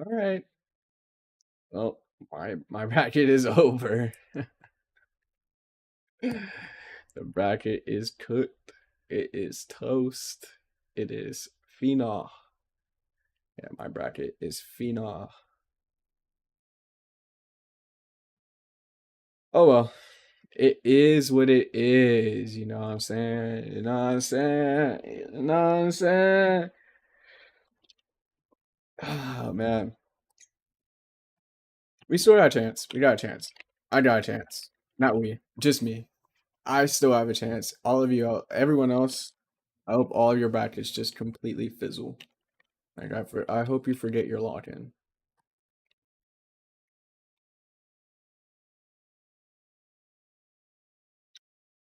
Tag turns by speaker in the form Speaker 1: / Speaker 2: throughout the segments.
Speaker 1: All right. Well, my bracket is over. The bracket is cooked. It is toast. It is phenaw. Yeah, my bracket is phenaw. Oh well. It is what it is, you know what I'm saying? You know what I'm saying? You know what I'm saying? Oh man. We still got a chance. We got a chance. I got a chance. Not we, just me. I still have a chance. All of you, everyone else, I hope all of your brackets just completely fizzle. Like I hope you forget your lock-in.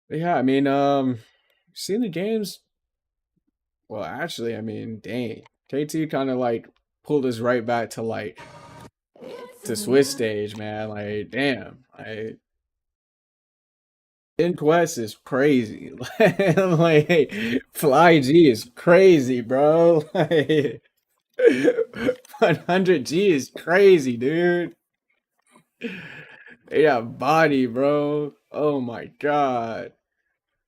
Speaker 1: But yeah, I mean, seeing the games. Well, actually, I mean, dang, KT kind of like pulled us right back to like to Swiss stage, man. Like, damn, Inquest is crazy. Like, Fly G is crazy, bro. Like, 100G is crazy, dude. Yeah, body, bro. Oh my god.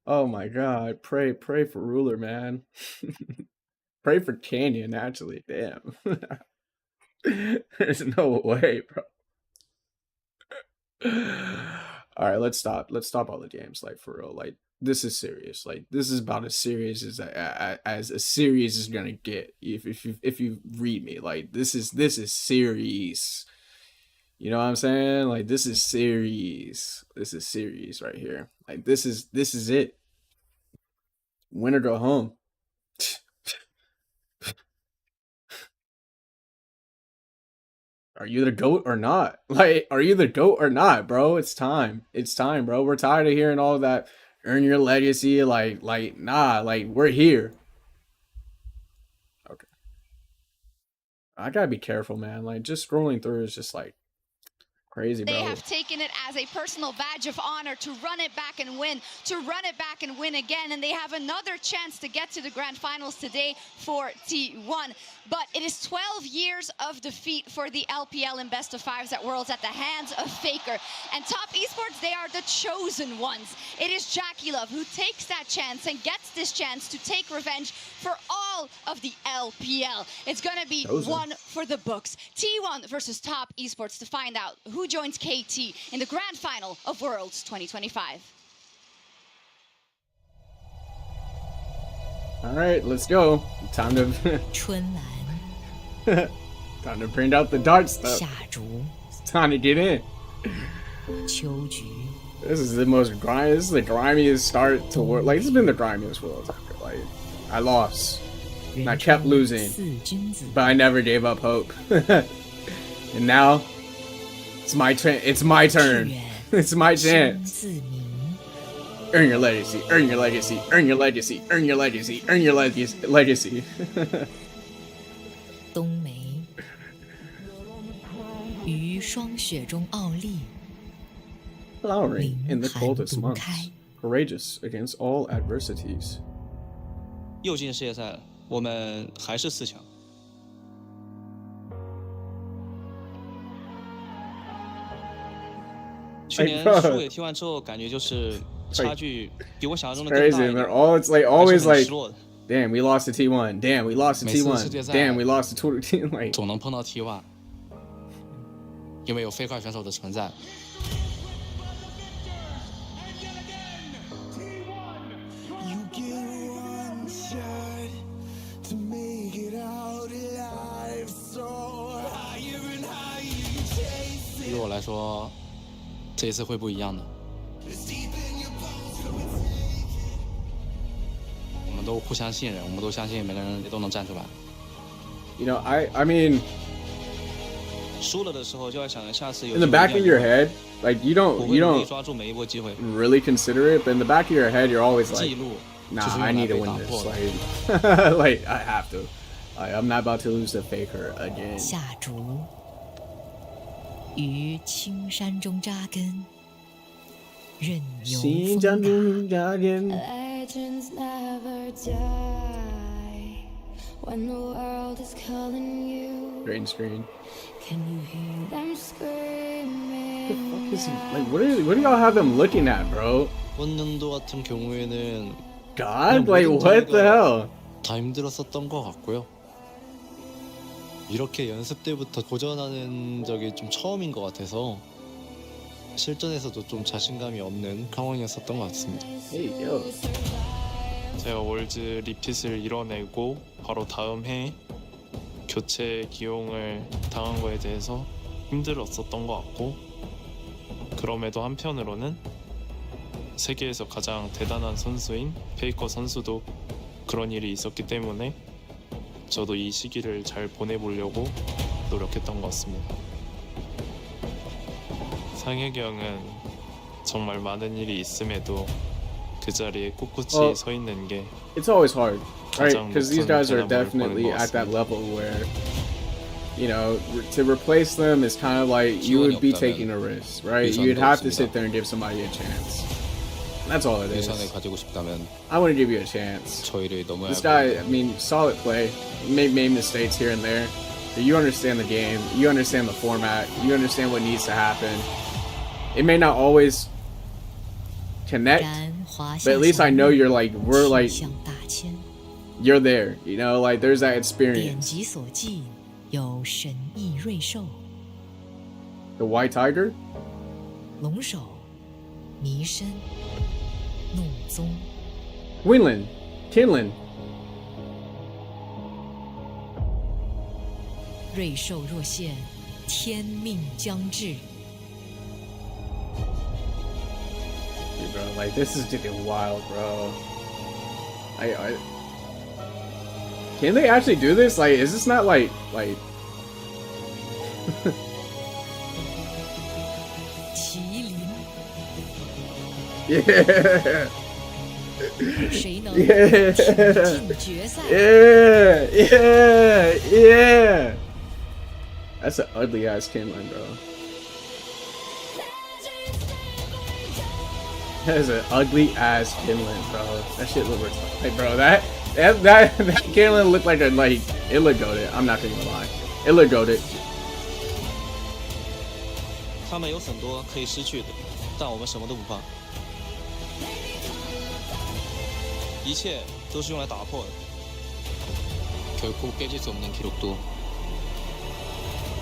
Speaker 1: Oh my god. Pray for Ruler, man. Pray for Canyon, actually. Damn. There's no way, bro. All right, let's stop. Let's stop all the games. Like for real. Like this is serious. Like this is about as serious as a series is gonna get. If you read me, like this is serious. You know what I'm saying? Like this is serious. This is serious right here. Like this is it. Win or go home. Are you the GOAT or not? Like, are you the GOAT or not, bro? It's time. It's time, bro. We're tired of hearing all that earn your legacy. Like, nah, like, we're here. Okay. I gotta be careful, man. Like, just scrolling through is just like crazy, bro.
Speaker 2: They have taken it as a personal badge of honor to run it back and win, again, and they have another chance to get to the grand finals today for T1. But it is 12 years of defeat for the LPL in best of fives at Worlds at the hands of Faker. And Top Esports, they are the chosen ones. It is Jackie Love who takes that chance and gets this chance to take revenge for all of the LPL. It's gonna be one for the books. T1 versus Top Esports to find out who joins KT in the grand final of Worlds 2025.
Speaker 1: All right, let's go. Time to time to print out the dart stuff. It's time to get in. This is the most grimy. This is the grimiest start to work. Like this has been the grimiest Worlds. Like I lost, and I kept losing, but I never gave up hope. And now it's my turn. It's my turn. It's my chance. Earn your legacy. Earn your legacy. Earn your legacy. Earn your legacy. Earn your legacy. Flowering in the coldest months, courageous against all adversities.
Speaker 3: 又进世界赛了，我们还是4强。去年输给 T1 之后，感觉就是差距比我想象中的更大一点。
Speaker 1: It's like always like, damn, we lost to T1. Damn, we lost to T1. Damn, we lost to T1. Like
Speaker 3: 总能碰到 T1， 因为有飞快选手的存在。 对我来说，这一次会不一样的。我们都互相信任，我们都相信每个人都能站出来。
Speaker 1: You know, I mean,
Speaker 3: 输了的时候就要想着下次有。
Speaker 1: In the back of your head, like you don't
Speaker 3: 抓住每一波机会
Speaker 1: really consider it, but in the back of your head, you're always like, nah, I need to win this. Like, like I have to. I'm not about to lose to Faker again.
Speaker 4: 下逐于青山中扎根，任由风打。
Speaker 5: Legends never die when the world is calling you.
Speaker 1: Green screen.
Speaker 4: Can you hear them screaming?
Speaker 1: What the fuck is he, like, what do y'all have him looking at, bro?
Speaker 3: 이번 연도 같은 경우에는
Speaker 1: God? Like, what the hell?
Speaker 3: 다 힘들었었던 것 같고요. 이렇게 연습 때부터 고전하는 적이 좀 처음인 것 같아서 실전에서도 좀 자신감이 없는 상황이었었던 것 같습니다.
Speaker 1: Hey, yo.
Speaker 5: 제가 월즈 리핏을 이뤄내고 바로 다음 해 교체 기용을 당한 거에 대해서 힘들었었던 것 같고, 그럼에도 한편으로는 세계에서 가장 대단한 선수인 페이커 선수도 그런 일이 있었기 때문에 저도 이 시기를 잘 보내보려고 노력했던 것 같습니다. 상혁이 형은 정말 많은 일이 있음에도 그 자리에 꿋꿋이 서 있는 게
Speaker 1: It's always hard, right? Because these guys are definitely at that level where, you know, to replace them is kind of like you would be taking a risk, right? You'd have to sit there and give somebody a chance. That's all it is.
Speaker 6: 가지고 싶다면
Speaker 1: I want to give you a chance.
Speaker 6: 저희를 넘어야
Speaker 1: This guy, I mean, solid play. Made mistakes here and there. But you understand the game. You understand the format. You understand what needs to happen. It may not always connect, but at least I know you're like, we're like, you're there. You know, like there's that
Speaker 4: 典
Speaker 1: experience.
Speaker 4: 籍所记有神异瑞兽、
Speaker 1: The White Tiger?
Speaker 4: 龙首、迷身、怒宗。
Speaker 1: Winland. Kinland.
Speaker 4: 瑞兽若现，天命将至。
Speaker 1: Dude, bro, like this is getting wild, bro. Can they actually do this? Like, is this not like?
Speaker 4: 麒麟，
Speaker 1: Yeah.
Speaker 4: 谁能
Speaker 1: Yeah.
Speaker 4: 挺进决赛？
Speaker 1: Yeah. That's an ugly ass Kinlan, bro. That is an ugly ass Kinlan, bro. That shit looked like, bro. That Kinlan looked like it looked goated. I'm not gonna lie, it looked goated.
Speaker 3: 他们有很多可以失去的，但我们什么都不怕，一切都是用来打破的。
Speaker 6: 결코 깨질 수 없는 기록도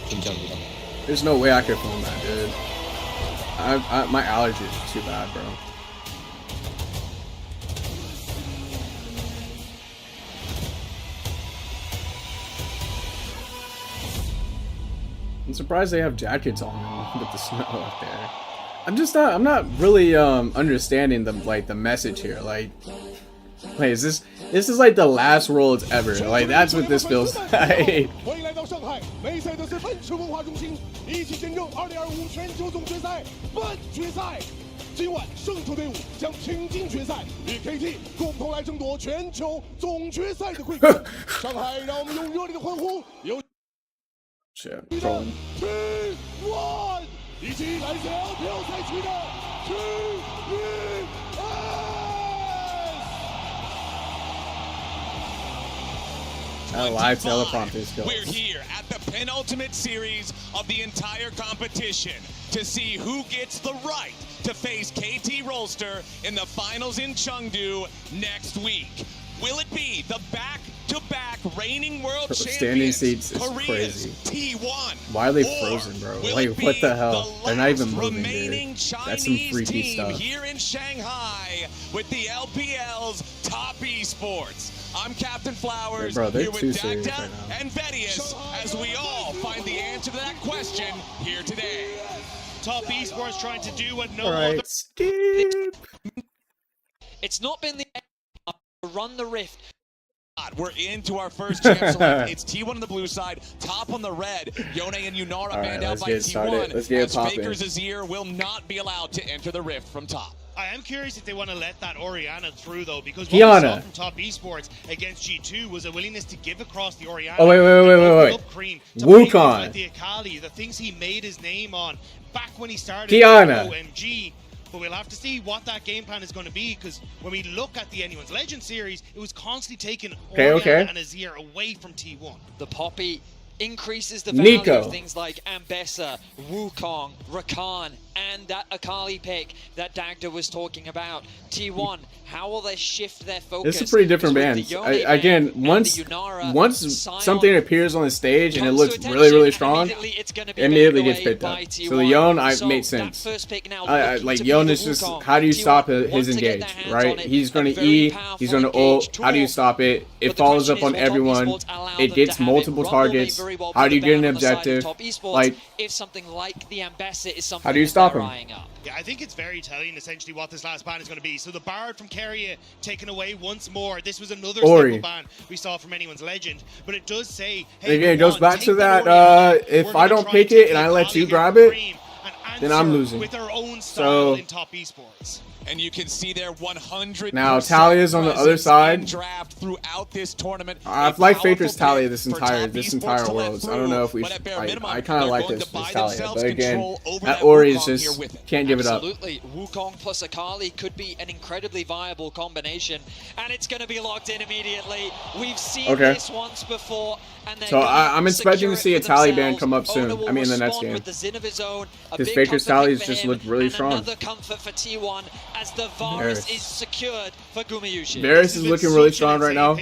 Speaker 6: 존재합니다.
Speaker 1: There's no way I could film that, dude. My allergies are too bad, bro. I'm surprised they have jackets on with the snow out there. I'm not really understanding the message here. Like is this is like the last Worlds ever. Like that's what this feels like.
Speaker 7: 欢迎来到上海梅赛德斯奔驰文化中心，一起见证2025全球总决赛半决赛。今晚胜出队伍将挺进决赛，与 KT 共同来争夺全球总决赛的桂冠。上海，让我们用热烈的欢呼，有
Speaker 1: Shit,
Speaker 7: 你的
Speaker 1: trolling.
Speaker 7: T1，以及来自 LPL 赛区的 T1。
Speaker 1: Live teleprompter skills.
Speaker 8: We're here at the penultimate series of the entire competition to see who gets the right to face KT Rolster in the finals in Chengdu next week. Will it be the back-to-back reigning world
Speaker 1: Standing
Speaker 8: champions,
Speaker 1: seats is
Speaker 8: Korea's
Speaker 1: crazy.
Speaker 8: T1?
Speaker 1: Why are they
Speaker 8: Or
Speaker 1: frozen, bro?
Speaker 8: will
Speaker 1: Like,
Speaker 8: it
Speaker 1: what
Speaker 8: be
Speaker 1: the hell? They're not even
Speaker 8: last
Speaker 1: moving,
Speaker 8: remaining
Speaker 1: dude. That's some
Speaker 8: Chinese
Speaker 1: freaky
Speaker 8: team
Speaker 1: stuff.
Speaker 8: here in Shanghai with the LPL's top esports. I'm Captain Flowers,
Speaker 1: Bro, they're
Speaker 8: here
Speaker 1: too
Speaker 8: with
Speaker 1: serious
Speaker 8: Dagda
Speaker 1: right now.
Speaker 8: and Vedius as we all find the answer to that question here today.
Speaker 9: Top esports trying to do what no
Speaker 1: All
Speaker 9: other.
Speaker 1: right, skip.
Speaker 9: It's not been the run the rift.
Speaker 8: We're into our first champ select. It's T1 on the blue side, top on the red. Yone and Yunara
Speaker 1: All right,
Speaker 8: banned out
Speaker 1: let's
Speaker 8: by
Speaker 1: get
Speaker 8: T1.
Speaker 1: started. Let's get it
Speaker 8: as
Speaker 1: poppin'.
Speaker 8: Faker's Azir will not be allowed to enter the rift from top.
Speaker 9: I am curious if they want to let that Orianna through though, because what
Speaker 1: Kiana.
Speaker 9: we saw from Top Esports against G2 was a willingness to give across the Orianna.
Speaker 1: Oh, wait.
Speaker 9: and open up Cream to
Speaker 1: Wukong.
Speaker 9: players like the Akali, the things he made his name on back when he started
Speaker 1: Kiana.
Speaker 9: OMG. But we'll have to see what that game plan is going to be, because when we look at the Anyone's Legend series, it was constantly taking Orianna and Azir away from T1.
Speaker 10: The Poppy increases the value
Speaker 1: Nico.
Speaker 10: of things like Ambessa, Wukong, Rakan, and that Akali pick that Dagda was talking about. T1, how will they shift their focus?
Speaker 1: It's a pretty different band. Again, once something appears on the stage and it looks really, really strong, it immediately gets picked up. So the Yone, made sense. Like Yone is just, how do you stop his engage, right? He's going to E, he's going to ult. How do you stop it? It follows up on everyone. It gets multiple targets. How do you get an objective? Like,
Speaker 10: if something like the Ambessa is something
Speaker 1: how do you stop him?
Speaker 9: Yeah, I think it's very telling essentially what this last ban is going to be. So the Bard from Keria taken away once more. This was another simple ban we saw from anyone's legend, but it does say, hey,
Speaker 1: again, it goes back to that, if I don't pick it and I let you grab it, then I'm losing.
Speaker 9: With their own style in top esports.
Speaker 8: And you can see there 100.
Speaker 1: Now Talia's on the other side.
Speaker 8: Draft throughout this tournament.
Speaker 1: I've liked Faker's Talia this entire world. So I don't know if we should, I kind of like this Talia, but again, that Ori is just can't give it up.
Speaker 10: Absolutely, Wukong plus Akali could be an incredibly viable combination, and it's going to be locked in immediately. We've seen this once before, and
Speaker 1: so I'm expecting to see a Tali ban come up soon. I mean, in the next game. Because Faker's Talia's just looked really strong.
Speaker 10: Another comfort for T1 as the Varus is secured for Gumayushi.
Speaker 1: Varus is looking really strong right now.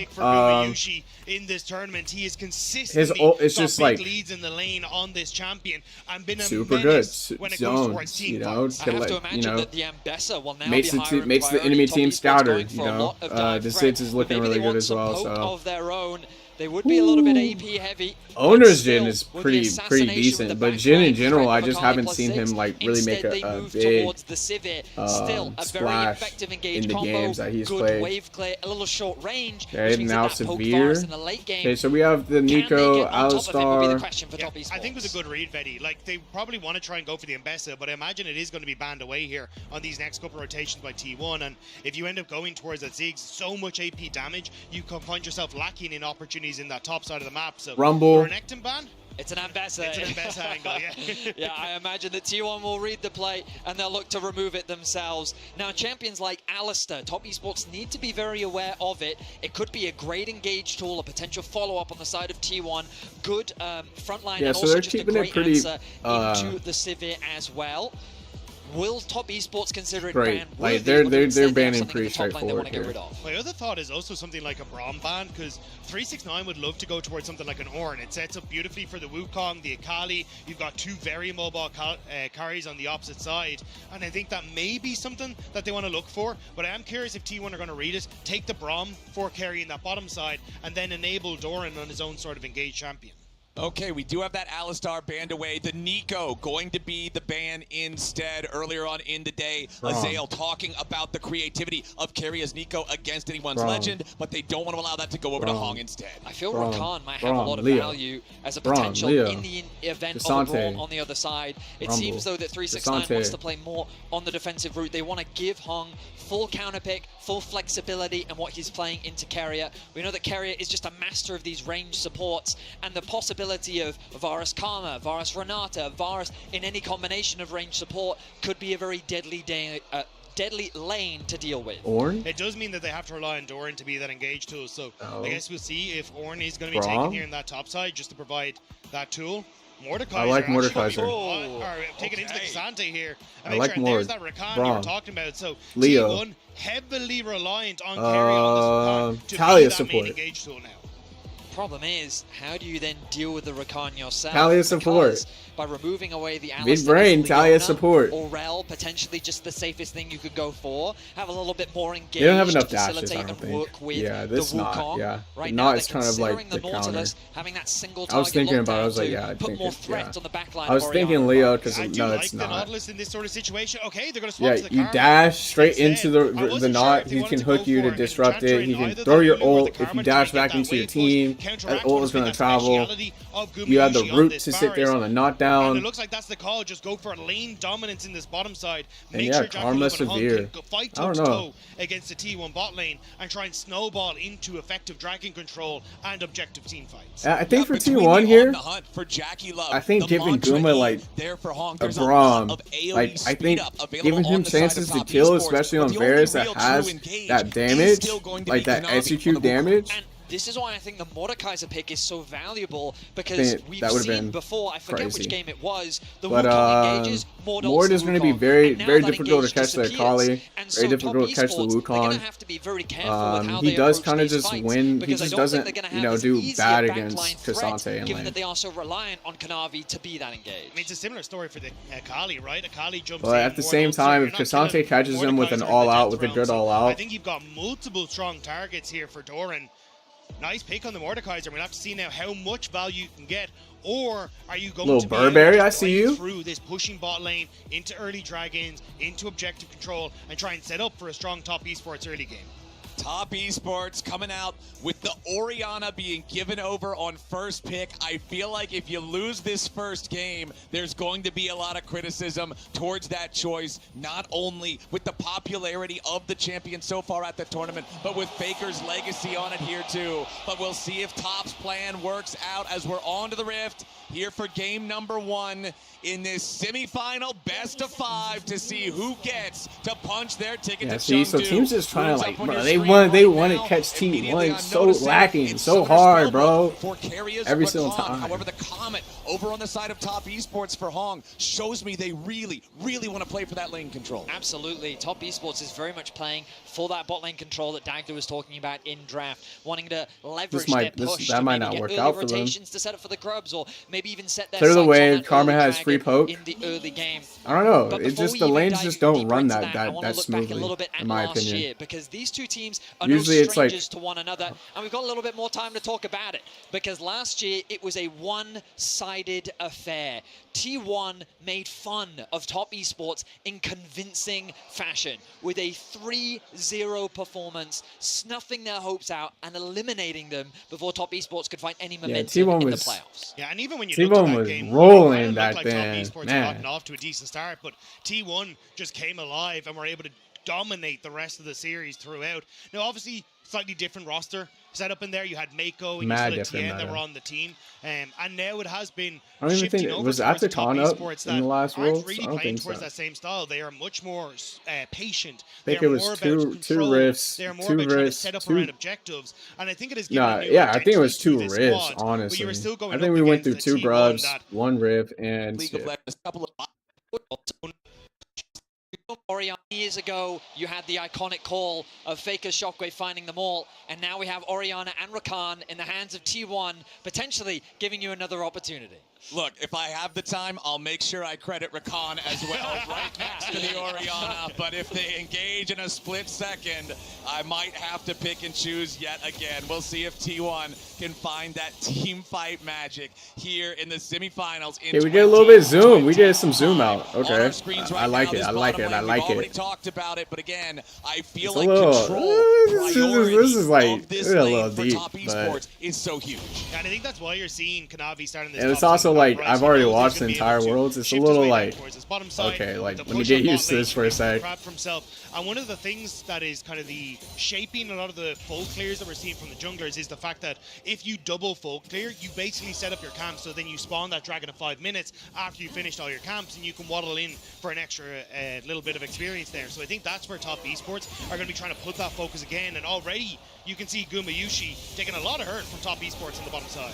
Speaker 9: In this tournament, he is consistently
Speaker 1: his ult is just like
Speaker 9: leads in the lane on this champion and been a
Speaker 1: super good
Speaker 9: when it
Speaker 1: zones,
Speaker 9: goes towards team
Speaker 1: you know,
Speaker 10: I have to imagine that the Ambessa will now
Speaker 1: makes the enemy team scouter, you know. The Zeds is looking really good as well. So
Speaker 10: of their own. They would be a little bit AP heavy.
Speaker 1: Owner's Jhin is pretty decent, but Jhin in general, I just haven't seen him like really make a big splash in the games that he's played.
Speaker 10: Wave clear, a little short range.
Speaker 1: Okay, now Severe. Okay, so we have the Nico, Alistar.
Speaker 9: I think it was a good read, Vetty. Like, they probably want to try and go for the Ambessa, but I imagine it is going to be banned away here on these next couple of rotations by T1. And if you end up going towards that Ziggs, so much AP damage, you can find yourself lacking in opportunities in that top side of the map. So
Speaker 1: Rumble.
Speaker 9: For an Ecton ban,
Speaker 10: it's an Ambessa.
Speaker 9: It's an Ambessa angle, yeah.
Speaker 10: Yeah, I imagine that T1 will read the play and they'll look to remove it themselves. Now, champions like Alistar, Top Esports need to be very aware of it. It could be a great engage tool, a potential follow-up on the side of T1. Good frontline, and
Speaker 1: so
Speaker 10: also just a great
Speaker 1: pretty,
Speaker 10: answer into the Sivir as well. Will Top Esports consider it ban?
Speaker 1: Like they're banning pretty straightforward here.
Speaker 9: My other thought is also something like a Braum ban, because 369 would love to go towards something like an Ornn. It sets up beautifully for the Wukong, the Akali. You've got two very mobile carries on the opposite side, and I think that may be something that they want to look for. But I am curious if T1 are going to read it, take the Braum for carrying that bottom side, and then enable Doran on his own sort of engaged champion.
Speaker 8: Okay, we do have that Alistar banned away. The Nico going to be the ban instead. Earlier on in the day, Azael talking about the creativity of Keria's Nico against anyone's legend, but they don't want to allow that to go over to Hong instead.
Speaker 10: I feel Rakan might have a lot of value as a potential in the event of a Braum on the other side. It seems though that 369 wants to play more on the defensive route. They want to give Hong full counter pick, full flexibility, and what he's playing into Keria. We know that Keria is just a master of these range supports, and the possibility of Varus Karma, Varus Renata, Varus in any combination of range support could be a very deadly lane to deal with.
Speaker 1: Ornn?
Speaker 9: It does mean that they have to rely on Doran to be that engage tool, so I guess we'll see if Ornn is going to be taken here in that top side just to provide that tool. Mordekaiser.
Speaker 1: I like Mordekaiser.
Speaker 9: Taking into the Kasante here.
Speaker 1: I like more.
Speaker 9: There's that Rakan you were talking about. So
Speaker 1: Leo.
Speaker 9: T1 heavily reliant on carry on this Rakan to
Speaker 1: Talia
Speaker 9: be that
Speaker 1: support.
Speaker 9: main engage tool now.
Speaker 10: Problem is, how do you then deal with the Rakan yourself?
Speaker 1: Talia support.
Speaker 10: Because by removing away the Alistar,
Speaker 1: Big brain, Talia support.
Speaker 10: Or Rel, potentially just the safest thing you could go for. Have a little bit more engaged.
Speaker 1: They don't have enough
Speaker 10: to
Speaker 1: dashes, I don't think. This Not. Yeah.
Speaker 10: Right
Speaker 1: Not is kind of like the counter.
Speaker 10: Having that single
Speaker 1: I was thinking about it. I was like, I
Speaker 10: put
Speaker 1: think
Speaker 10: more
Speaker 1: it's,
Speaker 10: threat on the back line.
Speaker 1: I was thinking Leo because
Speaker 9: I do
Speaker 1: no,
Speaker 9: like
Speaker 1: it's
Speaker 9: the
Speaker 1: not.
Speaker 9: Nautilus in this sort of situation. Okay, they're going to swap to the
Speaker 1: You
Speaker 9: Karma.
Speaker 1: dash straight into the knot. He can hook you to disrupt it. He can throw your ult. If you dash back into your team, that ult is going to travel. You have the root to sit there on the knockdown.
Speaker 9: And it looks like that's the call. Just go for lane dominance in this bottom side.
Speaker 1: Make sure Karma Severe.
Speaker 9: Fight toe-to-toe against the T1 bot lane and try and snowball into effective dragon control and objective team fights.
Speaker 1: I think for T1 here, I think giving Guma like a Braum, like I think giving him chances to kill, especially on Varus that has that damage, like that execute damage,
Speaker 10: this is why I think the Mordekaiser pick is so valuable, because we've seen before, I forget which game it was, the Wukong engages, Mord
Speaker 1: is going to be very difficult to catch the Akali, very difficult to catch the Wukong. He does kind of just win, he just doesn't, you know, do bad against Cassante in
Speaker 10: given
Speaker 1: lane.
Speaker 10: that they are so reliant on Kanavi to be that engaged.
Speaker 9: I mean, it's a similar story for the Akali, right? Akali jumps in.
Speaker 1: But at the same time, if Cassante catches him with an all-out, with a good all-out,
Speaker 9: I think you've got multiple strong targets here for Doran. Nice pick on the Mordekaiser. We'll have to see now how much value you can get, or are you going to be
Speaker 1: Burberry, I see you
Speaker 9: through this pushing bot lane into early dragons, into objective control, and try and set up for a strong top esports early game.
Speaker 8: Top Esports coming out with the Orianna being given over on first pick. I feel like if you lose this first game, there's going to be a lot of criticism towards that choice, not only with the popularity of the champion so far at the tournament, but with Faker's legacy on it here too. But we'll see if Top's plan works out as we're on to the Rift here for game number 1 in this semifinal best of 5 to see who gets to punch their ticket to Chengdu.
Speaker 1: So teams just trying to like, bro, they want to catch T1 so lacking, so hard, bro. Every single time.
Speaker 8: However, the comment over on the side of Top Esports for Hong shows me they really want to play for that lane control.
Speaker 10: Absolutely. Top Esports is very much playing for that bot lane control that Dagda was talking about in draft, wanting to leverage their push to maybe get early rotations to set up for the grubs, or maybe even set their
Speaker 1: clear the
Speaker 10: sights
Speaker 1: way.
Speaker 10: on that
Speaker 1: Karma
Speaker 10: early
Speaker 1: has free poke
Speaker 10: in the early game.
Speaker 1: I don't know.
Speaker 10: But
Speaker 1: It's just
Speaker 10: before
Speaker 1: the
Speaker 10: we
Speaker 1: lanes
Speaker 10: even
Speaker 1: just
Speaker 10: dive
Speaker 1: don't run
Speaker 10: deeper into
Speaker 1: that
Speaker 10: I want to look
Speaker 1: smoothly,
Speaker 10: back a little bit at
Speaker 1: in my
Speaker 10: last
Speaker 1: opinion.
Speaker 10: year, because these two teams are
Speaker 1: Usually
Speaker 10: no
Speaker 1: it's like
Speaker 10: strangers to one another, and we've got a little bit more time to talk about it, because last year it was a one-sided affair. T1 made fun of Top Esports in convincing fashion with a 3-0 performance, snuffing their hopes out and eliminating them before Top Esports could find any momentum in the playoffs.
Speaker 9: Yeah, and even when you
Speaker 1: T1
Speaker 9: look at that
Speaker 1: was
Speaker 9: game,
Speaker 1: rolling
Speaker 9: it
Speaker 1: back
Speaker 9: looked like
Speaker 1: then.
Speaker 9: Top Esports had gotten off to a decent start, but T1 just came alive and were able to dominate the rest of the series throughout. Now, obviously, slightly different roster setup in there. You had Mako and Tien that were on the team, and now it has been
Speaker 1: I don't even think
Speaker 9: over
Speaker 1: was
Speaker 9: towards the top
Speaker 1: up
Speaker 9: esports
Speaker 1: in the last
Speaker 9: aren't
Speaker 1: Worlds.
Speaker 9: really
Speaker 1: I don't
Speaker 9: playing
Speaker 1: think
Speaker 9: towards
Speaker 1: so.
Speaker 9: that same style. They are much more patient.
Speaker 1: I think
Speaker 9: they are
Speaker 1: it was
Speaker 9: more about
Speaker 1: two
Speaker 9: control.
Speaker 1: rifts,
Speaker 9: They are more
Speaker 1: two
Speaker 9: about trying to
Speaker 1: rifts,
Speaker 9: set up
Speaker 1: two.
Speaker 9: around objectives, and I think it is.
Speaker 1: No, yeah, I think it was 2 rifts. Honestly, I think we went through 2 grubs, 1 rift, and
Speaker 10: Orianna years ago, you had the iconic call of Faker Shockwave finding them all, and now we have Orianna and Rakan in the hands of T1, potentially giving you another opportunity.
Speaker 8: Look, if I have the time, I'll make sure I credit Rakan as well, right next to the Orianna. But if they engage in a split second, I might have to pick and choose yet again. We'll see if T1 can find that team fight magic here in the semifinals.
Speaker 1: Okay, we get a little bit zoom. We get some zoom out. Okay, I like it. I like it. I like
Speaker 8: We've already
Speaker 1: it.
Speaker 8: talked about it, but again, I feel
Speaker 1: It's
Speaker 8: like
Speaker 1: a little,
Speaker 8: control
Speaker 1: this is like
Speaker 8: of this
Speaker 1: a
Speaker 8: lane
Speaker 1: little
Speaker 8: for
Speaker 1: deep,
Speaker 8: Top Esports
Speaker 1: but
Speaker 8: is so huge.
Speaker 9: And I think that's why you're seeing Kanavi starting this.
Speaker 1: and it's also like I've already watched the entire Worlds. It's a little like okay, like let me get used to this for a sec.
Speaker 9: And one of the things that is kind of the shaping a lot of the full clears that we're seeing from the junglers is the fact that if you double full clear, you basically set up your camp, so then you spawn that dragon in 5 minutes after you finished all your camps, and you can waddle in for an extra little bit of experience there. So I think that's where Top Esports are going to be trying to put that focus again, and already you can see Gumayushi taking a lot of hurt from Top Esports on the bottom side.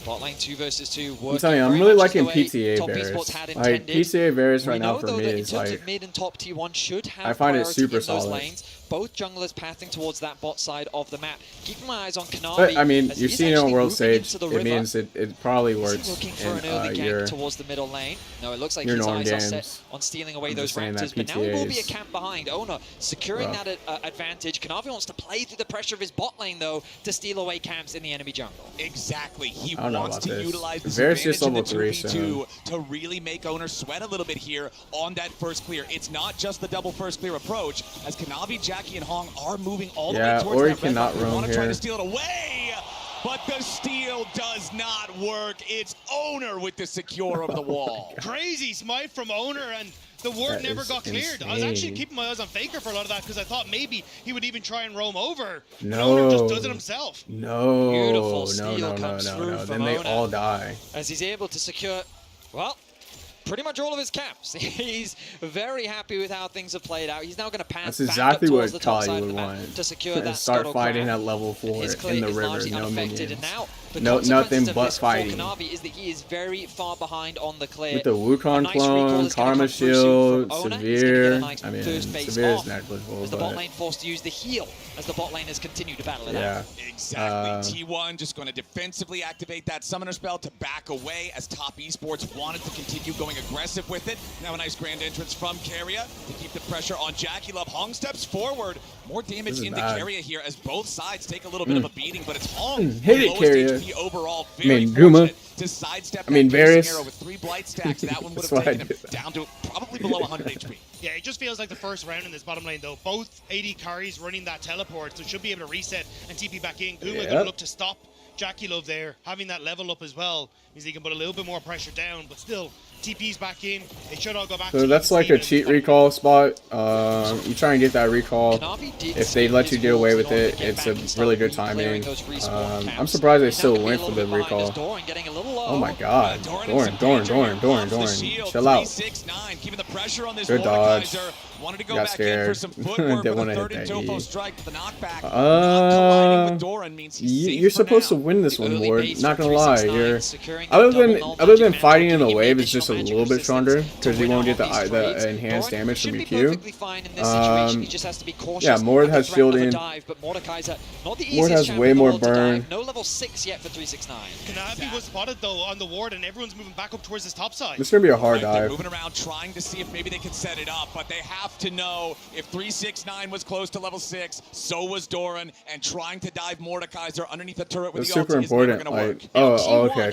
Speaker 10: Bot lane 2 versus 2.
Speaker 1: I'm telling you, I'm really liking PTA Varus. Like PTA Varus right now for me is like,
Speaker 10: mid and top T1 should have
Speaker 1: I find it
Speaker 10: priority
Speaker 1: super
Speaker 10: in those
Speaker 1: solid.
Speaker 10: lanes. Both junglers pathing towards that bot side of the map. Keeping my eyes on Kanavi.
Speaker 1: But I mean,
Speaker 10: as
Speaker 1: you've
Speaker 10: he's
Speaker 1: seen it on
Speaker 10: actually
Speaker 1: World
Speaker 10: moving
Speaker 1: Stage.
Speaker 10: into the
Speaker 1: It
Speaker 10: river.
Speaker 1: means it probably
Speaker 10: Is he
Speaker 1: works
Speaker 10: looking for an
Speaker 1: in
Speaker 10: early gank
Speaker 1: your
Speaker 10: towards the middle lane? No, it looks like
Speaker 1: your
Speaker 10: his
Speaker 1: norm
Speaker 10: eyes are
Speaker 1: games.
Speaker 10: set on stealing away
Speaker 1: I'm
Speaker 10: those
Speaker 1: just saying
Speaker 10: raptors.
Speaker 1: that
Speaker 10: But now he will be a
Speaker 1: PTA
Speaker 10: camp behind. Ona securing
Speaker 1: rough.
Speaker 10: that advantage. Kanavi wants to play through the pressure of his bot lane, though, to steal away camps in the enemy jungle.
Speaker 8: Exactly. He
Speaker 1: I don't know
Speaker 8: wants
Speaker 1: about
Speaker 8: to
Speaker 1: this.
Speaker 8: utilize this
Speaker 1: Varus
Speaker 8: advantage
Speaker 1: just
Speaker 8: in the
Speaker 1: level 3
Speaker 8: 2v2 to really make Owner sweat a little bit here on that first clear. It's not just the double first clear approach, as Kanavi, Jackie, and Hong are moving all the way towards
Speaker 1: Ori
Speaker 8: that
Speaker 1: cannot roam
Speaker 8: want to try
Speaker 1: here.
Speaker 8: to steal it away, but the steal does not work. It's Owner with the secure over the wall.
Speaker 9: Crazy smite from Owner, and the ward never got cleared. I was actually keeping my eyes on Faker for a lot of that because I thought maybe he would even try and roam over.
Speaker 1: No.
Speaker 9: Owner just does it himself.
Speaker 1: No,
Speaker 10: Beautiful steal
Speaker 1: no.
Speaker 10: comes through
Speaker 1: Then
Speaker 10: from
Speaker 1: they
Speaker 10: Ona,
Speaker 1: all die.
Speaker 10: as he's able to secure, well, pretty much all of his camps. He's very happy with how things have played out. He's now going to pass.
Speaker 1: That's exactly
Speaker 10: back up
Speaker 1: what
Speaker 10: the top
Speaker 1: Kali
Speaker 10: side of
Speaker 1: would
Speaker 10: the map
Speaker 1: want.
Speaker 10: to secure that
Speaker 1: Start fighting
Speaker 10: crown.
Speaker 1: at level 4
Speaker 10: His
Speaker 1: in the
Speaker 10: is
Speaker 1: river,
Speaker 10: largely
Speaker 1: no
Speaker 10: unaffected,
Speaker 1: minions.
Speaker 10: and now the
Speaker 1: Nothing
Speaker 10: consequences
Speaker 1: but
Speaker 10: of this for
Speaker 1: fighting.
Speaker 10: Kanavi is that he is very far behind on the clear.
Speaker 1: With the Wukong clone, Karma Shield, Severe. I mean, Severe is negligible,
Speaker 10: as the bot
Speaker 1: but
Speaker 10: lane forced to use the heal as the bot laners continue to battle it
Speaker 1: yeah.
Speaker 10: out.
Speaker 8: Exactly. T1 just going to defensively activate that summoner spell to back away as Top Esports wanted to continue going aggressive with it. Now a nice grand entrance from Keria to keep the pressure on Jackie Love. Hong steps forward. More damage into Keria here as both sides take a little bit of a beating, but it's Hong.
Speaker 1: Hit it, Keria.
Speaker 8: HP overall.
Speaker 1: I mean, Guma.
Speaker 8: To sidestep
Speaker 1: Varus.
Speaker 8: arrow with 3 blight stacks. That one would have taken him down to probably below 100 HP.
Speaker 9: Yeah, it just feels like the first round in this bottom lane, though. Both AD carries running that teleport, so should be able to reset and TP back in. Guma going to look to stop Jackie Love there. Having that level up as well means he can put a little bit more pressure down, but still, TP's back in. It should all go back.
Speaker 1: So that's like a cheat recall spot. You try and get that recall. If they let you get away with it, it's a really good timing. I'm surprised they still went for the recall. Oh my god. Doran. Chill out. Good dodge. Got scared. Didn't want to hit that E. You're supposed to win this one, Ward. Not gonna lie. You're other than fighting in the wave, it's just a little bit stronger because you won't get the enhanced damage from your Q. Yeah, Mord has shielding. Mord has way more burn.
Speaker 10: No level 6 yet for 369.
Speaker 9: Kanavi was spotted though on the ward, and everyone's moving back up towards his top side.
Speaker 1: This is gonna be a hard
Speaker 8: They're
Speaker 1: dive.
Speaker 8: moving around trying to see if maybe they can set it up, but they have to know if 369 was close to level 6, so was Doran, and trying to dive Mordekaiser underneath the turret with
Speaker 1: That's
Speaker 8: the
Speaker 1: super
Speaker 8: ult is never
Speaker 1: important.
Speaker 8: gonna work.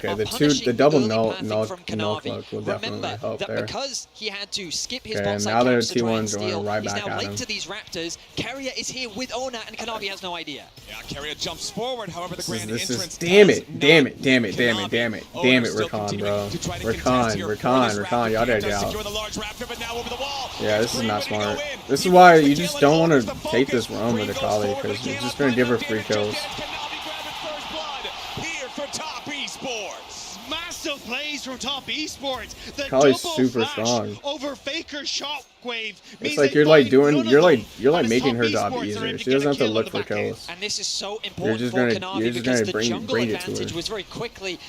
Speaker 1: Okay. The double null cloak will definitely help there.
Speaker 10: Because he had to skip his
Speaker 1: Okay,
Speaker 10: bot side
Speaker 1: now they're
Speaker 10: camps to try and
Speaker 1: T1 going
Speaker 10: steal,
Speaker 1: right
Speaker 10: he's
Speaker 1: back
Speaker 10: now
Speaker 1: at
Speaker 10: late
Speaker 1: him.
Speaker 10: to these Raptors. Keria is here with Ona, and Kanavi has no idea.
Speaker 8: Yeah, Keria jumps forward, however the grand entrance
Speaker 1: Damn it, Rakan, bro. Rakan, y'all gotta get out. Yeah, this is not smart. This is why you just don't want to take this roam with Akali, because you're just gonna give her free kills.
Speaker 9: Massive plays from Top Esports. The
Speaker 1: Akali's
Speaker 9: double
Speaker 1: super
Speaker 9: flash
Speaker 1: strong.
Speaker 9: over Faker Shockwave.
Speaker 1: It's like you're like making her job easier. She doesn't have to look for kills.
Speaker 10: And this is so important
Speaker 1: just
Speaker 10: for
Speaker 1: gonna-
Speaker 10: Kanavi
Speaker 1: you're just
Speaker 10: because
Speaker 1: gonna
Speaker 10: the jungle
Speaker 1: bring it to
Speaker 10: advantage
Speaker 1: her.
Speaker 10: was very quickly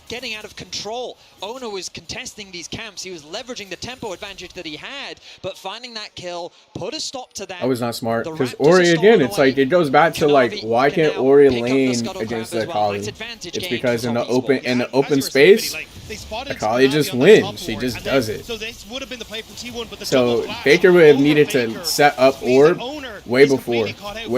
Speaker 10: getting out of control. Ona was contesting these camps. He was leveraging the tempo advantage that he had, but finding that kill put a stop to that.
Speaker 1: That was not smart,
Speaker 10: The
Speaker 1: because
Speaker 10: Raptors
Speaker 1: Ori
Speaker 10: are
Speaker 1: again,
Speaker 10: stolen
Speaker 1: it's
Speaker 10: away.
Speaker 1: like it goes back to like
Speaker 10: Kanavi
Speaker 1: why
Speaker 10: can
Speaker 1: can't
Speaker 10: now
Speaker 1: Ori
Speaker 10: pick up the
Speaker 1: lane
Speaker 10: scuttle
Speaker 1: against
Speaker 10: grab
Speaker 1: the
Speaker 10: as well.
Speaker 1: Akali?
Speaker 10: Nice advantage
Speaker 1: It's
Speaker 10: gained
Speaker 1: because
Speaker 10: for
Speaker 1: in the
Speaker 10: Top Esports.
Speaker 1: open space,
Speaker 9: They spotted
Speaker 1: Akali just
Speaker 9: Kanavi on the
Speaker 1: wins.
Speaker 9: top
Speaker 1: She
Speaker 9: ward,
Speaker 1: just
Speaker 9: and
Speaker 1: does
Speaker 9: then-
Speaker 1: it.
Speaker 9: So this would have been the play from T1, but the
Speaker 1: So
Speaker 9: double flash
Speaker 1: Faker would have
Speaker 9: over
Speaker 1: needed
Speaker 9: Faker
Speaker 1: to set up
Speaker 9: means
Speaker 1: orb
Speaker 9: that Owner
Speaker 1: way
Speaker 9: is
Speaker 1: before,
Speaker 9: completely caught out.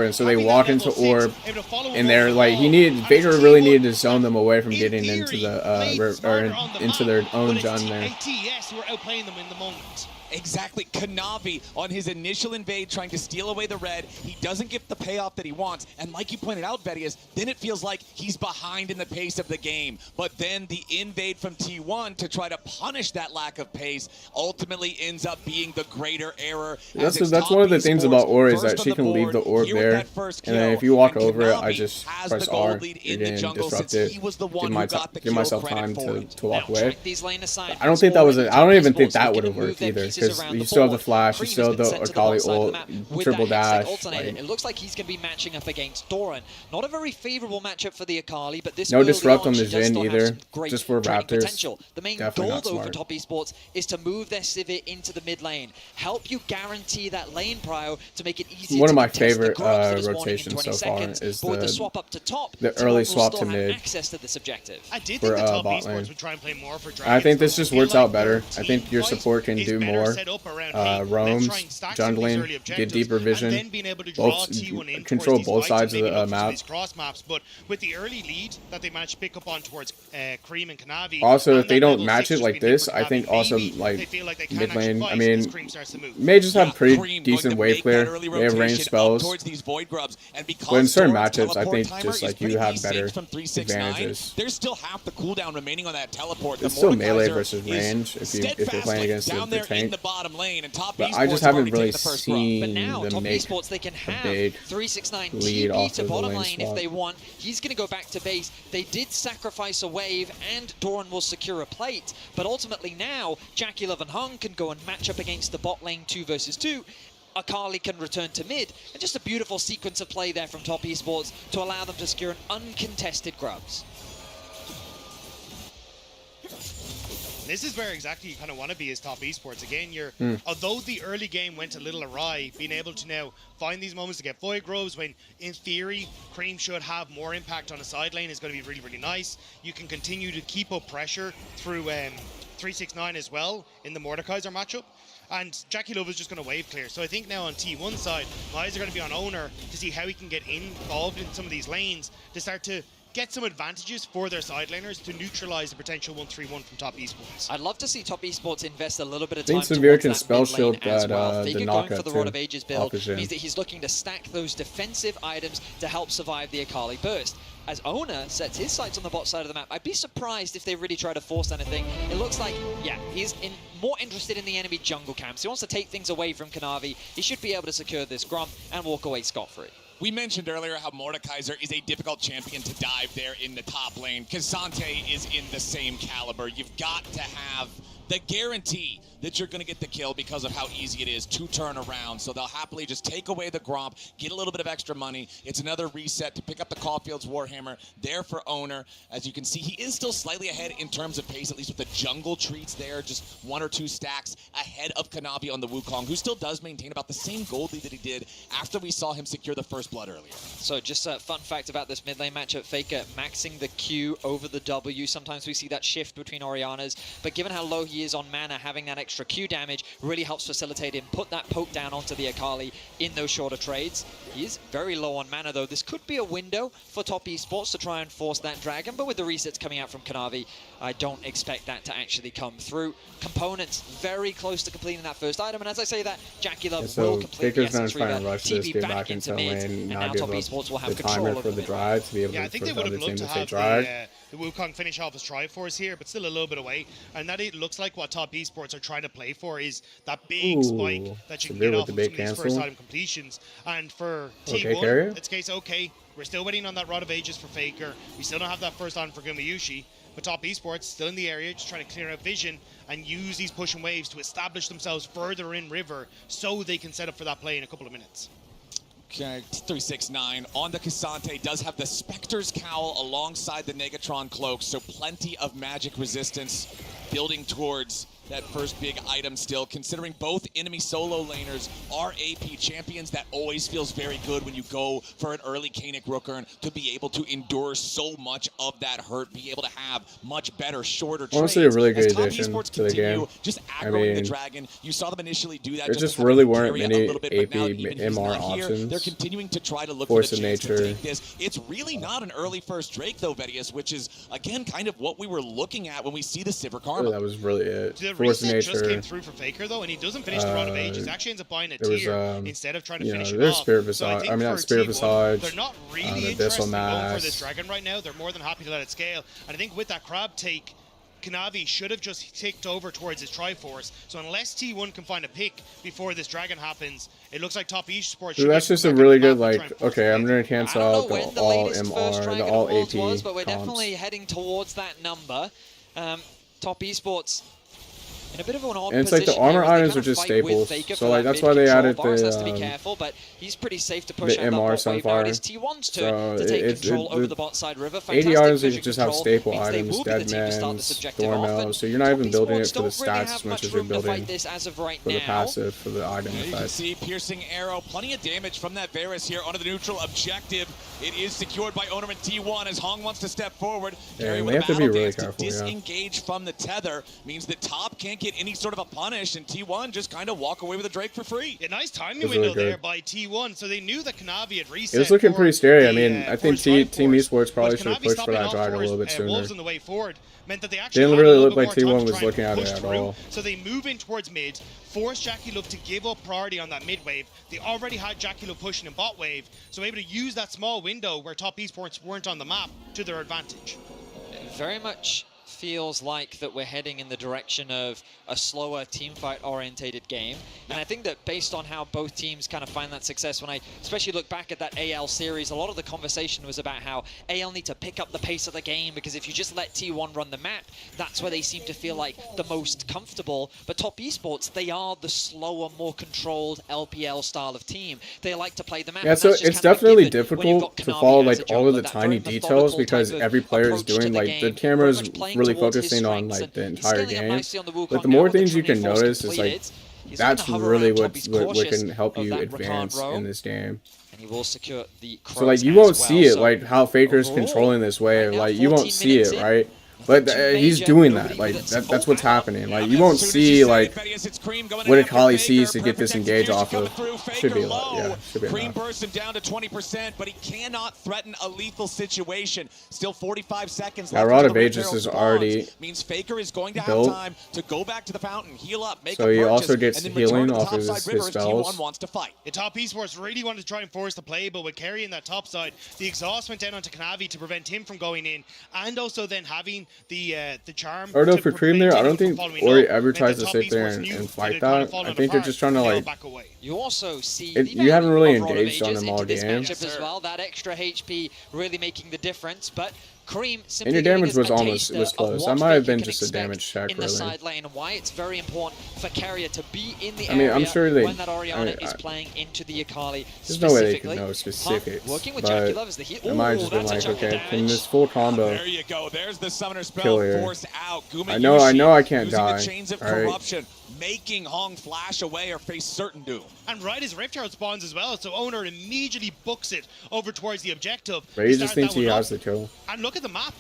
Speaker 1: and so they
Speaker 9: Having
Speaker 1: walk
Speaker 9: that
Speaker 1: into
Speaker 9: level 6,
Speaker 1: orb,
Speaker 9: able to follow
Speaker 1: and
Speaker 9: him
Speaker 1: they're
Speaker 9: over
Speaker 1: like
Speaker 9: the wall.
Speaker 1: Faker
Speaker 9: And
Speaker 1: really
Speaker 9: T1
Speaker 1: needed to zone them away from
Speaker 9: in
Speaker 1: getting
Speaker 9: theory,
Speaker 1: into the
Speaker 9: played smarter on the
Speaker 1: into
Speaker 9: map,
Speaker 1: their
Speaker 9: but
Speaker 1: own
Speaker 9: it's
Speaker 1: Jun there.
Speaker 9: ATS who are outplaying them in the moment.
Speaker 8: Exactly. Kanavi on his initial invade trying to steal away the red. He doesn't get the payoff that he wants. And like you pointed out, Vedius, then it feels like he's behind in the pace of the game. But then the invade from T1 to try to punish that lack of pace ultimately ends up being the greater error.
Speaker 1: That's one of the things about Ori is that she can leave the orb there, and then if you walk over it, I just press R. You're getting disrupted. Give myself time to walk away. I don't think that was I don't even think that would have worked either, because you still have the flash, you still have the Akali ult, triple dash.
Speaker 10: It looks like he's going to be matching up against Doran. Not a very favorable matchup for the Akali, but this
Speaker 1: no
Speaker 10: early
Speaker 1: disrupt
Speaker 10: on,
Speaker 1: on the
Speaker 10: she does
Speaker 1: Jhin
Speaker 10: still have
Speaker 1: either,
Speaker 10: some great
Speaker 1: just for
Speaker 10: trading
Speaker 1: Raptors.
Speaker 10: potential. The main
Speaker 1: Definitely
Speaker 10: goal,
Speaker 1: not
Speaker 10: though, for
Speaker 1: smart.
Speaker 10: Top Esports is to move their Sivir into the mid lane. Help you guarantee that lane prio to make it easier
Speaker 1: One
Speaker 10: to
Speaker 1: of my
Speaker 10: contest the
Speaker 1: favorite
Speaker 10: growth that is wanting in
Speaker 1: rotations
Speaker 10: 20
Speaker 1: so far
Speaker 10: seconds.
Speaker 1: is
Speaker 10: But with the swap up to top,
Speaker 1: the
Speaker 10: T1
Speaker 1: early
Speaker 10: will
Speaker 1: swap
Speaker 10: still
Speaker 1: to
Speaker 10: have
Speaker 1: mid.
Speaker 10: access to this objective.
Speaker 9: I did
Speaker 1: For,
Speaker 9: think the Top
Speaker 1: bot
Speaker 9: Esports
Speaker 1: lane.
Speaker 9: would try and play more for
Speaker 1: I think this
Speaker 9: Dragons,
Speaker 1: just
Speaker 9: but I
Speaker 1: works
Speaker 9: feel
Speaker 1: out
Speaker 9: like
Speaker 1: better.
Speaker 9: their
Speaker 1: I think your
Speaker 9: team
Speaker 1: support can
Speaker 9: fight
Speaker 1: do
Speaker 9: is better
Speaker 1: more.
Speaker 9: set up around, hey, let's
Speaker 1: Roams,
Speaker 9: try and stack some of these
Speaker 1: jungling,
Speaker 9: early
Speaker 1: get
Speaker 9: objectives,
Speaker 1: deeper
Speaker 9: and
Speaker 1: vision,
Speaker 9: then being able to draw
Speaker 1: both
Speaker 9: T1 in
Speaker 1: control
Speaker 9: towards these
Speaker 1: both
Speaker 9: fights
Speaker 1: sides
Speaker 9: and
Speaker 1: of
Speaker 9: maybe
Speaker 1: the
Speaker 9: look for
Speaker 1: map.
Speaker 9: these cross maps. But with the early lead that they managed to pick up on towards Cream and Kanavi,
Speaker 1: Also,
Speaker 9: and
Speaker 1: if they
Speaker 9: that
Speaker 1: don't
Speaker 9: level
Speaker 1: match
Speaker 9: 6
Speaker 1: it like
Speaker 9: just being hit
Speaker 1: this,
Speaker 9: for
Speaker 1: I think
Speaker 9: Kanavi,
Speaker 1: also
Speaker 9: maybe they
Speaker 1: like
Speaker 9: feel like they can
Speaker 1: mid
Speaker 9: actually
Speaker 1: lane.
Speaker 9: fight
Speaker 1: I mean,
Speaker 9: as Cream starts to move.
Speaker 1: may just have pretty
Speaker 8: Cream
Speaker 1: decent
Speaker 8: going to
Speaker 1: wave
Speaker 8: make
Speaker 1: clear.
Speaker 8: that early
Speaker 1: They have ranged
Speaker 8: rotation up
Speaker 1: spells.
Speaker 8: towards these void grubs, and because
Speaker 1: But in certain
Speaker 8: Doran's
Speaker 1: matchups, I
Speaker 8: teleport
Speaker 1: think
Speaker 8: timer
Speaker 1: just
Speaker 8: is
Speaker 1: like you
Speaker 8: pretty
Speaker 1: have
Speaker 8: decent
Speaker 1: better
Speaker 8: from 369,
Speaker 1: advantages.
Speaker 8: there's still half the cooldown remaining on that teleport.
Speaker 1: It's
Speaker 8: The
Speaker 1: still melee
Speaker 8: Mordekaiser
Speaker 1: versus
Speaker 8: is
Speaker 1: range if you're playing against
Speaker 8: down
Speaker 1: the
Speaker 8: there in
Speaker 1: tank.
Speaker 8: the bottom lane, and Top
Speaker 1: But
Speaker 8: Esports
Speaker 1: I just
Speaker 8: have
Speaker 1: haven't
Speaker 8: already
Speaker 1: really
Speaker 8: taken the first grub.
Speaker 1: seen
Speaker 10: But now,
Speaker 1: them
Speaker 10: Top
Speaker 1: make
Speaker 10: Esports, they can
Speaker 1: a
Speaker 10: have
Speaker 1: big
Speaker 10: 369
Speaker 1: lead
Speaker 10: TP
Speaker 1: off
Speaker 10: to
Speaker 1: of the
Speaker 10: bottom
Speaker 1: lane
Speaker 10: lane if
Speaker 1: swap.
Speaker 10: they want. He's going to go back to base. They did sacrifice a wave, and Doran will secure a plate, but ultimately now, Jackie Love and Hung can go and match up against the bot lane 2 versus 2. Akali can return to mid, and just a beautiful sequence of play there from Top Esports to allow them to secure an uncontested grubs.
Speaker 9: This is where exactly you kind of want to be as Top Esports. Again, although the early game went a little awry, being able to now find these moments to get Void Groves when, in theory, Cream should have more impact on the side lane is going to be really, really nice. You can continue to keep up pressure through 369 as well in the Mordekaiser matchup. And Jackie Love is just going to wave clear. So I think now on T1 side, my eyes are going to be on Owner to see how he can get involved in some of these lanes to start to get some advantages for their side laners to neutralize the potential 1-3-1 from Top Esports.
Speaker 10: I'd love to see Top Esports invest a little bit of time towards
Speaker 1: Severe can
Speaker 10: that
Speaker 1: spell
Speaker 10: mid lane
Speaker 1: shield
Speaker 10: as
Speaker 1: that,
Speaker 10: well.
Speaker 1: the
Speaker 10: Faker going
Speaker 1: knockup
Speaker 10: for the
Speaker 1: too.
Speaker 10: Rod of Ages build
Speaker 1: Opposite.
Speaker 10: means that he's looking to stack those defensive items to help survive the Akali burst. As Owner sets his sights on the bot side of the map, I'd be surprised if they really try to force anything. It looks like, yeah, he's more interested in the enemy jungle camps. He wants to take things away from Kanavi. He should be able to secure this Gromp and walk away scot-free.
Speaker 8: We mentioned earlier how Mordekaiser is a difficult champion to dive there in the top lane. K'Sante is in the same caliber. You've got to have the guarantee that you're going to get the kill because of how easy it is to turn around. So they'll happily just take away the Gromp, get a little bit of extra money. It's another reset to pick up the Caulfield's Warhammer there for Owner. As you can see, he is still slightly ahead in terms of pace, at least with the jungle treats there, just 1 or 2 stacks ahead of Kanavi on the Wukong, who still does maintain about the same gold lead that he did after we saw him secure the first blood earlier.
Speaker 10: So just a fun fact about this mid lane matchup, Faker maxing the Q over the W. Sometimes we see that shift between Oriana's, but given how low he is on mana, having that extra Q damage really helps facilitate him, put that poke down onto the Akali in those shorter trades. He is very low on mana though. This could be a window for Top Esports to try and force that dragon, but with the resets coming out from Kanavi, I don't expect that to actually come through. Components very close to completing that first item, and as I say that, Jackie Love will complete the Essence Reaver, TV back into mid, and now Top Esports will have control over the
Speaker 1: drive to be able
Speaker 9: I
Speaker 1: to
Speaker 9: think they would have loved to have the Wukong finish off his Triforce here, but still a little bit away. And that it looks like what Top Esports are trying to play for is that big spike that you can get off of some of these first item completions. And for T1, it's case, okay, we're still waiting on that Rod of Ages for Faker. We still don't have that first item for Gumayushi. But Top Esports still in the area, just trying to clear out vision and use these pushing waves to establish themselves further in River so they can set up for that play in a couple of minutes.
Speaker 8: Okay, 369 on the K'Sante does have the Spectre's Cowl alongside the Negatron Cloak, so plenty of magic resistance building towards that first big item still, considering both enemy solo laners are AP champions. That always feels very good when you go for an early Kaenic Rookern to be able to endure so much of that hurt, be able to have much better, shorter trades.
Speaker 1: Honestly, a really good addition to the game.
Speaker 8: Just aggroing the dragon. You saw them initially do that.
Speaker 1: There just really weren't many AP MR options.
Speaker 8: They're continuing to try to look
Speaker 1: Force
Speaker 8: for the chance
Speaker 1: of nature.
Speaker 8: to take this. It's really not an early first Drake though, Vedius, which is again kind of what we were looking at when we see the Sivir Karma.
Speaker 1: Oh, that was really it.
Speaker 9: The reset just came through for Faker though, and he doesn't finish the Rod of Ages. He actually ends up buying a tier instead of trying to finish him off.
Speaker 1: Spirit Visage.
Speaker 9: So I
Speaker 1: not Spirit Visage.
Speaker 9: They're not really interested in going for this dragon right now. They're more than happy to let it scale. And I think with that crab take, Kanavi should have just ticked over towards his Triforce. So unless T1 can find a pick before this dragon happens, it looks like Top Esports should
Speaker 1: that's just a really good, like, okay, I'm going to cancel out the all MR, the all AP
Speaker 10: was, but we're
Speaker 1: comps.
Speaker 10: definitely heading towards that number. Top Esports in a bit of an odd
Speaker 1: and it's like the armor items are just staples, so like that's why they added the
Speaker 10: has to be careful, but he's pretty safe to push out
Speaker 1: MR
Speaker 10: that bot wave. Now it is
Speaker 1: Sunfire.
Speaker 10: T1's turn to take control over the bot side river.
Speaker 1: 80 items you just have staple items, Deadman's, Thornmail, so you're not even building it for the stats as much as you're building for the passive, for the item
Speaker 8: You can
Speaker 1: effect.
Speaker 8: see Piercing Arrow, plenty of damage from that Varus here onto the neutral objective. It is secured by Owner and T1 as Hong wants to step forward.
Speaker 1: Yeah, we have to be really careful,
Speaker 8: disengage from the tether means that Top can't get any sort of a punish, and T1 just kind of walk away with a Drake for free.
Speaker 9: A nice timing window there by T1, so they knew that Kanavi had reset.
Speaker 1: It was looking pretty scary. I mean, I think Team Esports probably should have pushed for that dragon a little bit sooner.
Speaker 9: Wolves on the way forward meant that they actually
Speaker 1: Didn't really look like T1 was looking at it at all.
Speaker 9: So they move in towards mid, force Jackie Love to give up priority on that mid wave. They already had Jackie Love pushing in bot wave, so able to use that small window where Top Esports weren't on the map to their advantage.
Speaker 10: Very much feels like that we're heading in the direction of a slower team fight orientated game. And I think that based on how both teams kind of find that success, when I especially look back at that AL series, a lot of the conversation was about how AL need to pick up the pace of the game, because if you just let T1 run the map, that's where they seem to feel like the most comfortable. But Top Esports, they are the slower, more controlled LPL style of team. They like to play the map.
Speaker 1: Yeah, so it's definitely difficult to follow like all of the tiny details, because every player is doing like the camera is really focusing on like the entire game. But the more things you can notice is like that's really what can help you advance in this game.
Speaker 10: And he will secure the
Speaker 1: so like you won't see it like how Faker's controlling this wave, like you won't see it, right? But he's doing that, like that's what's happening. Like you won't see like what Akali sees to get disengaged off of. Should be a lot, yeah. Should be
Speaker 8: Cream bursting down to 20%, but he cannot threaten a lethal situation. Still 45 seconds left.
Speaker 1: Rod of Aegis is already
Speaker 8: means Faker is going to have time to go back to the fountain, heal up, make
Speaker 1: so
Speaker 8: a
Speaker 1: he
Speaker 8: purchase,
Speaker 1: also gets
Speaker 8: and then
Speaker 1: healing
Speaker 8: return to
Speaker 1: off
Speaker 8: the
Speaker 1: his
Speaker 8: topside river if
Speaker 1: spells.
Speaker 8: T1 wants to fight.
Speaker 9: The Top Esports really wanted to try and force the play, but with carrying that top side, the exhaust went down onto Kanavi to prevent him from going in, and also then having the charm.
Speaker 1: Or though for Cream there, I don't think Ori ever tries to sit there and fight that. I think they're just trying to like.
Speaker 10: You also see
Speaker 1: you haven't really engaged on them all game.
Speaker 10: As well. That extra HP really making the difference, but Cream
Speaker 1: and your damage was close. That might have been just a damage check,
Speaker 10: in the side lane, and why it's very important for Carrier to be in the
Speaker 1: area. I'm sure they.
Speaker 10: When that Orianna is playing into the Akali.
Speaker 1: There's no way they can know specifics.
Speaker 10: Working with
Speaker 1: but
Speaker 10: Love as the heal.
Speaker 1: It might have just been like, okay, can this full combo
Speaker 8: There you go. There's the summoner spell
Speaker 1: kill here?
Speaker 8: forced out.
Speaker 1: I know I can't die.
Speaker 8: Chains of
Speaker 1: all right.
Speaker 8: corruption, making Hong flash away or face certain doom.
Speaker 9: And right as Rift Herald spawns as well, so Owner immediately books it over towards the objective.
Speaker 1: Ray just thinks he has the kill.
Speaker 9: And look at the map.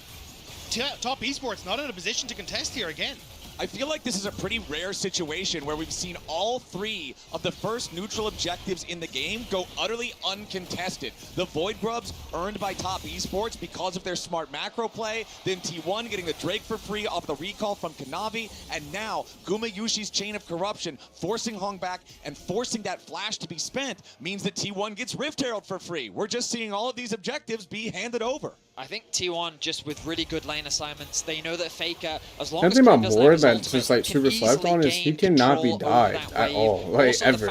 Speaker 9: Top Esports not in a position to contest here again.
Speaker 8: I feel like this is a pretty rare situation where we've seen all three of the first neutral objectives in the game go utterly uncontested. The Void Grubs earned by Top Esports because of their smart macro play, then T1 getting the Drake for free off the recall from Kanavi, and now Guma Yushi's Chain of Corruption forcing Hong back and forcing that flash to be spent means that T1 gets Rift Herald for free. We're just seeing all of these objectives be handed over.
Speaker 10: I think T1 just with really good lane assignments, they know that Faker, as long
Speaker 1: as
Speaker 10: about
Speaker 1: board that's just like super slept on is he cannot be died at all, like ever.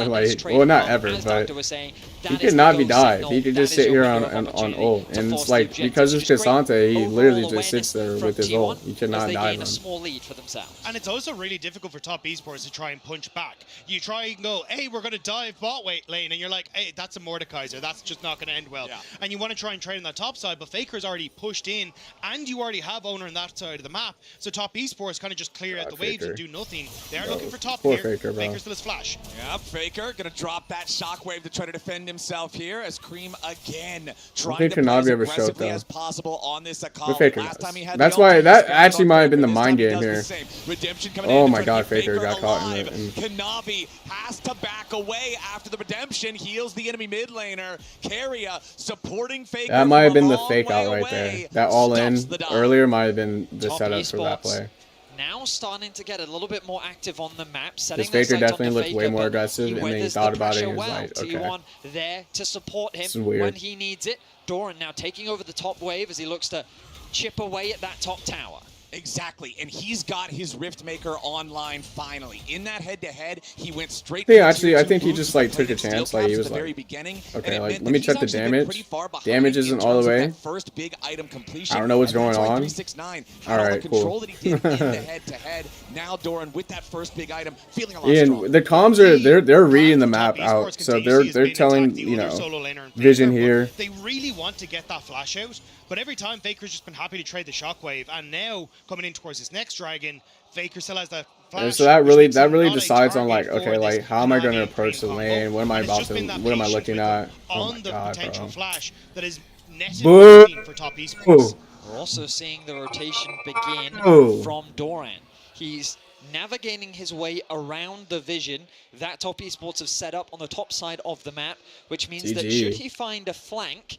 Speaker 1: Like, well, not ever, but he cannot be died. He could just sit here on ult, and it's like because it's Cassante, he literally just sits there with his ult. He cannot die him.
Speaker 9: And it's also really difficult for Top Esports to try and punch back. You try and go, hey, we're going to dive bot lane, and you're like, hey, that's a Mordekaiser. That's just not going to end well. Yeah. And you want to try and trade on that top side, but Faker's already pushed in, and you already have Owner on that side of the map. So Top Esports kind of just clear out the waves and do nothing. They are looking for top here.
Speaker 1: Faker
Speaker 9: still has flash.
Speaker 8: Yeah, Faker gonna drop that shockwave to try to defend himself here as Cream again trying to play as aggressively as possible on this Akali. Last time he had
Speaker 1: that's why that actually might have been the mind game here. Oh my god, Faker got caught in it.
Speaker 8: Kanavi has to back away after the redemption, heals the enemy mid laner. Carrier supporting Faker.
Speaker 1: That might have been the fake out right there. That all in earlier might have been the setup for that play.
Speaker 10: Now starting to get a little bit more active on the map, setting
Speaker 1: this Faker definitely looked way more aggressive, and then he thought about it and he was like, okay.
Speaker 10: T1 there to support him when he needs it. Doran now taking over the top wave as he looks to chip away at that top tower.
Speaker 8: Exactly, and he's got his Rift Maker online finally. In that head-to-head, he went straight.
Speaker 1: I think he just like took a chance. Like he was like, okay, like let me check the damage. Damage isn't all the way.
Speaker 8: First big item completion.
Speaker 1: I don't know what's going on. All right, cool.
Speaker 8: Now Doran with that first big item, feeling a lot stronger.
Speaker 1: The comms are they're reading the map out, so they're telling Vision here.
Speaker 9: They really want to get that flash out, but every time Faker's just been happy to trade the shockwave, and now coming in towards this next dragon, Faker still has that flash.
Speaker 1: And so that really decides on like, okay, like how am I going to approach the lane? What am I looking at?
Speaker 9: On the potential flash that is netted for Top Esports.
Speaker 10: We're also seeing the rotation begin from Doran. He's navigating his way around the vision that Top Esports have set up on the top side of the map, which means that should he find a flank,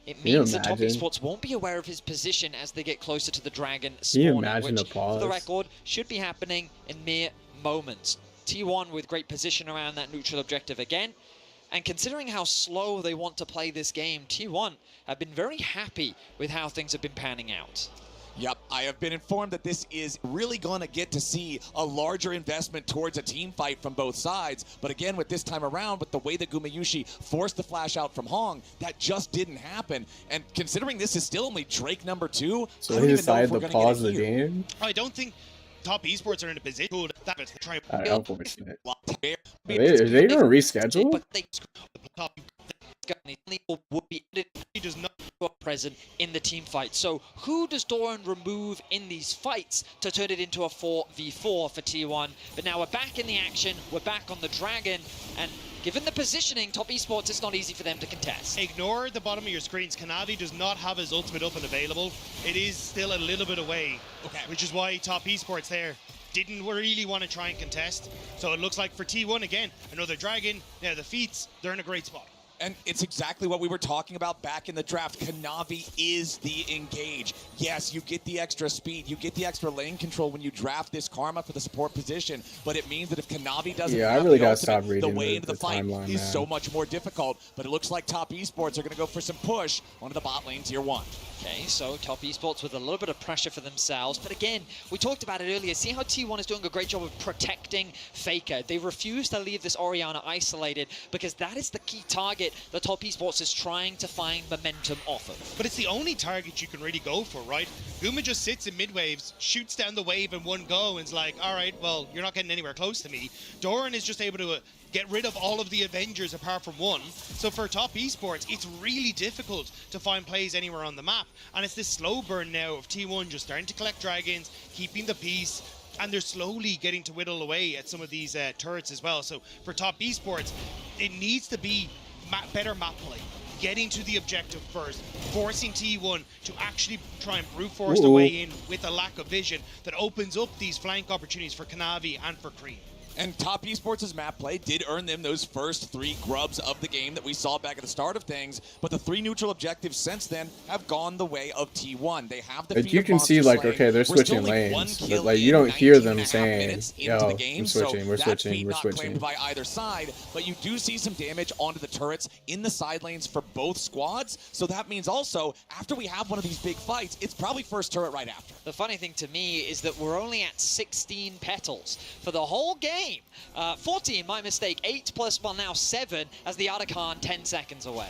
Speaker 10: it means that Top Esports won't be aware of his position as they get closer to the dragon spawning, which, for the record, should be happening in mere moments. T1 with great position around that neutral objective again. And considering how slow they want to play this game, T1 have been very happy with how things have been panning out.
Speaker 8: Yep, I have been informed that this is really going to get to see a larger investment towards a team fight from both sides. But again, with this time around, with the way that Gumayusi forced the flash out from Hong, that just didn't happen. And considering this is still only Drake number 2,
Speaker 1: so he decided to pause the game.
Speaker 9: I don't think Top Esports are in a position to try.
Speaker 1: Unfortunate. Are they going to reschedule?
Speaker 10: But they would be does not present in the team fight. So who does Doran remove in these fights to turn it into a 4v4 for T1? But now we're back in the action. We're back on the Dragon, and given the positioning, Top Esports, it's not easy for them to contest.
Speaker 9: Ignore the bottom of your screens. Kanavi does not have his ultimate up and available. It is still a little bit away, which is why Top Esports there didn't really want to try and contest. So it looks like for T1 again, another Dragon. Now the Feats, they're in a great spot.
Speaker 8: And it's exactly what we were talking about back in the draft. Kanavi is the engage. Yes, you get the extra speed, you get the extra lane control when you draft this Karma for the support position, but it means that if Kanavi doesn't have the ultimate, the way into the fight is so much more difficult. But it looks like Top Esports are going to go for some push onto the bot lane tier 1.
Speaker 10: Okay, so Top Esports with a little bit of pressure for themselves. But again, we talked about it earlier. See how T1 is doing a great job of protecting Faker. They refuse to leave this Orianna isolated because that is the key target that Top Esports is trying to find momentum off of.
Speaker 9: But it's the only target you can really go for, right? Guma just sits in mid waves, shoots down the wave in one go, and is like, all right, well, you're not getting anywhere close to me. Doran is just able to get rid of all of the Avengers apart from one. So for Top Esports, it's really difficult to find plays anywhere on the map. And it's this slow burn now of T1 just starting to collect dragons, keeping the peace, and they're slowly getting to whittle away at some of these turrets as well. So for Top Esports, it needs to be better map play. Getting to the objective first, forcing T1 to actually try and brute force their way in with a lack of vision that opens up these flank opportunities for Kanavi and for Cream.
Speaker 8: And Top Esports' map play did earn them those first 3 grubs of the game that we saw back at the start of things, but the 3 neutral objectives since then have gone the way of T1. They have the
Speaker 1: you can see, like, okay, they're switching lanes, but like you don't hear them saying, yo, I'm switching, we're switching, we're switching.
Speaker 8: Claimed by either side, but you do see some damage onto the turrets in the side lanes for both squads, so that means also, after we have one of these big fights, it's probably first turret right after.
Speaker 10: The funny thing to me is that we're only at 16 petals for the whole game. 14, my mistake. 8 plus, well, now 7, as the Otacon 10 seconds away.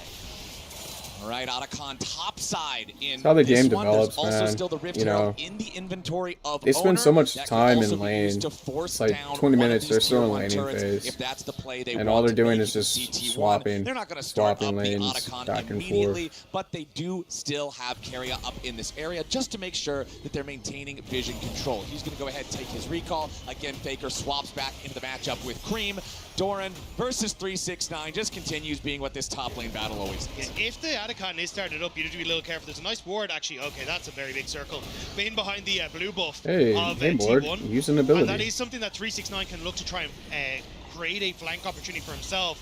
Speaker 8: All right, Otacon topside in
Speaker 1: how the game
Speaker 8: one.
Speaker 1: develops,
Speaker 8: also
Speaker 1: man.
Speaker 8: Still the Rift
Speaker 1: you know,
Speaker 8: in the inventory of
Speaker 1: they spend so much time in lane. It's like 20 minutes, they're still in laning phase.
Speaker 8: If that's the play they
Speaker 1: and all they're doing is just
Speaker 8: swapping. They're not going to start up
Speaker 1: lanes
Speaker 8: the Otacon
Speaker 1: back and
Speaker 8: immediately,
Speaker 1: forth.
Speaker 8: but they do still have Carrier up in this area just to make sure that they're maintaining vision control. He's going to go ahead and take his recall. Again, Faker swaps back into the matchup with Cream. Doran versus 369 just continues being what this top lane battle always is.
Speaker 9: Yeah, if the Otacon is started up, you need to be a little careful. There's a nice ward, actually. Okay, that's a very big circle. In behind the blue buff of
Speaker 1: board,
Speaker 9: T1.
Speaker 1: use an ability.
Speaker 9: And that is something that 369 can look to try and create a flank opportunity for himself.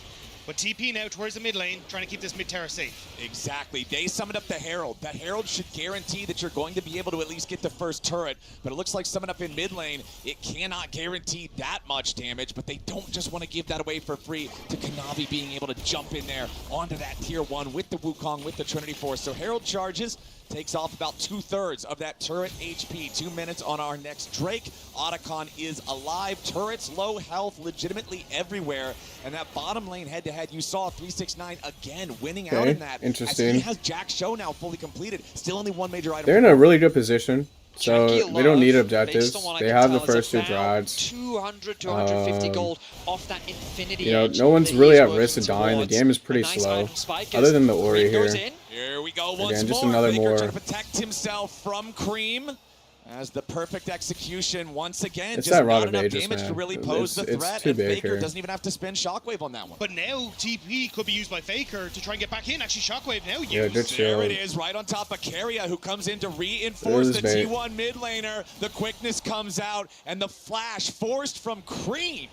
Speaker 9: But TP now towards the mid lane, trying to keep this mid terra safe.
Speaker 8: Exactly. They summoned up the Herald. That Herald should guarantee that you're going to be able to at least get the first turret. But it looks like someone up in mid lane, it cannot guarantee that much damage. But they don't just want to give that away for free to Kanavi being able to jump in there onto that tier 1 with the Wukong, with the Trinity Force. So Herald charges, takes off about 2/3 of that turret HP. 2 minutes on our next Drake. Otacon is alive. Turrets, low health, legitimately everywhere. And that bottom lane head-to-head, you saw 369 again winning out in that.
Speaker 1: Interesting.
Speaker 8: As he has Jack's show now fully completed. Still only one major item.
Speaker 1: They're in a really good position. So they don't need objectives. They have the first 2 drives.
Speaker 10: 200, 250 gold off that Infinity
Speaker 1: you know,
Speaker 10: Edge
Speaker 1: no one's
Speaker 10: that
Speaker 1: really
Speaker 10: he's
Speaker 1: at risk of dying. The game is pretty
Speaker 10: nice
Speaker 1: slow.
Speaker 10: spike
Speaker 1: Other than the Ori
Speaker 10: Cream
Speaker 1: here.
Speaker 10: goes in.
Speaker 8: Here we go once
Speaker 1: Again, just
Speaker 8: more.
Speaker 1: another
Speaker 8: Faker
Speaker 1: more.
Speaker 8: trying to protect himself from Cream. As the perfect execution once again,
Speaker 1: It's
Speaker 8: just
Speaker 1: that Rod
Speaker 8: not
Speaker 1: of
Speaker 8: enough
Speaker 1: Aegis,
Speaker 8: damage
Speaker 1: man.
Speaker 8: to really pose the threat,
Speaker 1: too
Speaker 8: and
Speaker 1: big
Speaker 8: Faker
Speaker 1: here.
Speaker 8: doesn't even have to spend Shockwave on that one.
Speaker 9: But now TP could be used by Faker to try and get back in. Actually, Shockwave now used.
Speaker 1: Yeah, good
Speaker 8: There
Speaker 1: shield.
Speaker 8: it is, right on top of Carrier, who comes in to reinforce the
Speaker 1: bait.
Speaker 8: T1 mid laner. The quickness comes out, and the flash forced from Cream.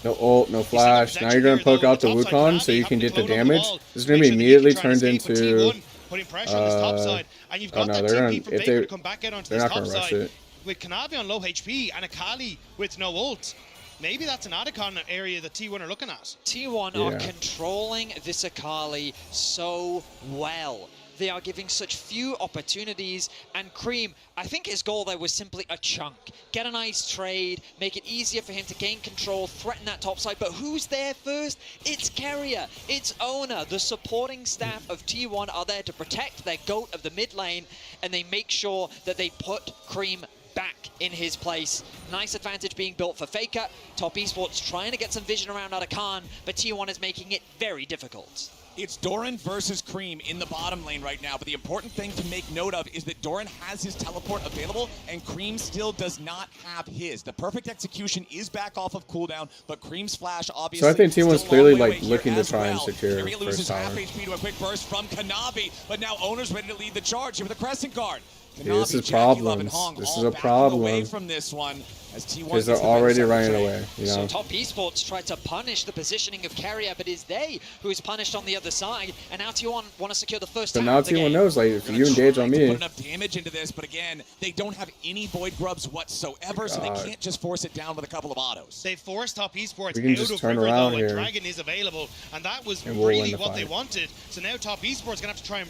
Speaker 1: No ult, no flash. Now you're going to poke out the Wukong so you can get the damage. This is going to be immediately turned into...
Speaker 9: putting pressure on this top side, and you've got that TP from Faker to come back out onto this top side with Kanavi on low HP and Akali with no ult. Maybe that's an Otacon area that T1 are looking at.
Speaker 10: T1 are controlling this Akali so well. they are giving such few opportunities. And CLIMB, I think his goal there was simply a chunk. Get a nice trade, make it easier for him to gain control, threaten that top side. But who's there first? It's Keria, it's Owner. The supporting staff of T1 are there to protect their GOAT of the mid lane, and they make sure that they put CLIMB back in his place. Nice advantage being built for Faker. Top Esports trying to get some vision around Khan, but T1 is making it very difficult.
Speaker 8: It's Doran versus CLIMB in the bottom lane right now, but the important thing to make note of is that Doran has his teleport available, and CLIMB still does not have his. The perfect execution is back off of cooldown, but CLIMB's flash obviously.
Speaker 1: So I think T1's clearly like looking to try and secure
Speaker 8: Keria loses
Speaker 1: first tower.
Speaker 8: half HP to a quick burst from Kanavi, but now Owner's ready to lead the charge here with the Crescent Guard.
Speaker 1: Yeah, this is problems. This is a problem.
Speaker 8: From this one,
Speaker 1: because they're already running away. You know?
Speaker 10: So Top Esports tried to punish the positioning of Keria, but it's they who is punished on the other side. And now T1 want to secure the first.
Speaker 1: But now T1 knows, like, if you engage on me,
Speaker 8: put enough damage into this. But again, they don't have any void grubs whatsoever, so they can't just force it down with a couple of autos.
Speaker 9: They forced Top Esports
Speaker 1: we can just
Speaker 9: out of
Speaker 1: turn
Speaker 9: River
Speaker 1: around
Speaker 9: though,
Speaker 1: here.
Speaker 9: and Dragon is available, and that was
Speaker 1: And we'll
Speaker 9: really what
Speaker 1: fight.
Speaker 9: they wanted. So now Top Esports gonna have to try and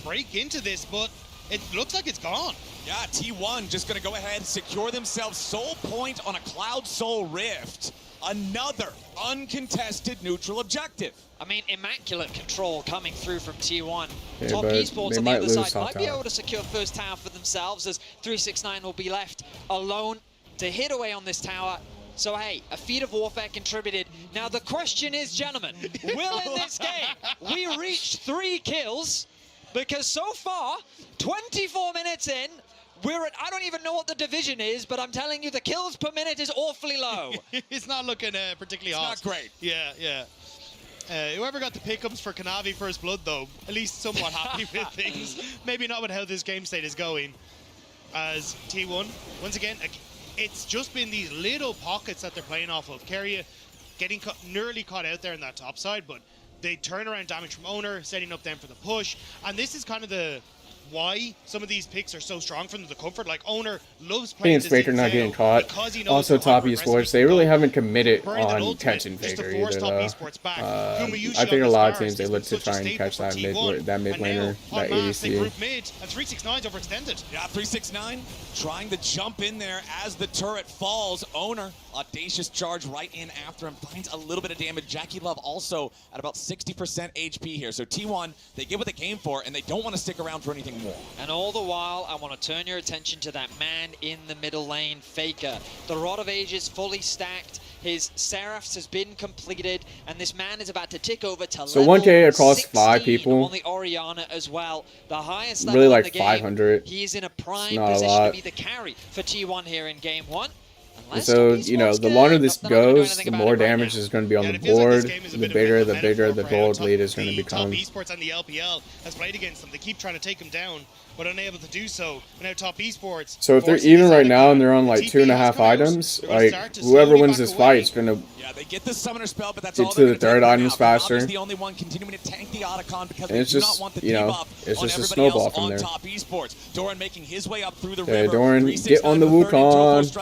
Speaker 9: break into this, but it looks like it's gone.
Speaker 8: Yeah, T1 just going to go ahead and secure themselves soul point on a Cloud Soul Rift. Another uncontested neutral objective.
Speaker 10: I mean, immaculate control coming through from T1.
Speaker 1: Yeah,
Speaker 10: Top
Speaker 1: but
Speaker 10: Esports
Speaker 1: they
Speaker 10: on the
Speaker 1: might
Speaker 10: other
Speaker 1: lose
Speaker 10: side
Speaker 1: top
Speaker 10: might be
Speaker 1: tower.
Speaker 10: able to secure first tower for themselves, as 369 will be left alone to hit away on this tower. So hey, a feat of warfare contributed. Now the question is, gentlemen, will in this game we reach 3 kills? Because so far, 24 minutes in, we're at, I don't even know what the division is, but I'm telling you the kills per minute is awfully low.
Speaker 9: It's not looking particularly hot.
Speaker 8: It's not great.
Speaker 9: Yeah, yeah. Whoever got the pickups for Kanavi First Blood, though, at least somewhat happy with things. Maybe not with how this game state is going. As T1, once again, it's just been these little pockets that they're playing off of. Keria getting nearly caught out there in that top side, but they turn around damage from Owner, setting up them for the push. And this is kind of the why some of these picks are so strong from the comfort. Like Owner loves playing
Speaker 1: it's Faker not getting caught. Also, Top Esports, they really haven't committed on catching Faker either, though. I think a lot of teams, they look to try and catch that mid laner, that ADC.
Speaker 9: And 369's overextended.
Speaker 8: Yeah, 369 trying to jump in there as the turret falls. Owner, audacious charge right in after him, finds a little bit of damage. Jackie Love also at about 60% HP here. So T1, they get what they came for, and they don't want to stick around for anything more.
Speaker 10: And all the while, I want to turn your attention to that man in the middle lane, Faker. The Rod of Ages fully stacked. His Seraphs has been completed, and this man is about to tick over to
Speaker 1: so
Speaker 10: level
Speaker 1: 1K across
Speaker 10: 16
Speaker 1: 5 people.
Speaker 10: on the Orianna as well. The highest
Speaker 1: Really
Speaker 10: level
Speaker 1: like
Speaker 10: in the game.
Speaker 1: 500.
Speaker 10: He is in a prime
Speaker 1: Not a
Speaker 10: position
Speaker 1: lot.
Speaker 10: to be the carry for T1 here in game 1.
Speaker 1: And so, you know, the longer this goes, the more damage is going to be on the board. The bigger the gold lead is going to become.
Speaker 9: Top Esports and the LPL has played against them. They keep trying to take them down, but unable to do so. But now Top Esports.
Speaker 1: So if they're even right now and they're on like 2.5 items, like whoever wins this fight is going to
Speaker 8: they get the summoner spell, but that's
Speaker 1: get
Speaker 8: all
Speaker 1: to the third items faster.
Speaker 8: The only one continuing to tank the Otacon because
Speaker 1: and it's
Speaker 8: they do
Speaker 1: just,
Speaker 8: not want the
Speaker 1: you know,
Speaker 8: debuff
Speaker 1: it's
Speaker 8: on
Speaker 1: just a
Speaker 8: everybody
Speaker 1: snowball
Speaker 8: else
Speaker 1: from
Speaker 8: on
Speaker 1: there.
Speaker 8: Top Esports. Doran making his way up through the
Speaker 1: Okay,
Speaker 8: river.
Speaker 1: Doran, get on the Wukong.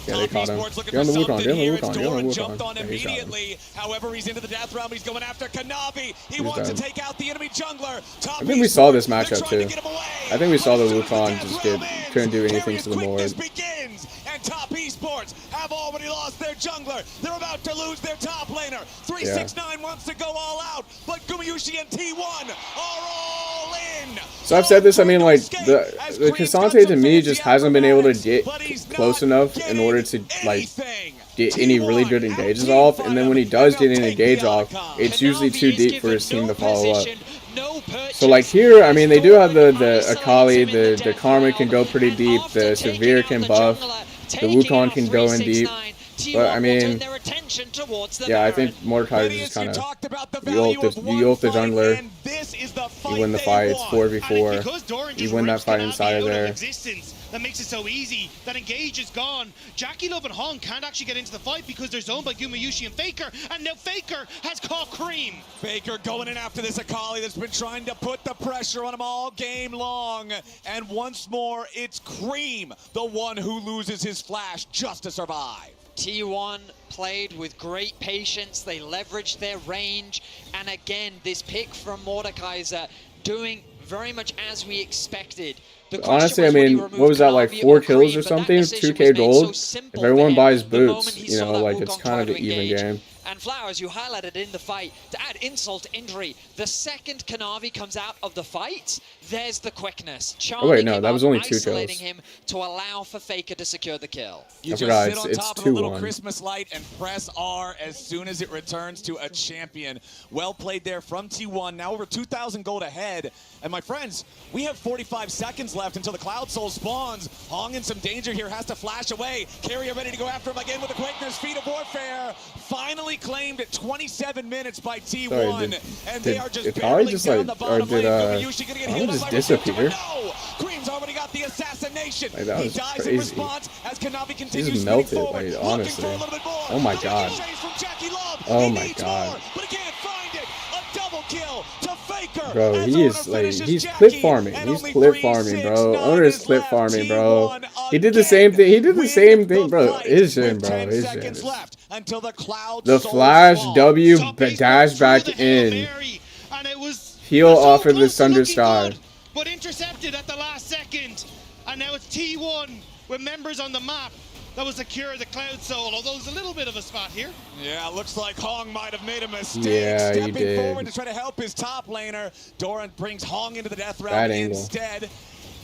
Speaker 1: Yeah, they caught him. Get on the Wukong, get on the Wukong, get on the
Speaker 8: Jumped on
Speaker 1: Wukong. Yeah, he shot him.
Speaker 8: immediately. However, he's into the death realm. He's going after Kanavi. He wants
Speaker 1: dead.
Speaker 8: to take out the enemy jungler. Top
Speaker 1: I think we saw this
Speaker 8: Esports,
Speaker 1: matchup
Speaker 8: they're trying
Speaker 1: too.
Speaker 8: to get him away.
Speaker 1: I think we saw the
Speaker 8: But as soon as
Speaker 1: Wukong
Speaker 8: the
Speaker 1: just
Speaker 8: death realm
Speaker 1: couldn't do
Speaker 8: ends,
Speaker 1: anything to the
Speaker 8: Keria's
Speaker 1: board.
Speaker 8: quickness begins, and Top Esports have already lost their jungler. They're about to lose their top laner. 369 wants to go all out, but Gumayushi and T1 are all in.
Speaker 1: So I've said this, I mean, like, the Cassante to me just hasn't been able to get close enough in order to, like, get any really good engages off, and then when he does get an engage off, it's usually too deep for his team to follow up. So like here, I mean, they do have the Akali, the Karma can go pretty deep, the Severe can buff, the Wukong can go in deep, but I mean, yeah, I think Mordecai is just kind of, you ult the jungler, you win the fight, it's 4v4, you win that fight inside of there.
Speaker 9: That makes it so easy. That engage is gone. Jackie Love and Hong can't actually get into the fight because they're zoned by Gumayushi and Faker, and now Faker has caught CLIMB.
Speaker 8: Faker going in after this Akali that's been trying to put the pressure on him all game long. And once more, it's CLIMB, the one who loses his flash just to survive.
Speaker 10: T1 played with great patience. They leveraged their range. And again, this pick from Mordekaiser doing very much as we expected. The
Speaker 1: Honestly, I mean, what was that, like 4 kills or something? 2k gold. If everyone buys boots, you know, like it's kind of an even game.
Speaker 10: And Flowers, you highlighted in the fight, to add insult to injury, the second Kanavi comes out of the fight, there's the quickness.
Speaker 1: Oh wait, no, that was only 2
Speaker 10: isolating
Speaker 1: kills.
Speaker 10: him to allow for Faker to secure the kill.
Speaker 8: You just sit on top of a little Christmas light and press R as soon as it returns to a champion. Well played there from T1. Now over 2,000 gold ahead. And my friends, we have 45 seconds left until the Cloud Soul spawns. Hong in some danger here, has to flash away. Carrier ready to go after him again with the quickness. Feet of Warfare finally claimed at 27 minutes by T1.
Speaker 1: Sorry,
Speaker 8: and they are just
Speaker 1: barely down
Speaker 8: the bottom lane. Gumayushi gonna get healed
Speaker 1: just
Speaker 8: by
Speaker 1: disappear?
Speaker 8: No! Cream's already got the assassination.
Speaker 1: Like, that
Speaker 8: He
Speaker 1: was
Speaker 8: dies
Speaker 1: crazy.
Speaker 8: in response as Kanavi continues
Speaker 1: He's
Speaker 8: spinning
Speaker 1: melted,
Speaker 8: forward,
Speaker 1: like, honestly.
Speaker 8: looking for a little bit more.
Speaker 1: Oh my
Speaker 8: The
Speaker 1: god.
Speaker 8: ricochets from Jackie Love.
Speaker 1: Oh
Speaker 8: He
Speaker 1: my
Speaker 8: needs
Speaker 1: god.
Speaker 8: more, but he can't find it. A double kill to Faker.
Speaker 1: Bro,
Speaker 8: as
Speaker 1: he
Speaker 8: Owner
Speaker 1: is like,
Speaker 8: finishes
Speaker 1: he's
Speaker 8: Jackie,
Speaker 1: clip farming.
Speaker 8: and
Speaker 1: He's
Speaker 8: only
Speaker 1: clip farming, bro.
Speaker 8: 3-6-9
Speaker 1: Owner is
Speaker 8: is
Speaker 1: clip
Speaker 8: left.
Speaker 1: farming, bro.
Speaker 8: T1
Speaker 1: He did the
Speaker 8: again
Speaker 1: same thing. He did the
Speaker 8: wins
Speaker 1: same thing, bro.
Speaker 8: fight
Speaker 1: His gen,
Speaker 8: with
Speaker 1: bro.
Speaker 8: 10
Speaker 1: His
Speaker 8: seconds
Speaker 1: gen.
Speaker 8: left until the Cloud
Speaker 1: The
Speaker 8: Soul
Speaker 1: flash
Speaker 8: fall.
Speaker 1: W
Speaker 9: Top
Speaker 1: dash
Speaker 9: Esports
Speaker 1: back
Speaker 9: threw the Hail
Speaker 1: in.
Speaker 9: Mary, and it was
Speaker 1: Heal
Speaker 9: so
Speaker 1: off of the
Speaker 9: close to
Speaker 1: Thunder
Speaker 9: looking
Speaker 1: Star.
Speaker 9: good, but intercepted at the last second. And now it's T1 with members on the map that will secure the Cloud Soul, although there's a little bit of a spot here.
Speaker 8: Yeah, looks like Hong might have made a mistake.
Speaker 1: Yeah, he
Speaker 8: Stepping
Speaker 1: did.
Speaker 8: forward to try to help his top laner. Doran brings Hong into the death
Speaker 1: Bad
Speaker 8: round
Speaker 1: angle.
Speaker 8: instead.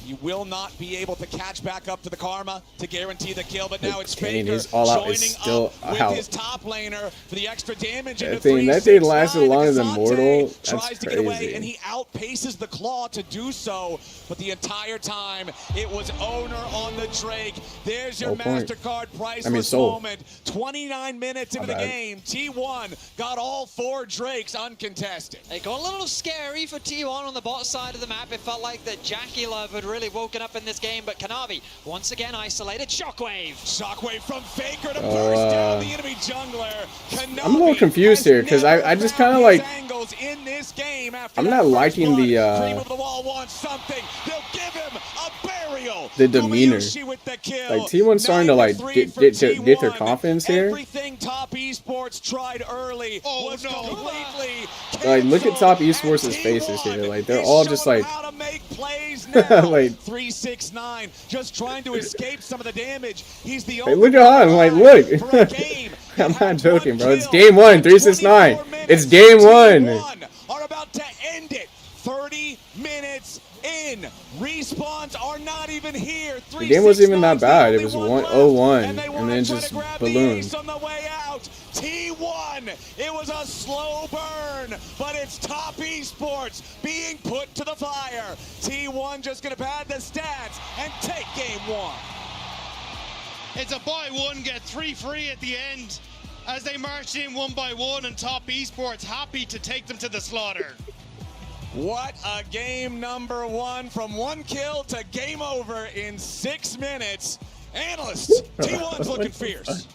Speaker 8: You will not be able to catch back up to the Karma to guarantee the kill, but now it's
Speaker 1: Kane,
Speaker 8: Faker
Speaker 1: his all-out
Speaker 8: joining
Speaker 1: is still
Speaker 8: up with
Speaker 1: out.
Speaker 8: his top laner for the extra damage.
Speaker 1: That
Speaker 8: into
Speaker 1: thing lasted
Speaker 8: 3-6-9.
Speaker 1: longer than
Speaker 8: Kazante
Speaker 1: Mortal. That's
Speaker 8: tries to get away,
Speaker 1: crazy.
Speaker 8: and he outpaces the Claw to do so. But the entire time, it was Owner on the Drake. There's your
Speaker 1: Soul point.
Speaker 8: MasterCard priceless
Speaker 1: Soul.
Speaker 8: moment. 29 minutes into the
Speaker 1: bad.
Speaker 8: game. T1 got all 4 Drakes uncontested.
Speaker 10: It got a little scary for T1 on the bot side of the map. It felt like that Jackie Love had really woken up in this game, but Kanavi once again isolated. Shockwave.
Speaker 8: Shockwave from Faker to burst down the enemy jungler. Kanavi
Speaker 1: I'm a little confused here because I just kind of like,
Speaker 8: angles in this game after
Speaker 1: I'm
Speaker 8: that
Speaker 1: not
Speaker 8: first
Speaker 1: liking
Speaker 8: blood. Cream
Speaker 1: the
Speaker 8: of the wall wants something. They'll give him a burial.
Speaker 1: demeanor.
Speaker 8: Gumayushi with the kill.
Speaker 1: Like T1's starting to like
Speaker 8: 9-3
Speaker 1: get
Speaker 8: for
Speaker 1: their
Speaker 8: T1.
Speaker 1: confidence here.
Speaker 8: Everything Top Esports tried early was completely
Speaker 1: Like, look at
Speaker 8: canceled,
Speaker 1: Top Esports'
Speaker 8: and
Speaker 1: faces
Speaker 8: T1
Speaker 1: here. Like, they're
Speaker 8: is
Speaker 1: all just
Speaker 8: showing
Speaker 1: like,
Speaker 8: how to make plays now.
Speaker 1: like
Speaker 8: 3-6-9, just trying to escape some of the damage. He's the
Speaker 1: Like,
Speaker 8: only
Speaker 1: look at him. Like, look.
Speaker 8: for a game that
Speaker 1: I'm
Speaker 8: had
Speaker 1: not joking,
Speaker 8: one
Speaker 1: bro. It's
Speaker 8: kill
Speaker 1: game one.
Speaker 8: in
Speaker 1: 369.
Speaker 8: 24 minutes.
Speaker 1: It's game one.
Speaker 8: T1 are about to end it. 30 minutes in. Respawns are not even here.
Speaker 1: The game wasn't even that
Speaker 8: 3-6-9's the
Speaker 1: bad. It
Speaker 8: only
Speaker 1: was
Speaker 8: one
Speaker 1: 1-0-1,
Speaker 8: left, they
Speaker 1: and
Speaker 8: wanna
Speaker 1: then
Speaker 8: try
Speaker 1: just
Speaker 8: to grab the
Speaker 1: ballooned.
Speaker 8: ace on the way out. T1, it was a slow burn, but it's Top Esports being put to the fire. T1 just gonna pad the stats and take game 1.
Speaker 9: It's a buy one, get 3 free at the end as they marched in 1 by 1, and Top Esports happy to take them to the slaughter.
Speaker 8: What a game number 1, from 1 kill to game over in 6 minutes. Analysts, T1's looking fierce.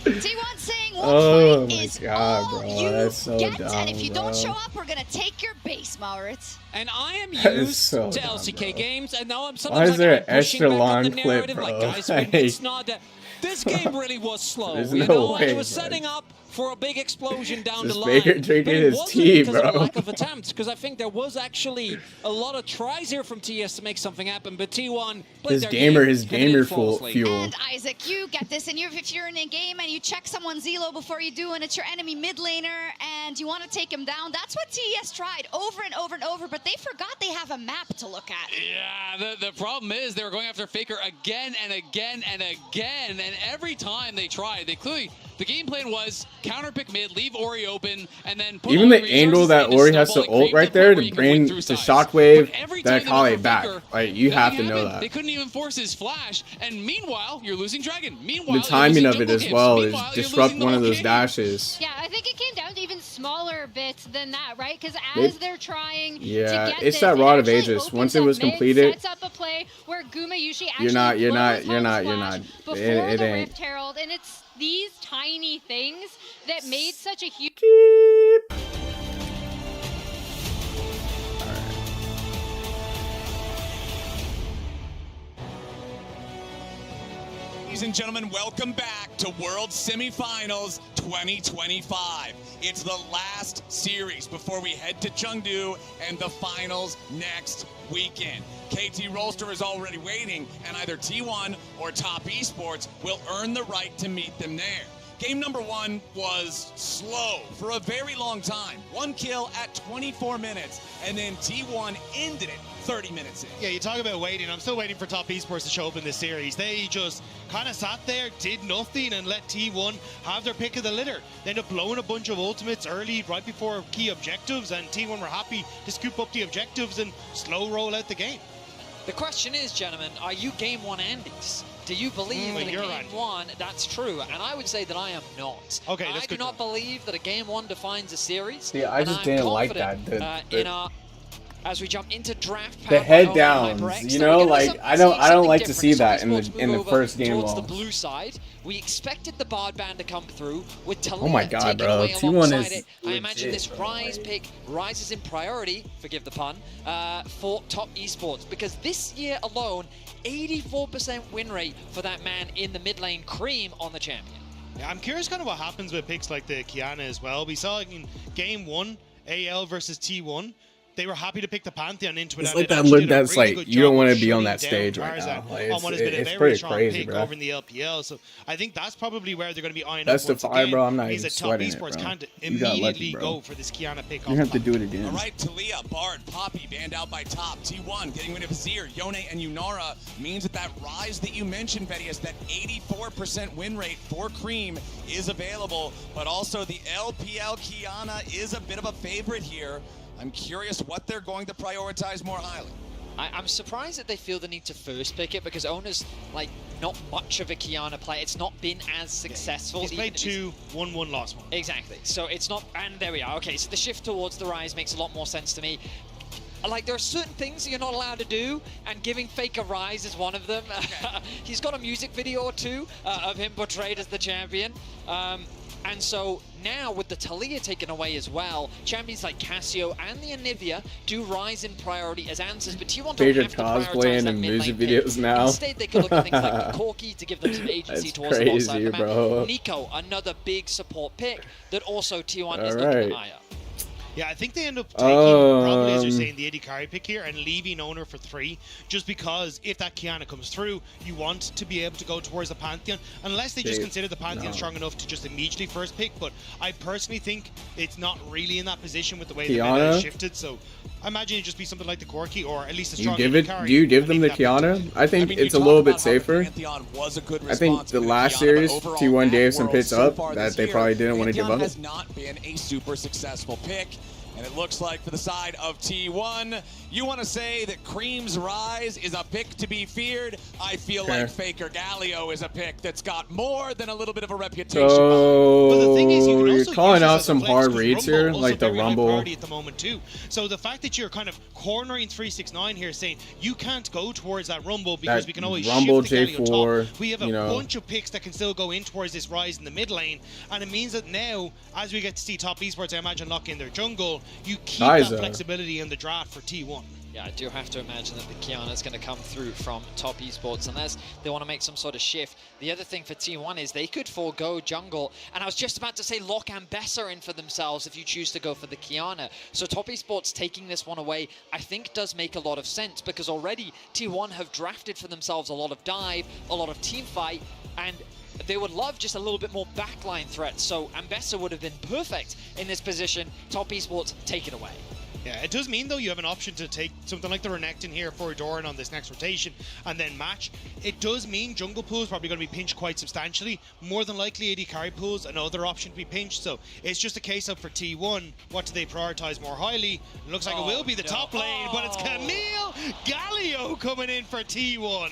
Speaker 2: T1 saying one
Speaker 1: Oh
Speaker 2: fight
Speaker 1: my
Speaker 2: is
Speaker 1: God,
Speaker 2: all
Speaker 1: bro.
Speaker 2: you
Speaker 1: That's so
Speaker 2: get,
Speaker 1: dumb,
Speaker 2: and if you don't
Speaker 1: bro.
Speaker 2: show up, we're gonna take your base, Mauritz.
Speaker 11: And I am
Speaker 1: That is
Speaker 11: used
Speaker 1: so
Speaker 11: to
Speaker 1: dumb,
Speaker 11: LCK
Speaker 1: bro.
Speaker 11: games, and now I'm
Speaker 1: Why
Speaker 11: sometimes
Speaker 1: is there
Speaker 11: like,
Speaker 1: an
Speaker 11: I'm pushing back on the
Speaker 1: extra long
Speaker 11: narrative,
Speaker 1: clip,
Speaker 11: like
Speaker 1: bro?
Speaker 11: guys,
Speaker 1: Like-
Speaker 11: it's not that. This game really was slow,
Speaker 1: There's
Speaker 11: you
Speaker 1: no
Speaker 11: know, and
Speaker 1: way,
Speaker 11: it was
Speaker 1: man.
Speaker 11: setting up for a big explosion down
Speaker 1: This
Speaker 11: the line.
Speaker 1: Baker drinking
Speaker 11: but it
Speaker 1: his
Speaker 11: wasn't
Speaker 1: tea,
Speaker 11: because of
Speaker 1: bro.
Speaker 11: lack of attempts, because I think there was actually a lot of tries here from TS to make something happen, but T1 played
Speaker 1: His
Speaker 11: their
Speaker 1: gamer,
Speaker 11: game,
Speaker 1: his
Speaker 11: committed
Speaker 1: gamer
Speaker 11: flawlessly.
Speaker 1: fuel.
Speaker 2: And Isaac, you get this, and if you're in a game and you check someone's elo before you do, and it's your enemy mid laner, and you want to take him down, that's what TES tried over and over and over, but they forgot they have a map to look at.
Speaker 12: Yeah, the problem is they were going after Faker again and again and again, and every time they tried, they clearly, the game plan was counter pick mid, leave Ori open, and then put
Speaker 1: Even
Speaker 12: all
Speaker 1: the
Speaker 12: your
Speaker 1: angle
Speaker 12: resources
Speaker 1: that
Speaker 12: into
Speaker 1: Ori has to
Speaker 12: snowballing
Speaker 1: ult
Speaker 12: creep
Speaker 1: right
Speaker 12: the
Speaker 1: there
Speaker 12: point where
Speaker 1: to
Speaker 12: you can win
Speaker 1: bring
Speaker 12: through
Speaker 1: the
Speaker 12: sides.
Speaker 1: shockwave
Speaker 12: But every
Speaker 1: that
Speaker 12: time they went
Speaker 1: Akali
Speaker 12: for
Speaker 1: back.
Speaker 12: Faker,
Speaker 1: Like, you have to
Speaker 12: nothing
Speaker 1: know
Speaker 12: happened.
Speaker 1: that.
Speaker 12: They couldn't even force his flash, and meanwhile, you're losing Dragon. Meanwhile,
Speaker 1: The timing of it as well is
Speaker 12: Meanwhile, you're
Speaker 1: disrupt
Speaker 12: losing the
Speaker 1: one of
Speaker 12: whole
Speaker 1: those
Speaker 12: game.
Speaker 1: dashes.
Speaker 13: Yeah, I think it came down to even smaller bits than that, right? Because
Speaker 1: They-
Speaker 13: as they're trying
Speaker 1: Yeah,
Speaker 13: to get
Speaker 1: it's
Speaker 13: this,
Speaker 1: that
Speaker 13: it
Speaker 1: Rod of
Speaker 13: actually
Speaker 1: Aegis.
Speaker 13: opens
Speaker 1: Once it
Speaker 13: up
Speaker 1: was
Speaker 13: mid,
Speaker 1: completed,
Speaker 13: sets up a play where Gumayushi actually
Speaker 1: you're not.
Speaker 13: blows Hung's
Speaker 1: It
Speaker 13: before the
Speaker 1: ain't.
Speaker 13: Rift Herald, and it's these tiny things that made such a huge.
Speaker 8: Ladies and gentlemen, welcome back to World Semifinals 2025. It's the last series before we head to Chengdu and the finals next weekend. KT Rolster is already waiting, and either T1 or Top Esports will earn the right to meet them there. Game number one was slow for a very long time. 1 kill at 24 minutes, and then T1 ended it 30 minutes in.
Speaker 9: Yeah, you talk about waiting. I'm still waiting for Top Esports to show up in this series. They just kind of sat there, did nothing, and let T1 have their pick of the litter. They ended up blowing a bunch of ultimates early, right before key objectives, and T1 were happy to scoop up the objectives and slow roll out the game.
Speaker 10: The question is, gentlemen, are you Game 1 Andes? Do you believe that in Game 1 that's true? And I would say that I am not.
Speaker 9: Okay,
Speaker 10: I do not believe that a Game 1 defines a series.
Speaker 1: See, I just didn't like that.
Speaker 10: As we jump into draft,
Speaker 1: the head downs, you know, like I don't like to see that in the first game
Speaker 10: towards
Speaker 1: loss.
Speaker 10: the blue side. We expected the Bard Band to come through with Talia.
Speaker 1: Oh my God,
Speaker 10: taking
Speaker 1: bro!
Speaker 10: away
Speaker 1: T1
Speaker 10: alongside
Speaker 1: is
Speaker 10: it. I imagine this Rise pick rises in priority, forgive the pun, for Top Esports, because this year alone, 84% win rate for that man in the mid lane, Cream on the champion.
Speaker 9: Yeah, I'm curious kind of what happens with picks like the Kiana as well. We saw in Game 1, AL versus T1. They were happy to pick the Pantheon into it.
Speaker 1: It's like that look that's like you don't want to be on that stage right now. Like, it's pretty crazy, bro.
Speaker 9: Over in the LPL, so I think that's probably where they're going to be eyeing
Speaker 1: that's
Speaker 9: up once
Speaker 1: the fire,
Speaker 9: again.
Speaker 1: bro. I'm not even sweating
Speaker 9: Top Esports
Speaker 1: it, bro.
Speaker 9: can't
Speaker 1: You got lucky,
Speaker 9: immediately
Speaker 1: bro.
Speaker 9: go for this Kiana pick.
Speaker 1: You have to do it again.
Speaker 8: All right, Talia, Bard, Poppy banned out by top. T1 getting rid of Azir, Yone, and Yunara means that Rise that you mentioned, Vedius, that 84% win rate for Cream is available, but also the LPL Kiana is a bit of a favorite here. I'm curious what they're going to prioritize more highly.
Speaker 10: I'm surprised that they feel the need to first pick it, because Ona's like not much of a Kiana player. It's not been as successful.
Speaker 9: He's played 2, 1-1, lost 1.
Speaker 10: Exactly. So it's not, and there we are. Okay, so the shift towards the Rise makes a lot more sense to me. Like, there are certain things you're not allowed to do, and giving Faker Rise is one of them. He's got a music video or two of him portrayed as the champion. And so now with the Talia taken away as well, champions like Casio and the Anivia do rise in priority as answers, but T1 don't have to prioritize that
Speaker 1: music
Speaker 10: mid-lane
Speaker 1: videos
Speaker 10: pick.
Speaker 1: now.
Speaker 10: Instead, they could look at things like the Corki to give them some agency towards the bot side of the map.
Speaker 1: Bro.
Speaker 10: Nico, another big support pick that also T1 is looking to eye up.
Speaker 9: Yeah, I think they end up taking, probably as you're saying, the Eddie Carey pick here and leaving Owner for 3, just because if that Kiana comes through, you want to be able to go towards the Pantheon, unless they just consider the Pantheon strong enough to just immediately first pick. But I personally think it's not really in that position with the way the meta has shifted, so I imagine it'd just be something like the Corki, or at least a strong Eddie Carey.
Speaker 1: Do you give them the Kiana? I think it's a little bit safer. I think the last series, T1 gave some picks up that they probably didn't want to give up.
Speaker 8: Has not been a super successful pick. And it looks like for the side of T1, you want to say that Cream's Rise is a pick to be feared. I feel like Faker Galio is a pick that's got more than a little bit of a reputation.
Speaker 1: So you're calling out some hard reads here, like the Rumble.
Speaker 9: At the moment too. So the fact that you're kind of cornering 369 here, saying you can't go towards that Rumble because we can always
Speaker 1: Rumble
Speaker 9: shift the
Speaker 1: J4.
Speaker 9: Top. We have a bunch of picks that can still go in towards this Rise in the mid lane, and it means that now, as we get to see Top Esports, I imagine, lock in their jungle, you keep that flexibility in the draft for T1.
Speaker 10: Yeah, I do have to imagine that the Kiana is going to come through from Top Esports unless they want to make some sort of shift. The other thing for T1 is they could forego jungle, and I was just about to say lock Ambessa in for themselves if you choose to go for the Kiana. So Top Esports taking this one away, I think does make a lot of sense, because already T1 have drafted for themselves a lot of dive, a lot of team fight, and they would love just a little bit more backline threat. So Ambessa would have been perfect in this position. Top Esports take it away.
Speaker 9: Yeah, it does mean, though, you have an option to take something like the Renekton here for Doran on this next rotation and then match. It does mean jungle pool is probably going to be pinched quite substantially. More than likely, AD carry pool is another option to be pinched. So it's just a case of, for T1, what do they prioritize more highly? It looks like it will be the top lane, but it's Camille Galio coming in for T1.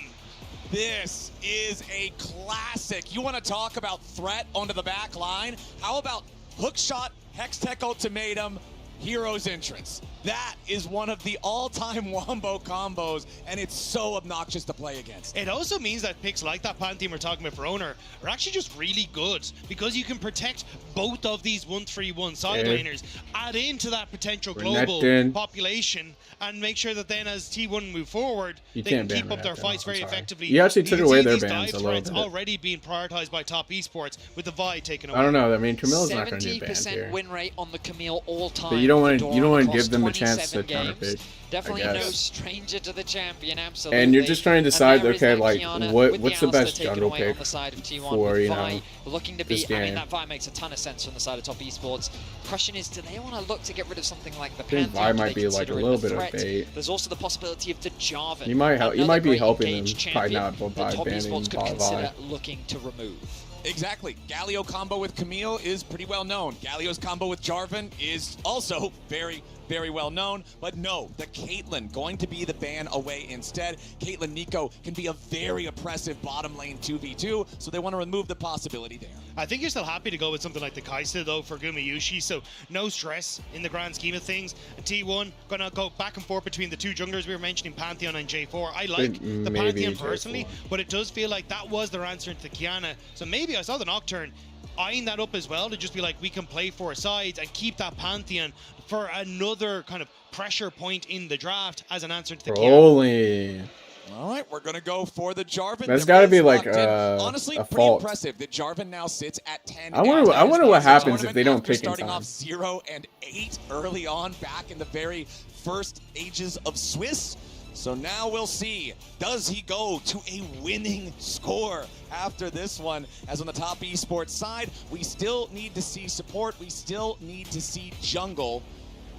Speaker 8: This is a classic. You want to talk about threat onto the back line? How about hookshot, Hextech ultimatum, Hero's entrance? That is one of the all-time wombo combos, and it's so obnoxious to play against.
Speaker 9: It also means that picks like that Pantheon we're talking about for Owner are actually just really good because you can protect both of these 1-3-1 side laners, add into that potential global population, and make sure that then as T1 move forward, they can keep up their fights very effectively.
Speaker 1: You actually took away their bans a little bit.
Speaker 9: Already being prioritized by top esports with the Vi taken away.
Speaker 1: I don't know. I mean, Camille's not going to get banned here.
Speaker 10: 70% win rate on the Camille all time.
Speaker 1: But you don't want to give them a chance to counterpick.
Speaker 10: Definitely no stranger to the champion, absolutely.
Speaker 1: And you're just trying to decide, okay, like what's the best jungle pick for, you know,
Speaker 10: looking to be, I mean, that Vi makes a ton of sense from the side of top esports. Question is, do they want to look to get rid of something like the Pantheon?
Speaker 1: Vi might be like a little bit of bait.
Speaker 10: There's also the possibility of the Jarvan.
Speaker 1: You might be helping them, probably not by banning Vi.
Speaker 10: Looking to remove.
Speaker 8: Exactly. Galio combo with Camille is pretty well known. Galio's combo with Jarvan is also very, very well known. But no, the Caitlyn going to be the ban away instead. Caitlyn Nico can be a very oppressive bottom lane 2v2, so they want to remove the possibility there.
Speaker 9: I think you're still happy to go with something like the Kai'Sa though for Gumayusi, so no stress in the grand scheme of things. T1 gonna go back and forth between the two junglers we were mentioning, Pantheon and J4. I like the Pantheon personally, but it does feel like that was their answer to the Kiana. So maybe I saw the Nocturne eyeing that up as well to just be like, we can play 4 sides and keep that Pantheon for another kind of pressure point in the draft as an answer to the Kiana.
Speaker 8: All right, we're going to go for the Jarvan.
Speaker 1: That's got to be like
Speaker 8: honestly,
Speaker 1: a
Speaker 8: pretty
Speaker 1: fault.
Speaker 8: impressive that Jarvan now sits at 10.
Speaker 1: I wonder what happens if they don't pick in
Speaker 8: starting
Speaker 1: time.
Speaker 8: off 0 and 8 early on back in the very first ages of Swiss. So now we'll see, does he go to a winning score after this one? As on the top esports side, we still need to see support. We still need to see jungle.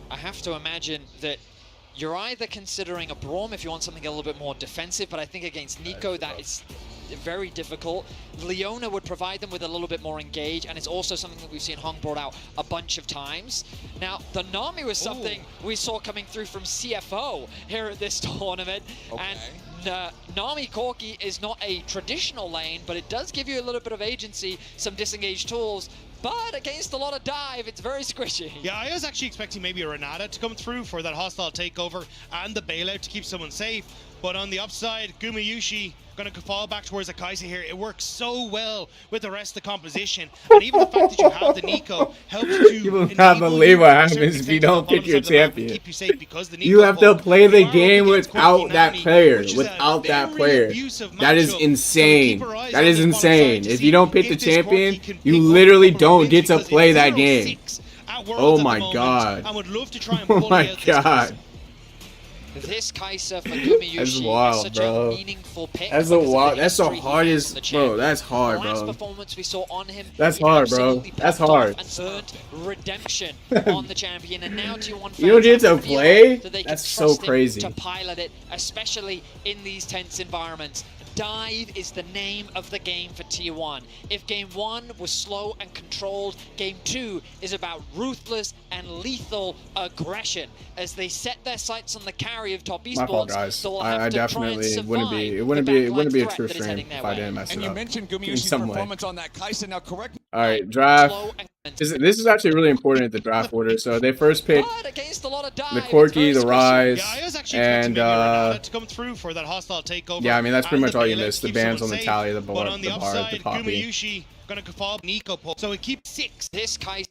Speaker 10: I have to imagine that you're either considering a Braum if you want something a little bit more defensive, but I think against Nico that is very difficult. Leona would provide them with a little bit more engage, and it's also something that we've seen Hong brought out a bunch of times. Now, the Nami was something we saw coming through from CFO here at this tournament, and Nami Corki is not a traditional lane, but it does give you a little bit of agency, some disengaged tools. But against a lot of dive, it's very squishy.
Speaker 9: Yeah, I was actually expecting maybe a Renata to come through for that hostile takeover and the bailout to keep someone safe. But on the upside, Gumayusi going to fall back towards a Kai'Sa here. It works so well with the rest of the composition. And even the fact that you have the Nico helps to...
Speaker 1: You will not believe what happens if you don't pick your champion.
Speaker 9: Keep you safe because the Nico
Speaker 1: you have to play the game without that player. Without that player. That is insane. That is insane. If you don't pick the champion, you literally don't get to play that game. Oh my god. Oh my god.
Speaker 10: This Kai'Sa for Gumayusi
Speaker 1: that's wild,
Speaker 10: is such
Speaker 1: bro.
Speaker 10: a meaningful pick.
Speaker 1: That's that's the hardest, bro. That's hard, bro.
Speaker 10: The last performance we saw on him,
Speaker 1: that's hard, bro. That's hard.
Speaker 10: And earned redemption on the champion, and now T1
Speaker 1: you don't get to play? That's so crazy.
Speaker 10: To pilot it, especially in these tense environments. Dive is the name of the game for T1. If game 1 was slow and controlled, game 2 is about ruthless and lethal aggression. As they set their sights on the carry of top esports,
Speaker 1: my fault, guys. I definitely wouldn't be a true stream if I didn't mess it up.
Speaker 8: And you mentioned Gumayusi's performance on that Kai'Sa. Now correct.
Speaker 1: All right, draft. This is actually really important at the draft order. So they first picked the Corki, the Rise, and
Speaker 9: to come through for that hostile takeover.
Speaker 1: Yeah, I mean that's pretty much all you missed. The bans on the Talia, the Bard, the Poppy.
Speaker 9: Gumayusi gonna fall Nico pull, so it keeps 6.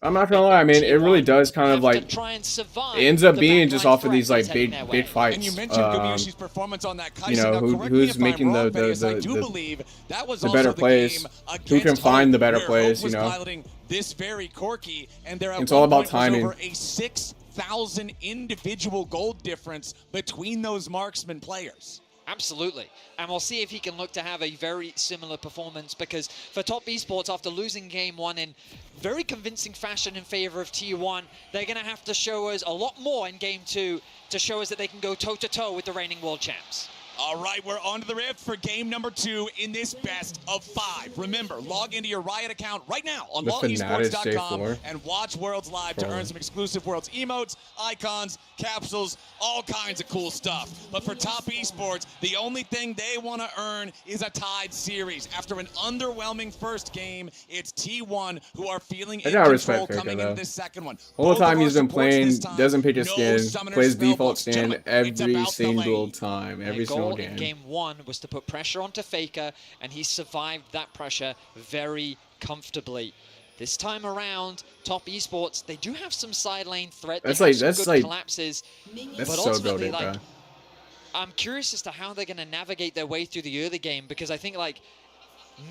Speaker 1: I'm not gonna lie, I mean it really does kind of like it ends up being just off of these like big fights.
Speaker 8: And you mentioned Gumayusi's performance on that Kai'Sa.
Speaker 1: You know who's making the better plays, who can find the better plays. You know,
Speaker 8: this very Corki, and there
Speaker 1: it's all about timing.
Speaker 8: Over a 6,000 individual gold difference between those marksman players.
Speaker 10: Absolutely. And we'll see if he can look to have a very similar performance, because for top esports, after losing game 1 in very convincing fashion in favor of T1, they're going to have to show us a lot more in game 2 to show us that they can go toe-to-toe with the reigning world champs.
Speaker 8: All right, we're on to the Rift for game number 2 in this best of 5. Remember, log into your Riot account right now on lawesports.com and watch Worlds Live to earn some exclusive Worlds emotes, icons, capsules, all kinds of cool stuff. But for Top Esports, the only thing they want to earn is a tied series. After an underwhelming first game, it's T1 who are feeling in control coming into this second one.
Speaker 1: Whole time he's been playing, doesn't pick his skin, plays default stand every single time, every single game.
Speaker 10: In game 1 was to put pressure onto Faker, and he survived that pressure very comfortably. This time around, Top Esports, they do have some side lane threat. That's like collapses.
Speaker 1: That's
Speaker 10: but
Speaker 1: so
Speaker 10: ultimately,
Speaker 1: goated, bro.
Speaker 10: I'm curious as to how they're going to navigate their way through the early game, because I think like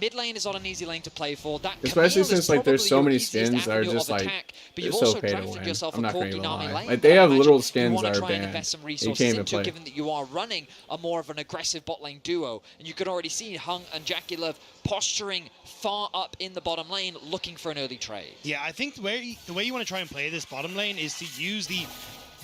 Speaker 10: mid lane is not an easy lane to play for. That
Speaker 1: especially since like there's so many skins that are just like they're so pay to win. I'm not gonna even lie. Like they have little skins that are banned. They can't even play.
Speaker 10: Given that you are running a more of an aggressive bot lane duo, and you can already see Hung and Jackie Love posturing far up in the bottom lane, looking for an early trade.
Speaker 9: Yeah, I think the way you want to try and play this bottom lane is to use the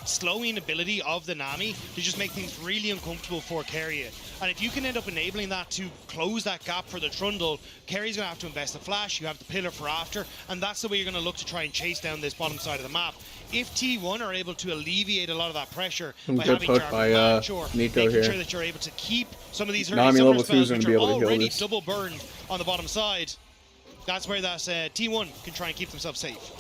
Speaker 9: slowing ability of the Nami to just make things really uncomfortable for Keria. And if you can end up enabling that to close that gap for the Trundle, Keria's going to have to invest a flash, you have the pillar for after, and that's the way you're going to look to try and chase down this bottom side of the map. If T1 are able to alleviate a lot of that pressure by having Jarvan or making sure that you're able to keep some of these early summer spells which are already double burned on the bottom side, that's where that T1 can try and keep themselves safe.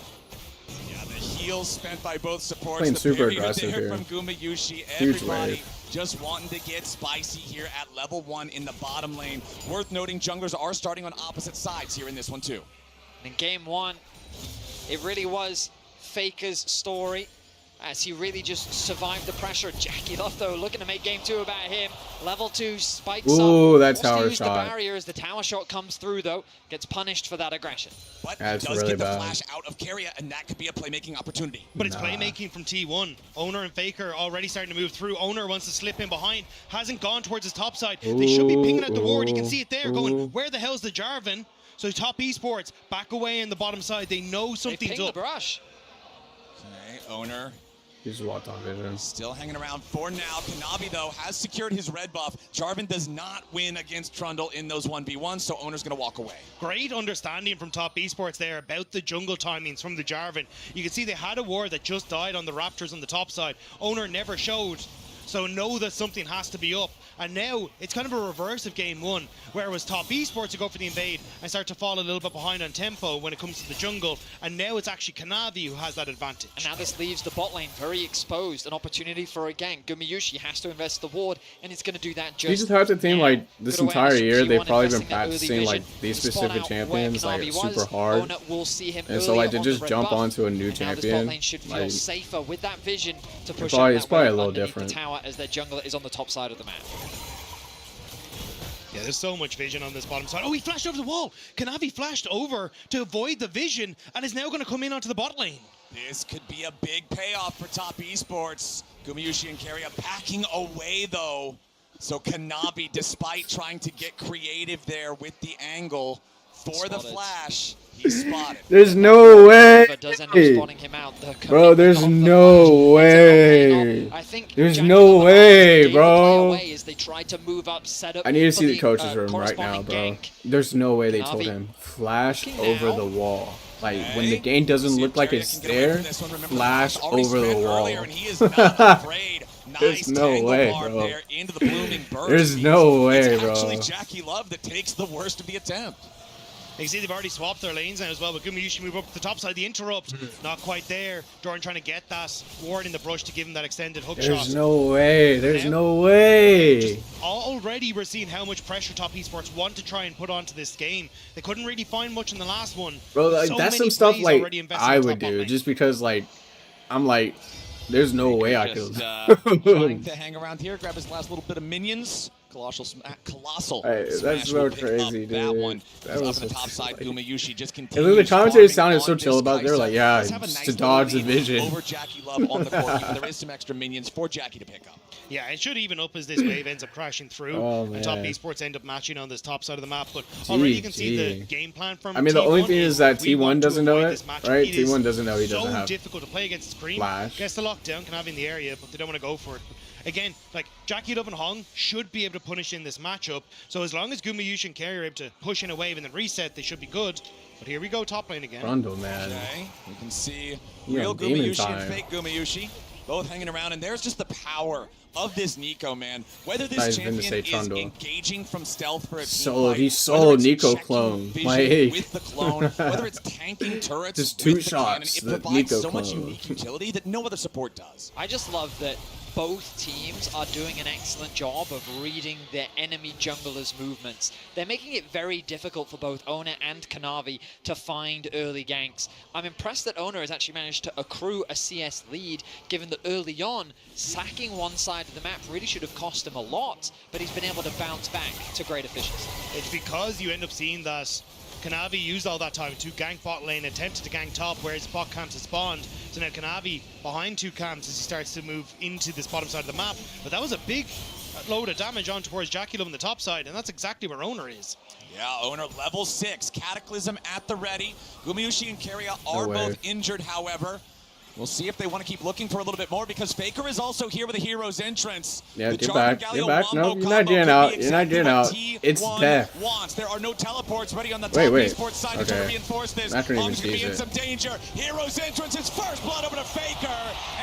Speaker 8: Heals spent by both supports.
Speaker 1: Playing super aggressive
Speaker 8: here.
Speaker 1: here.
Speaker 8: From Gumayushi. Everybody just wanting to get spicy here at level 1 in the bottom lane. Worth noting, junglers are starting on opposite sides here in this one too.
Speaker 10: In game 1, it really was Faker's story, as he really just survived the pressure. Jackie Love, though, looking to make game 2 about him. Level 2 spikes up.
Speaker 1: Ooh, that tower
Speaker 10: use
Speaker 1: shot.
Speaker 10: The barrier as the tower shot comes through, though. Gets punished for that aggression.
Speaker 8: But
Speaker 1: that's
Speaker 8: he does
Speaker 1: really
Speaker 8: get the
Speaker 1: bad.
Speaker 8: flash out of Keria, and that could be a playmaking opportunity.
Speaker 9: But it's playmaking from T1. Owner and Faker already starting to move through. Owner wants to slip in behind. Hasn't gone towards his top side. They should be pinging at the ward. You can see it there going, where the hell's the Jarvan? So Top Esports back away in the bottom side. They know something's up.
Speaker 10: The brush.
Speaker 8: Okay, Owner.
Speaker 1: He just walked on vision.
Speaker 8: Still hanging around for now. Kanavi, though, has secured his red buff. Jarvan does not win against Trundle in those 1v1s, so Owner's going to walk away.
Speaker 9: Great understanding from Top Esports there about the jungle timings from the Jarvan. You can see they had a ward that just died on the Raptors on the top side. Owner never showed, so know that something has to be up. And now it's kind of a reverse of game 1, where it was Top Esports to go for the invade and start to fall a little bit behind on tempo when it comes to the jungle. And now it's actually Kanavi who has that advantage.
Speaker 10: And now this leaves the bot lane very exposed, an opportunity for a gank. Gumayushi has to invest the ward, and he's going to do that just
Speaker 1: You just have to think like this entire year they've probably been practicing like these specific champions like super hard, and so like to just jump onto a new champion,
Speaker 10: lane should feel safer with that vision to push
Speaker 1: it's probably a little different.
Speaker 10: The tower as their jungler is on the top side of the map.
Speaker 9: Yeah, there's so much vision on this bottom side. Oh, he flashed over the wall. Kanavi flashed over to avoid the vision and is now going to come in onto the bot lane.
Speaker 8: This could be a big payoff for Top Esports. Gumayushi and Keria backing away, though. So Kanavi, despite trying to get creative there with the angle for the flash, he's spotted.
Speaker 1: There's no way! Bro, there's no way! There's no way, bro! I need to see the coach's room right now, bro. There's no way they told him. Flash over the wall. Like, when the game doesn't look like it's there, flash over the wall. There's no way, bro. There's no way, bro.
Speaker 8: It's actually Jackie Love that takes the worst of the attempt.
Speaker 9: You can see they've already swapped their lanes now as well, but Gumayushi move up to the top side. The interrupt, not quite there. Jordan trying to get that ward in the brush to give him that extended hook shot.
Speaker 1: There's no way. There's no way.
Speaker 9: Already we're seeing how much pressure Top Esports want to try and put onto this game. They couldn't really find much in the last one.
Speaker 1: Bro, like, so that's some stuff like I would do, just because like I'm like, there's no way I could.
Speaker 8: Trying to hang around here, grab his last little bit of minions. Colossal.
Speaker 1: Hey, that's so crazy, dude.
Speaker 8: That one.
Speaker 1: That was
Speaker 8: up on the top side. Gumayushi just
Speaker 1: and
Speaker 8: continues.
Speaker 1: the commentary sounded so chill about it. They were like, yeah, just to dodge the vision.
Speaker 8: Over Jackie Love on the court. There is some extra minions for Jackie to pick up.
Speaker 9: Yeah, it should even up as this wave ends up crashing through. And Top Esports end up matching on this top side of the map. But already you can see the game plan from
Speaker 1: I mean, the
Speaker 9: T1
Speaker 1: only thing is that T1 doesn't know it, right?
Speaker 9: It
Speaker 1: T1 doesn't know he doesn't have
Speaker 9: so difficult to play against Scream.
Speaker 1: Flash.
Speaker 9: Gets the lockdown, can have in the area, but they don't want to go for it. again, like Jackie Love and Hong should be able to punish in this matchup. So as long as Gumayushi and Kerry are able to push in a wave and then reset, they should be good. But here we go, top lane again.
Speaker 1: Rondo, man.
Speaker 8: Okay, you can see
Speaker 1: Yeah,
Speaker 8: real
Speaker 1: gaming
Speaker 8: Gumayushi and
Speaker 1: time.
Speaker 8: fake Gumayushi both hanging around, and there's just the power of this Nico, man. Whether
Speaker 1: That
Speaker 8: this
Speaker 1: is Vin to
Speaker 8: champion
Speaker 1: say
Speaker 8: is
Speaker 1: Trundle.
Speaker 8: engaging from stealth for a team
Speaker 1: So
Speaker 8: fight,
Speaker 1: he
Speaker 8: whether
Speaker 1: soloed
Speaker 8: it's
Speaker 1: Nico
Speaker 8: checking
Speaker 1: clone.
Speaker 8: vision
Speaker 1: Like,
Speaker 8: with the clone, whether it's tanking turrets
Speaker 1: just
Speaker 8: with
Speaker 1: 2
Speaker 8: the cannon,
Speaker 1: shots.
Speaker 8: it
Speaker 1: The
Speaker 8: provides
Speaker 1: Nico
Speaker 8: so much
Speaker 1: clone.
Speaker 8: unique utility that no other support does.
Speaker 10: I just love that both teams are doing an excellent job of reading their enemy junglers' movements. They're making it very difficult for both Owner and Kanavi to find early ganks. I'm impressed that Owner has actually managed to accrue a CS lead, given that early on, sacking one side of the map really should have cost him a lot, but he's been able to bounce back to great efficiency.
Speaker 9: It's because you end up seeing that Kanavi used all that time to gank bot lane, attempted to gank top, whereas bot camps have spawned. So now Kanavi behind 2 camps as he starts to move into this bottom side of the map. But that was a big load of damage on towards Jackie Love on the top side, and that's exactly where Owner is.
Speaker 8: Yeah, Owner level 6, Cataclysm at the ready. Gumayushi and Keria are
Speaker 1: way.
Speaker 8: both injured, however. We'll see if they want to keep looking for a little bit more, because Faker is also here with a hero's entrance.
Speaker 1: Yeah,
Speaker 8: The
Speaker 1: get
Speaker 8: Jarvan
Speaker 1: back.
Speaker 8: Galio
Speaker 1: Get back.
Speaker 8: wombo
Speaker 1: No, you're not
Speaker 8: combo
Speaker 1: getting
Speaker 8: could
Speaker 1: out.
Speaker 8: be
Speaker 1: You're not
Speaker 8: exactly
Speaker 1: getting
Speaker 8: what
Speaker 1: out.
Speaker 8: T1
Speaker 1: It's death.
Speaker 8: wants. There are no teleports ready on the top
Speaker 1: Wait.
Speaker 8: esports side to try to
Speaker 1: Okay.
Speaker 8: reinforce this.
Speaker 1: Not gonna even
Speaker 8: Hong's going to be
Speaker 1: use
Speaker 8: in
Speaker 1: it.
Speaker 8: some danger. Hero's entrance is first blood over to Faker,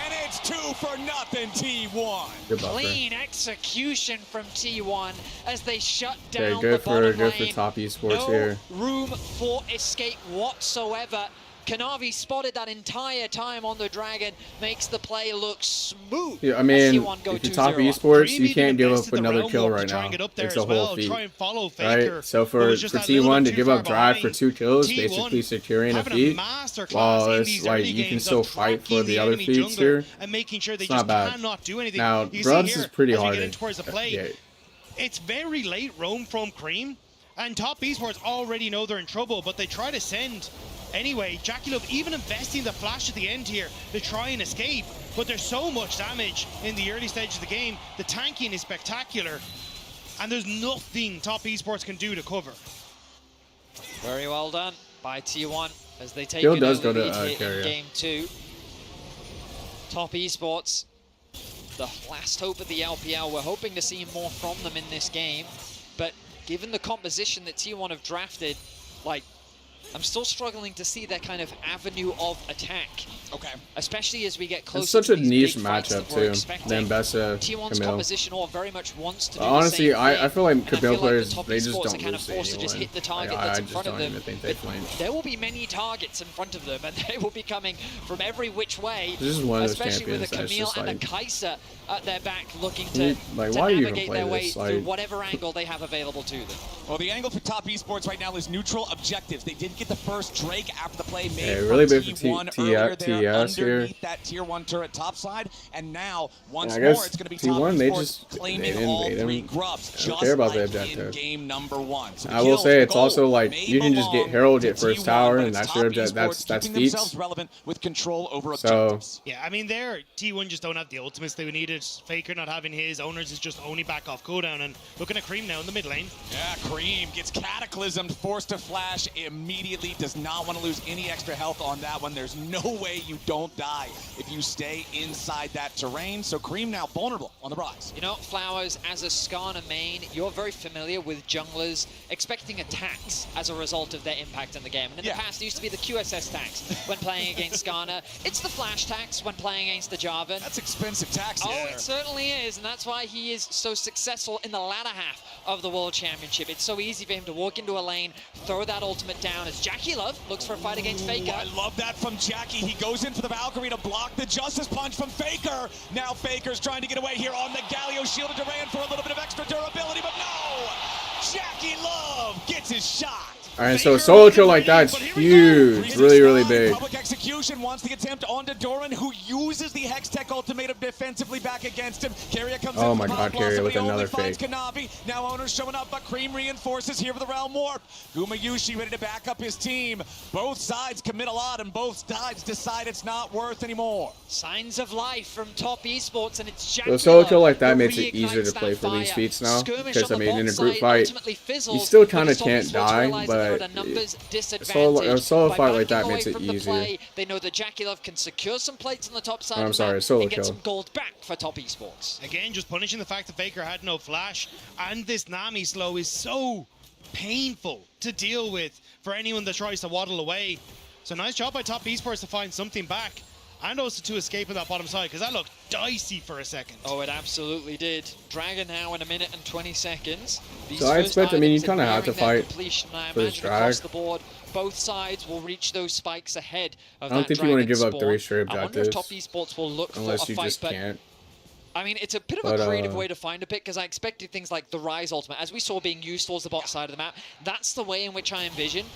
Speaker 8: and it's 2-0 T1.
Speaker 1: Good buffer.
Speaker 10: Clean execution from T1 as they shut down
Speaker 1: Okay,
Speaker 10: the
Speaker 1: good
Speaker 10: bottom
Speaker 1: for
Speaker 10: lane.
Speaker 1: top esports
Speaker 10: No
Speaker 1: here.
Speaker 10: room for escape whatsoever. Kanavi spotted that entire time on the Dragon, makes the play look smooth.
Speaker 1: Yeah, I
Speaker 10: as
Speaker 1: mean,
Speaker 10: T1 go
Speaker 1: if you
Speaker 10: 2-0
Speaker 1: top
Speaker 10: up.
Speaker 1: esports, you can't give up another kill
Speaker 9: to
Speaker 1: right
Speaker 9: try
Speaker 1: now.
Speaker 9: and get up there
Speaker 1: It's
Speaker 9: as
Speaker 1: a whole
Speaker 9: well,
Speaker 1: feat.
Speaker 9: try and follow Faker,
Speaker 1: Right? So
Speaker 9: but
Speaker 1: for
Speaker 9: was just that little
Speaker 1: T1
Speaker 9: bit
Speaker 1: to
Speaker 9: too
Speaker 1: give
Speaker 9: far
Speaker 1: up drive for
Speaker 9: behind.
Speaker 1: 2 kills,
Speaker 9: T1
Speaker 1: basically securing a
Speaker 9: having
Speaker 1: feat,
Speaker 9: masterclass
Speaker 1: while
Speaker 9: in
Speaker 1: it's
Speaker 9: these
Speaker 1: like
Speaker 9: early
Speaker 1: you can
Speaker 9: games
Speaker 1: still
Speaker 9: of
Speaker 1: fight for
Speaker 9: tracking
Speaker 1: the other
Speaker 9: enemy
Speaker 1: feats
Speaker 9: jungler
Speaker 1: here.
Speaker 9: and making sure they
Speaker 1: It's
Speaker 9: just
Speaker 1: not bad.
Speaker 9: cannot do anything.
Speaker 1: Now,
Speaker 9: You see
Speaker 1: Grubs
Speaker 9: here,
Speaker 1: is pretty
Speaker 9: as we
Speaker 1: hard
Speaker 9: get
Speaker 1: to
Speaker 9: in towards the play,
Speaker 1: get.
Speaker 9: it's very late roam from Cream, and top esports already know they're in trouble, but they try to send anyway. Jackie Love even investing the flash at the end here to try and escape, but there's so much damage in the early stage of the game. The tanking is spectacular, and there's nothing top esports can do to cover.
Speaker 10: Very well done by T1 as they take
Speaker 1: Still
Speaker 10: an
Speaker 1: does
Speaker 10: early
Speaker 1: go to,
Speaker 10: lead here in
Speaker 1: Carrier.
Speaker 10: game 2. Top esports, the last hope of the LPL. We're hoping to see more from them in this game, but given the composition that T1 have drafted, like, I'm still struggling to see their kind of avenue of attack.
Speaker 8: Okay.
Speaker 10: Especially as we get closer
Speaker 1: It's such
Speaker 10: to
Speaker 1: a
Speaker 10: these
Speaker 1: niche
Speaker 10: big fights
Speaker 1: matchup
Speaker 10: that we're
Speaker 1: too.
Speaker 10: expecting.
Speaker 1: Than Bessa,
Speaker 10: T1's
Speaker 1: Camille.
Speaker 10: composition all very much wants to do
Speaker 1: Honestly,
Speaker 10: the same thing.
Speaker 1: I feel like
Speaker 10: And I
Speaker 1: Camille
Speaker 10: feel like
Speaker 1: players,
Speaker 10: the top
Speaker 1: they just
Speaker 10: esports
Speaker 1: don't
Speaker 10: are kind
Speaker 1: lose
Speaker 10: of
Speaker 1: to
Speaker 10: forced to just
Speaker 1: anyone.
Speaker 10: hit the target
Speaker 1: Like,
Speaker 10: that's
Speaker 1: I
Speaker 10: in
Speaker 1: just
Speaker 10: front of
Speaker 1: don't
Speaker 10: them.
Speaker 1: even think they
Speaker 10: But
Speaker 1: flinch.
Speaker 10: there will be many targets in front of them, and they will be coming from every which way.
Speaker 1: This is one of those
Speaker 10: especially with a
Speaker 1: champions that's
Speaker 10: Camille
Speaker 1: just
Speaker 10: and a
Speaker 1: like-
Speaker 10: Kaiser at their back, looking
Speaker 1: You-
Speaker 10: to,
Speaker 1: like,
Speaker 10: to
Speaker 1: why do you even
Speaker 10: navigate
Speaker 1: play
Speaker 10: their way
Speaker 1: this?
Speaker 10: through
Speaker 1: Like-
Speaker 10: whatever angle they have available to them.
Speaker 8: Well, the angle for top esports right now is neutral objectives. They did get the first Drake after the play made
Speaker 1: Yeah,
Speaker 8: from
Speaker 1: really big for
Speaker 8: T1
Speaker 1: TS
Speaker 8: earlier there
Speaker 1: here.
Speaker 8: underneath that tier 1 turret topside, and now once
Speaker 1: I
Speaker 8: more
Speaker 1: guess
Speaker 8: it's going to be
Speaker 1: T1,
Speaker 8: top
Speaker 1: they
Speaker 8: esports
Speaker 1: just-
Speaker 8: claiming
Speaker 1: they didn't
Speaker 8: all
Speaker 1: invade him.
Speaker 8: 3 grubs,
Speaker 1: I don't
Speaker 8: just
Speaker 1: care about the
Speaker 8: like
Speaker 1: objective.
Speaker 8: in game number 1. So the
Speaker 1: I will
Speaker 8: kills,
Speaker 1: say
Speaker 8: the
Speaker 1: it's
Speaker 8: gold
Speaker 1: also like
Speaker 8: may
Speaker 1: you can just get
Speaker 8: belong
Speaker 1: Herald,
Speaker 8: to
Speaker 1: get first
Speaker 8: T1,
Speaker 1: tower,
Speaker 8: but
Speaker 1: and
Speaker 8: it's
Speaker 1: that's
Speaker 8: top
Speaker 1: your objective.
Speaker 8: esports
Speaker 1: That's
Speaker 8: keeping themselves
Speaker 1: feats.
Speaker 8: relevant with control over
Speaker 1: So
Speaker 8: objectives.
Speaker 9: Yeah, I mean, their T1 just don't have the ultimates they needed. Faker not having his, Owners is just only back off cooldown, and looking at Cream now in the mid lane.
Speaker 8: Yeah, Cream gets cataclysmed, forced to flash immediately, does not want to lose any extra health on that one. There's no way you don't die if you stay inside that terrain. So Cream now vulnerable on the rise.
Speaker 10: You know, Flowers, as a Skarner main, you're very familiar with junglers expecting attacks as a result of their impact in the game. And in the past, it used to be the QSS tax when playing against Skarner. It's the flash tax when playing against the Jarvan.
Speaker 8: That's expensive tax.
Speaker 10: Oh, it certainly is, and that's why he is so successful in the latter half of the World Championship. It's so easy for him to walk into a lane, throw that ultimate down as Jackie Love looks for a fight against Faker.
Speaker 8: I love that from Jackie. He goes in for the Valkyrie to block the Justice Punch from Faker. Now Faker's trying to get away here on the Galio, shielded Durant for a little bit of extra durability, but no! Jackie Love gets his shot.
Speaker 1: Alright, so a solo kill like that's huge. Really, really big.
Speaker 8: Public execution wants the attempt onto Doran, who uses the Hex Tech ultimatum defensively back against him. Carrier comes in.
Speaker 1: Oh my god, Carrier with another fake.
Speaker 8: Kanavi. Now Owner's showing up, but Cream reinforces here for the Realm Warp. Gumayushi ready to back up his team. Both sides commit a lot, and both sides decide it's not worth anymore.
Speaker 10: Signs of life from top esports, and it's Jackie
Speaker 1: So a solo kill
Speaker 10: Love
Speaker 1: like that
Speaker 10: who
Speaker 1: makes it
Speaker 10: reignites
Speaker 1: easier to
Speaker 10: that
Speaker 1: play for these
Speaker 10: fire.
Speaker 1: feats now.
Speaker 10: Skirmish
Speaker 1: Because, I
Speaker 10: on the
Speaker 1: mean, in a
Speaker 10: bot
Speaker 1: group
Speaker 10: side
Speaker 1: fight,
Speaker 10: ultimately fizzles,
Speaker 1: you still
Speaker 10: because
Speaker 1: kind of
Speaker 10: top
Speaker 1: can't
Speaker 10: esports
Speaker 1: die,
Speaker 10: realize that at a numbers disadvantage.
Speaker 1: A solo
Speaker 10: by
Speaker 1: fight like that
Speaker 10: backing
Speaker 1: makes
Speaker 10: away
Speaker 1: it
Speaker 10: from the
Speaker 1: easier.
Speaker 10: play, they know that Jackie Love can secure some plates on the top side
Speaker 1: I'm
Speaker 10: of the
Speaker 1: sorry,
Speaker 10: map
Speaker 1: solo
Speaker 10: and get
Speaker 1: kill.
Speaker 10: some gold back for Top Esports.
Speaker 9: Again, just punishing the fact that Faker had no flash, and this Nami slow is so painful to deal with for anyone that tries to waddle away. So nice job by Top Esports to find something back, and also to escape on that bottom side, because that looked dicey for a second.
Speaker 10: Oh, it absolutely did. Dragon now in 1 minute and 20 seconds.
Speaker 1: So I expect, I mean, you kind of have to fight
Speaker 10: for
Speaker 1: this drag.
Speaker 10: Across the board, both sides will reach those spikes ahead of
Speaker 1: I don't think you want to give up 3 straight objectives.
Speaker 10: Top Esports will look
Speaker 1: unless
Speaker 10: for a
Speaker 1: you
Speaker 10: fight,
Speaker 1: just can't.
Speaker 10: I mean, it's a bit of a creative way to find a pick, because I expected things like the Rise ultimate, as we saw being used towards the bot side of the map. That's the way in which I envision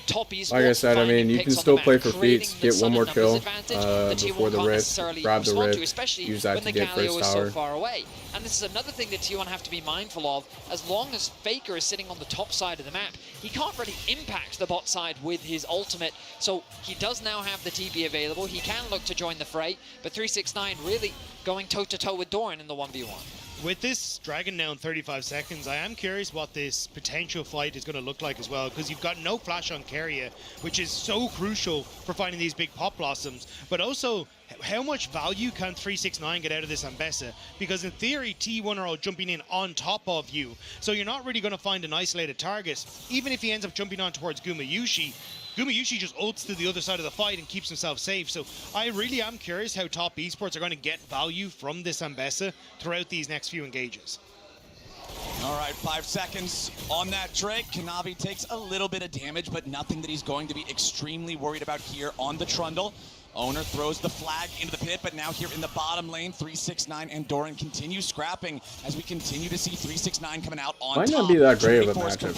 Speaker 10: Top Esports.
Speaker 1: Like I said, I mean, you can still play for feats, get one more kill before the rift, grab the rift, use that to get first tower.
Speaker 10: So far away. And this is another thing that T1 have to be mindful of. As long as Faker is sitting on the top side of the map, he can't really impact the bot side with his ultimate. So he does now have the TP available. He can look to join the fray, but 369 really going toe-to-toe with Doran in the 1v1.
Speaker 9: With this Dragon now in 35 seconds, I am curious what this potential fight is going to look like as well, because you've got no flash on Keria, which is so crucial for finding these big pop blossoms, but also how much value can 369 get out of this Ambessa? Because in theory, T1 are all jumping in on top of you, so you're not really going to find an isolated target. Even if he ends up jumping on towards Gumayushi, Gumayushi just ults to the other side of the fight and keeps himself safe. So I really am curious how Top Esports are going to get value from this Ambessa throughout these next few engages.
Speaker 14: All right, 5 seconds on that Drake. Kanavi takes a little bit of damage, but nothing that he's going to be extremely worried about here on the Trundle. Owner throws the flag into the pit, but now here in the bottom lane, 369 and Doran continue scrapping as we continue to see 369 coming out on top.
Speaker 1: Might not be that great of a matchup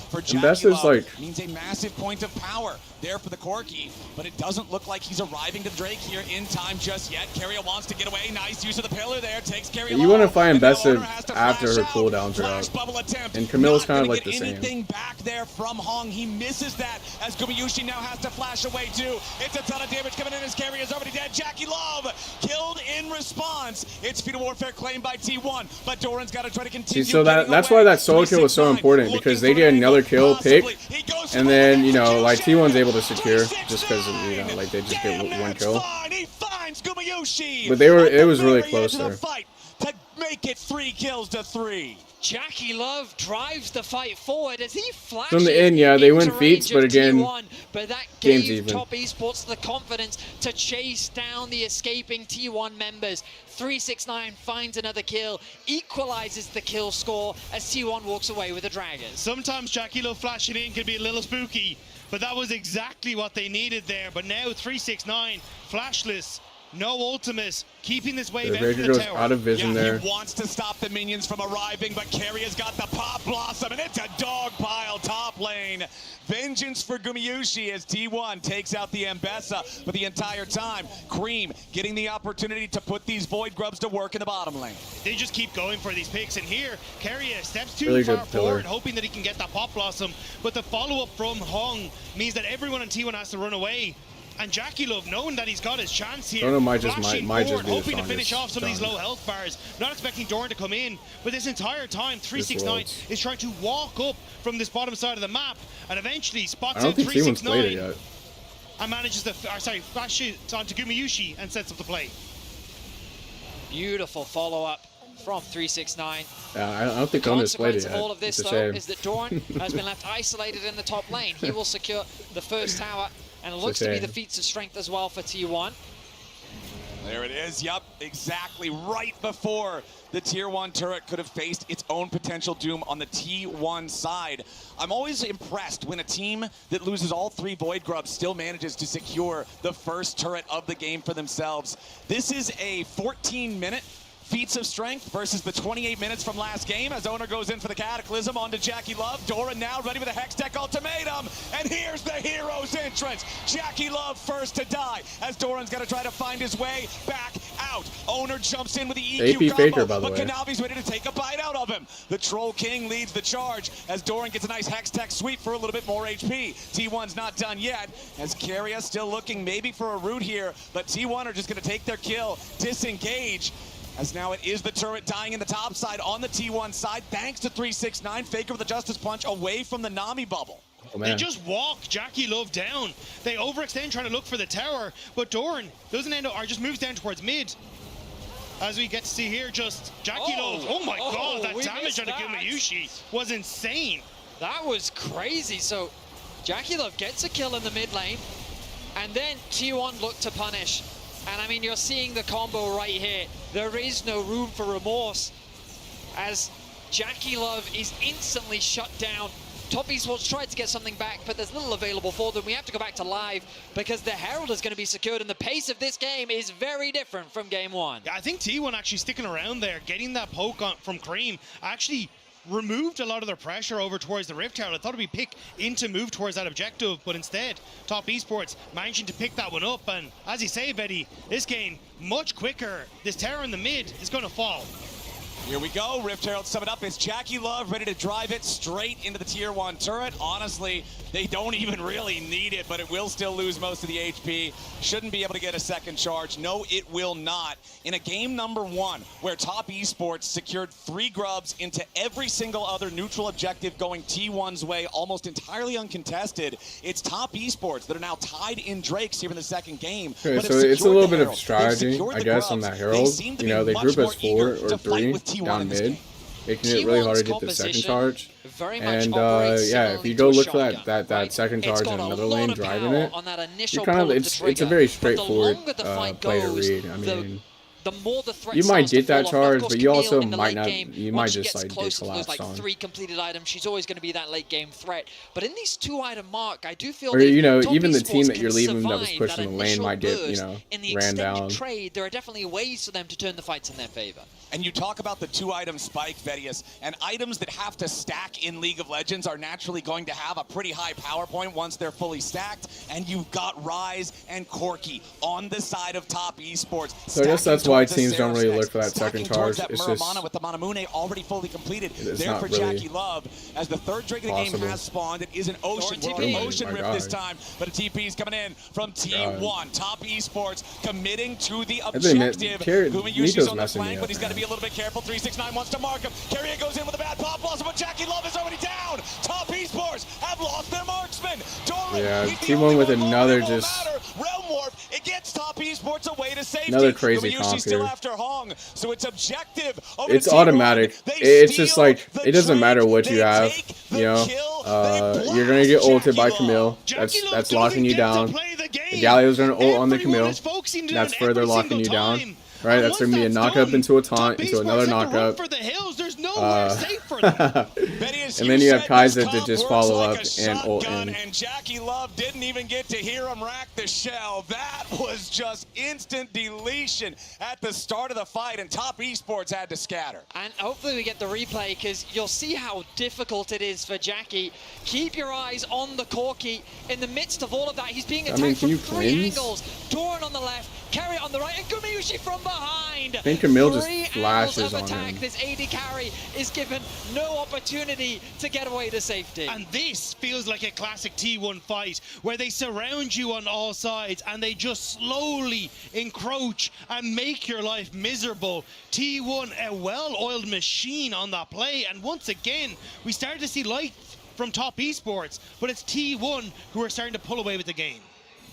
Speaker 1: for Ambessa's like
Speaker 14: means a massive point of power there for the Corki, but it doesn't look like he's arriving to Drake here in time just yet. Keria wants to get away. Nice use of the pillar there. Takes Keria.
Speaker 1: You want to find Ambessa after her cooldowns are up. And Camille's kind of like the same.
Speaker 14: Anything back there from Hong. He misses that as Gumayushi now has to flash away too. It's a ton of damage coming in as Keria is already dead. Jackie Love killed in response. It's Fetal Warfare claimed by T1, but Doran's got to try to continue.
Speaker 1: See, so that's why that solo kill was so important, because they get another kill pick, and then, you know, like T1's able to secure just because, you know, like they just get one kill. But it was really close there.
Speaker 14: To make it 3 kills to 3.
Speaker 10: Jackie Love drives the fight forward as he flashes.
Speaker 1: From the end, yeah, they win feats, but again,
Speaker 10: T1, but that
Speaker 1: game's
Speaker 10: gave
Speaker 1: even.
Speaker 10: Top Esports the confidence to chase down the escaping T1 members. 369 finds another kill, equalizes the kill score as T1 walks away with the Dragon.
Speaker 9: Sometimes Jackie Love flashing in can be a little spooky, but that was exactly what they needed there. But now 369 flashless, no ultimates, keeping this wave out of the tower.
Speaker 1: Out of vision there.
Speaker 14: He wants to stop the minions from arriving, but Keria's got the pop blossom, and it's a dog pile top lane. Vengeance for Gumayushi as T1 takes out the Ambessa, but the entire time, Cream getting the opportunity to put these Void Grubs to work in the bottom lane.
Speaker 9: They just keep going for these picks, and here, Keria steps too far forward, hoping that he can get that pop blossom, but the follow-up from Hong means that everyone on T1 has to run away. And Jackie Love, knowing that he's got his chance here,
Speaker 1: might just be
Speaker 9: hoping to finish off some of these low health bars, not expecting Doran to come in. But this entire time, 369 is trying to walk up from this bottom side of the map, and eventually spots out 369 and manages to, flash it onto Gumayushi and sets up the play.
Speaker 10: Beautiful follow-up from 369.
Speaker 1: I don't think Doran has played it yet.
Speaker 10: All of this, though, is that Doran has been left isolated in the top lane. He will secure the first tower. And it looks to be the feats of strength as well for T1.
Speaker 14: There it is. Yup, exactly right before the Tier 1 turret could have faced its own potential doom on the T1 side. I'm always impressed when a team that loses all 3 Void Grubs still manages to secure the first turret of the game for themselves. This is a 14-minute feats of strength versus the 28 minutes from last game as Owner goes in for the Cataclysm onto Jackie Love. Doran now ready with a Hextech ultimatum, and here's the hero's entrance. Jackie Love first to die as Doran's got to try to find his way back out. Owner jumps in with the EQ combo,
Speaker 1: Faker, by the way.
Speaker 14: Kanavi's ready to take a bite out of him. The Troll King leads the charge as Doran gets a nice Hextech sweep for a little bit more HP. T1's not done yet as Keria still looking maybe for a root here, but T1 are just going to take their kill, disengage. As now it is the turret dying in the top side on the T1 side, thanks to 369. Faker with the Justice Punch away from the Nami bubble.
Speaker 9: They just walk Jackie Love down. They overextend trying to look for the tower, but Doran doesn't end up, or just moves down towards mid. As we get to see here, just Jackie Love. Oh my God, that damage on Gumayushi was insane.
Speaker 10: That was crazy. So Jackie Love gets a kill in the mid lane, and then T1 look to punish. And I mean, you're seeing the combo right here. There is no room for remorse as Jackie Love is instantly shut down. Top Esports tried to get something back, but there's little available for them. We have to go back to live because the Herald is going to be secured, and the pace of this game is very different from game one.
Speaker 9: Yeah, I think T1 actually sticking around there, getting that poke on from Cream, actually removed a lot of their pressure over towards the Rift Tower. I thought it'd be pick in to move towards that objective, but instead, Top Esports managing to pick that one up. And as you say, Betty, this game much quicker. This tower in the mid is going to fall.
Speaker 14: Here we go, Rift Herald sum it up. It's Jackie Love ready to drive it straight into the tier 1 turret. Honestly, they don't even really need it, but it will still lose most of the HP. Shouldn't be able to get a second charge. No, it will not. In a game number 1, where Top Esports secured 3 grubs into every single other neutral objective going T1's way, almost entirely uncontested, it's Top Esports that are now tied in Drakes here in the second game.
Speaker 1: Okay, so it's a little bit of strategy, I guess, on that Herald. You know, they group as 4 or 3 down mid, making it really hard to get the second charge. And yeah, if you go look for that second charge in another lane driving it, you kind of it's a very straightforward play to read. I mean, you might get that charge, but you also might not. You might just like get collapsed on.
Speaker 10: 3 completed items, she's always going to be that late game threat. But in these 2-item mark, I do feel.
Speaker 1: Or you know, even the team that you're leaving that was pushing the lane might get ran down.
Speaker 10: Trade, there are definitely ways for them to turn the fights in their favor.
Speaker 14: And you talk about the 2-item spike, Vedius, and items that have to stack in League of Legends are naturally going to have a pretty high power point once they're fully stacked. And you've got Rise and Corki on the side of Top Esports.
Speaker 1: So I guess that's why teams don't really look for that second charge.
Speaker 14: It's just with the Manamune already fully completed there for Jackie Love. As the third drink of the game has spawned, it is an Ocean. We're on an Ocean Rift this time, but a TP is coming in from T1. Top Esports committing to the objective. Gumayushi's on the flank, but he's got to be a little bit careful. 369 wants to mark him. Carrier goes in with a bad pop blossom, but Jackie Love is already down. Top Esports have lost their marksman. Doran,
Speaker 1: yeah, T1 with another just
Speaker 14: Realm Warp. It gets Top Esports away to safety.
Speaker 1: Another crazy comp
Speaker 14: still
Speaker 1: here.
Speaker 14: After Hong, so it's objective.
Speaker 1: It's automatic. It's just like it doesn't matter what you have. You know, you're gonna get ulted by Camille. That's locking you down. The Galio's gonna ult on the Camille. That's further locking you down. Right, that's gonna be a knock-up into a taunt, into another knock-up. And then you have Kaiser to just follow up and ult in.
Speaker 14: And Jackie Love didn't even get to hear him rack the shell. That was just instant deletion at the start of the fight, and Top Esports had to scatter.
Speaker 10: And hopefully we get the replay, because you'll see how difficult it is for Jackie. Keep your eyes on the Corki. In the midst of all of that, he's being attacked from 3 angles. Doran on the left, Carry on the right, and Gumayushi from behind.
Speaker 1: I think Camille just flashes on him.
Speaker 10: This AD carry is given no opportunity to get away to safety.
Speaker 9: And this feels like a classic T1 fight where they surround you on all sides and they just slowly encroach and make your life miserable. T1, a well-oiled machine on that play, and once again, we started to see light from Top Esports, but it's T1 who are starting to pull away with the game.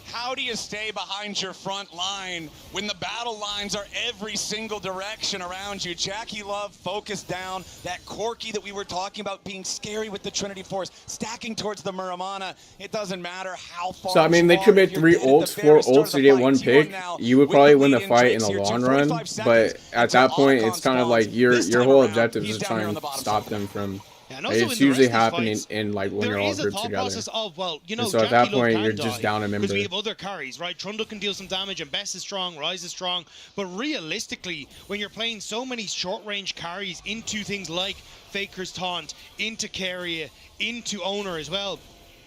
Speaker 14: How do you stay behind your front line when the battle lines are every single direction around you? Jackie Love focused down. That Corki that we were talking about being scary with the Trinity Force, stacking towards the Muramana. It doesn't matter how far.
Speaker 1: So, I mean, they commit 3 ults, 4 ults to get 1 pick. You would probably win the fight in the long run. But at that point, it's kind of like your whole objective is to try and stop them from...
Speaker 9: And
Speaker 1: it's usually happening in like when you're all grouped together.
Speaker 9: Of, well, you know,
Speaker 1: so at that point, you're just down a member.
Speaker 9: Because we have other carries, right? Trundle can deal some damage, and Bess is strong, Rise is strong. But realistically, when you're playing so many short-range carries into things like Faker's Taunt, into Carrier, into Owner as well,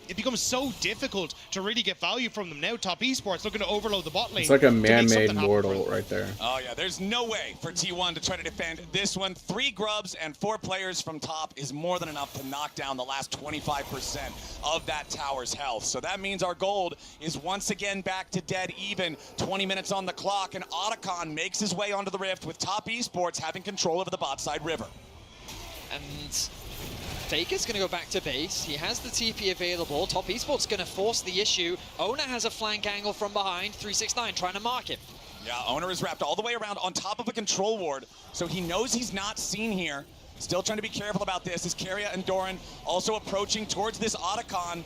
Speaker 9: it becomes so difficult to really get value from them. Now Top Esports looking to overload the bot lane.
Speaker 1: It's like a man-made mortal right there.
Speaker 14: Oh yeah, there's no way for T1 to try to defend this one. 3 grubs and 4 players from top is more than enough to knock down the last 25% of that tower's health. So that means our gold is once again back to dead even. 20 minutes on the clock, and Otacon makes his way onto the rift with Top Esports having control over the bot side river.
Speaker 10: And Faker's going to go back to base. He has the TP available. Top Esports going to force the issue. Owner has a flank angle from behind. 369 trying to mark him.
Speaker 14: Yeah, Owner is wrapped all the way around on top of a control ward, so he knows he's not seen here. Still trying to be careful about this as Keria and Doran also approaching towards this Otacon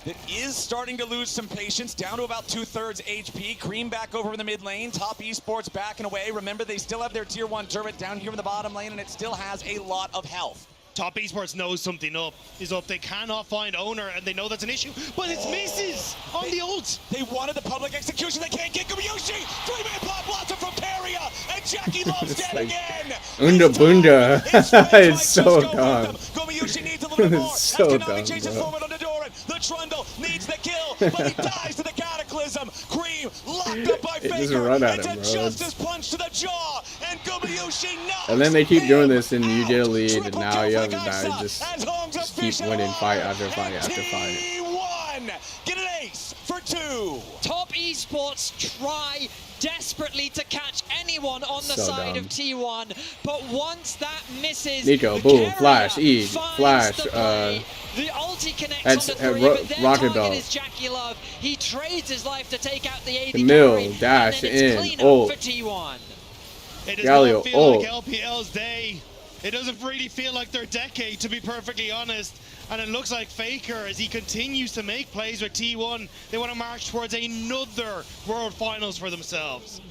Speaker 14: that is starting to lose some patience, down to about 2/3 HP. Cream back over in the mid lane. Top Esports backing away. Remember, they still have their tier 1 turret down here in the bottom lane, and it still has a lot of health.
Speaker 9: Top Esports knows something is up. They cannot find Owner, and they know that's an issue, but it's misses on the ult.
Speaker 14: They wanted the public execution. They can't get Gumayushi. 3-man pop blossom from Keria, and Jackie Love's dead again.
Speaker 1: Unda Bunda. It's so dumb.
Speaker 14: Gumayushi needs a little bit more.
Speaker 1: It's so dumb,
Speaker 14: chases forward onto Doran. The Trundle needs the kill, but he dies to the Cataclysm. Cream locked up by Faker.
Speaker 1: Just run at
Speaker 14: it's
Speaker 1: him,
Speaker 14: a
Speaker 1: bro.
Speaker 14: justice punch to the jaw, and Gumayushi knocks.
Speaker 1: And then they keep doing this, and you get a lead, and now you have a guy just keep winning fight after fight after fight.
Speaker 14: T1 get an ace for 2.
Speaker 10: Top Esports try desperately to catch anyone on the
Speaker 1: So
Speaker 10: side
Speaker 1: dumb.
Speaker 10: of T1, but once that misses,
Speaker 1: Nico, boom, flash, E,
Speaker 10: finds
Speaker 1: flash,
Speaker 10: the play. The ulti connects
Speaker 1: that's
Speaker 10: on the 3, but their
Speaker 1: rocket
Speaker 10: target
Speaker 1: dog.
Speaker 10: is Jackie Love. He trades his life to take out the AD
Speaker 1: The mill,
Speaker 10: carry,
Speaker 1: dash
Speaker 10: and then it's
Speaker 1: in,
Speaker 10: clean
Speaker 1: ult.
Speaker 10: up for T1.
Speaker 9: It does
Speaker 1: Galio,
Speaker 9: not feel
Speaker 1: ult.
Speaker 9: like LPL's day. It doesn't really feel like their decade, to be perfectly honest. And it looks like Faker, as he continues to make plays with T1, they want to march towards another World Finals for themselves.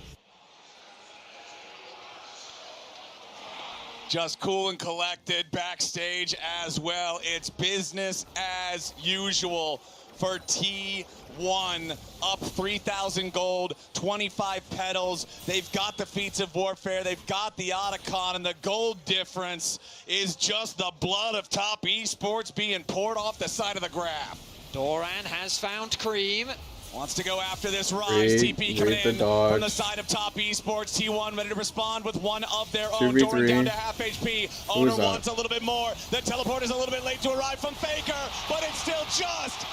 Speaker 14: Just cool and collected backstage as well. It's business as usual for T1. Up 3,000 gold, 25 petals. They've got the feats of warfare. They've got the Otacon, and the gold difference is just the blood of Top Esports being poured off the side of the graph.
Speaker 10: Doran has found Cream.
Speaker 14: Wants to go after this Rise. TP coming in
Speaker 1: dodge.
Speaker 14: from the side of Top Esports. T1 ready to respond with one of their own.
Speaker 1: 2v3.
Speaker 14: Doran down to half HP. Owner
Speaker 1: Who's that?
Speaker 14: wants a little bit more. The teleport is a little bit late to arrive from Faker, but it's still just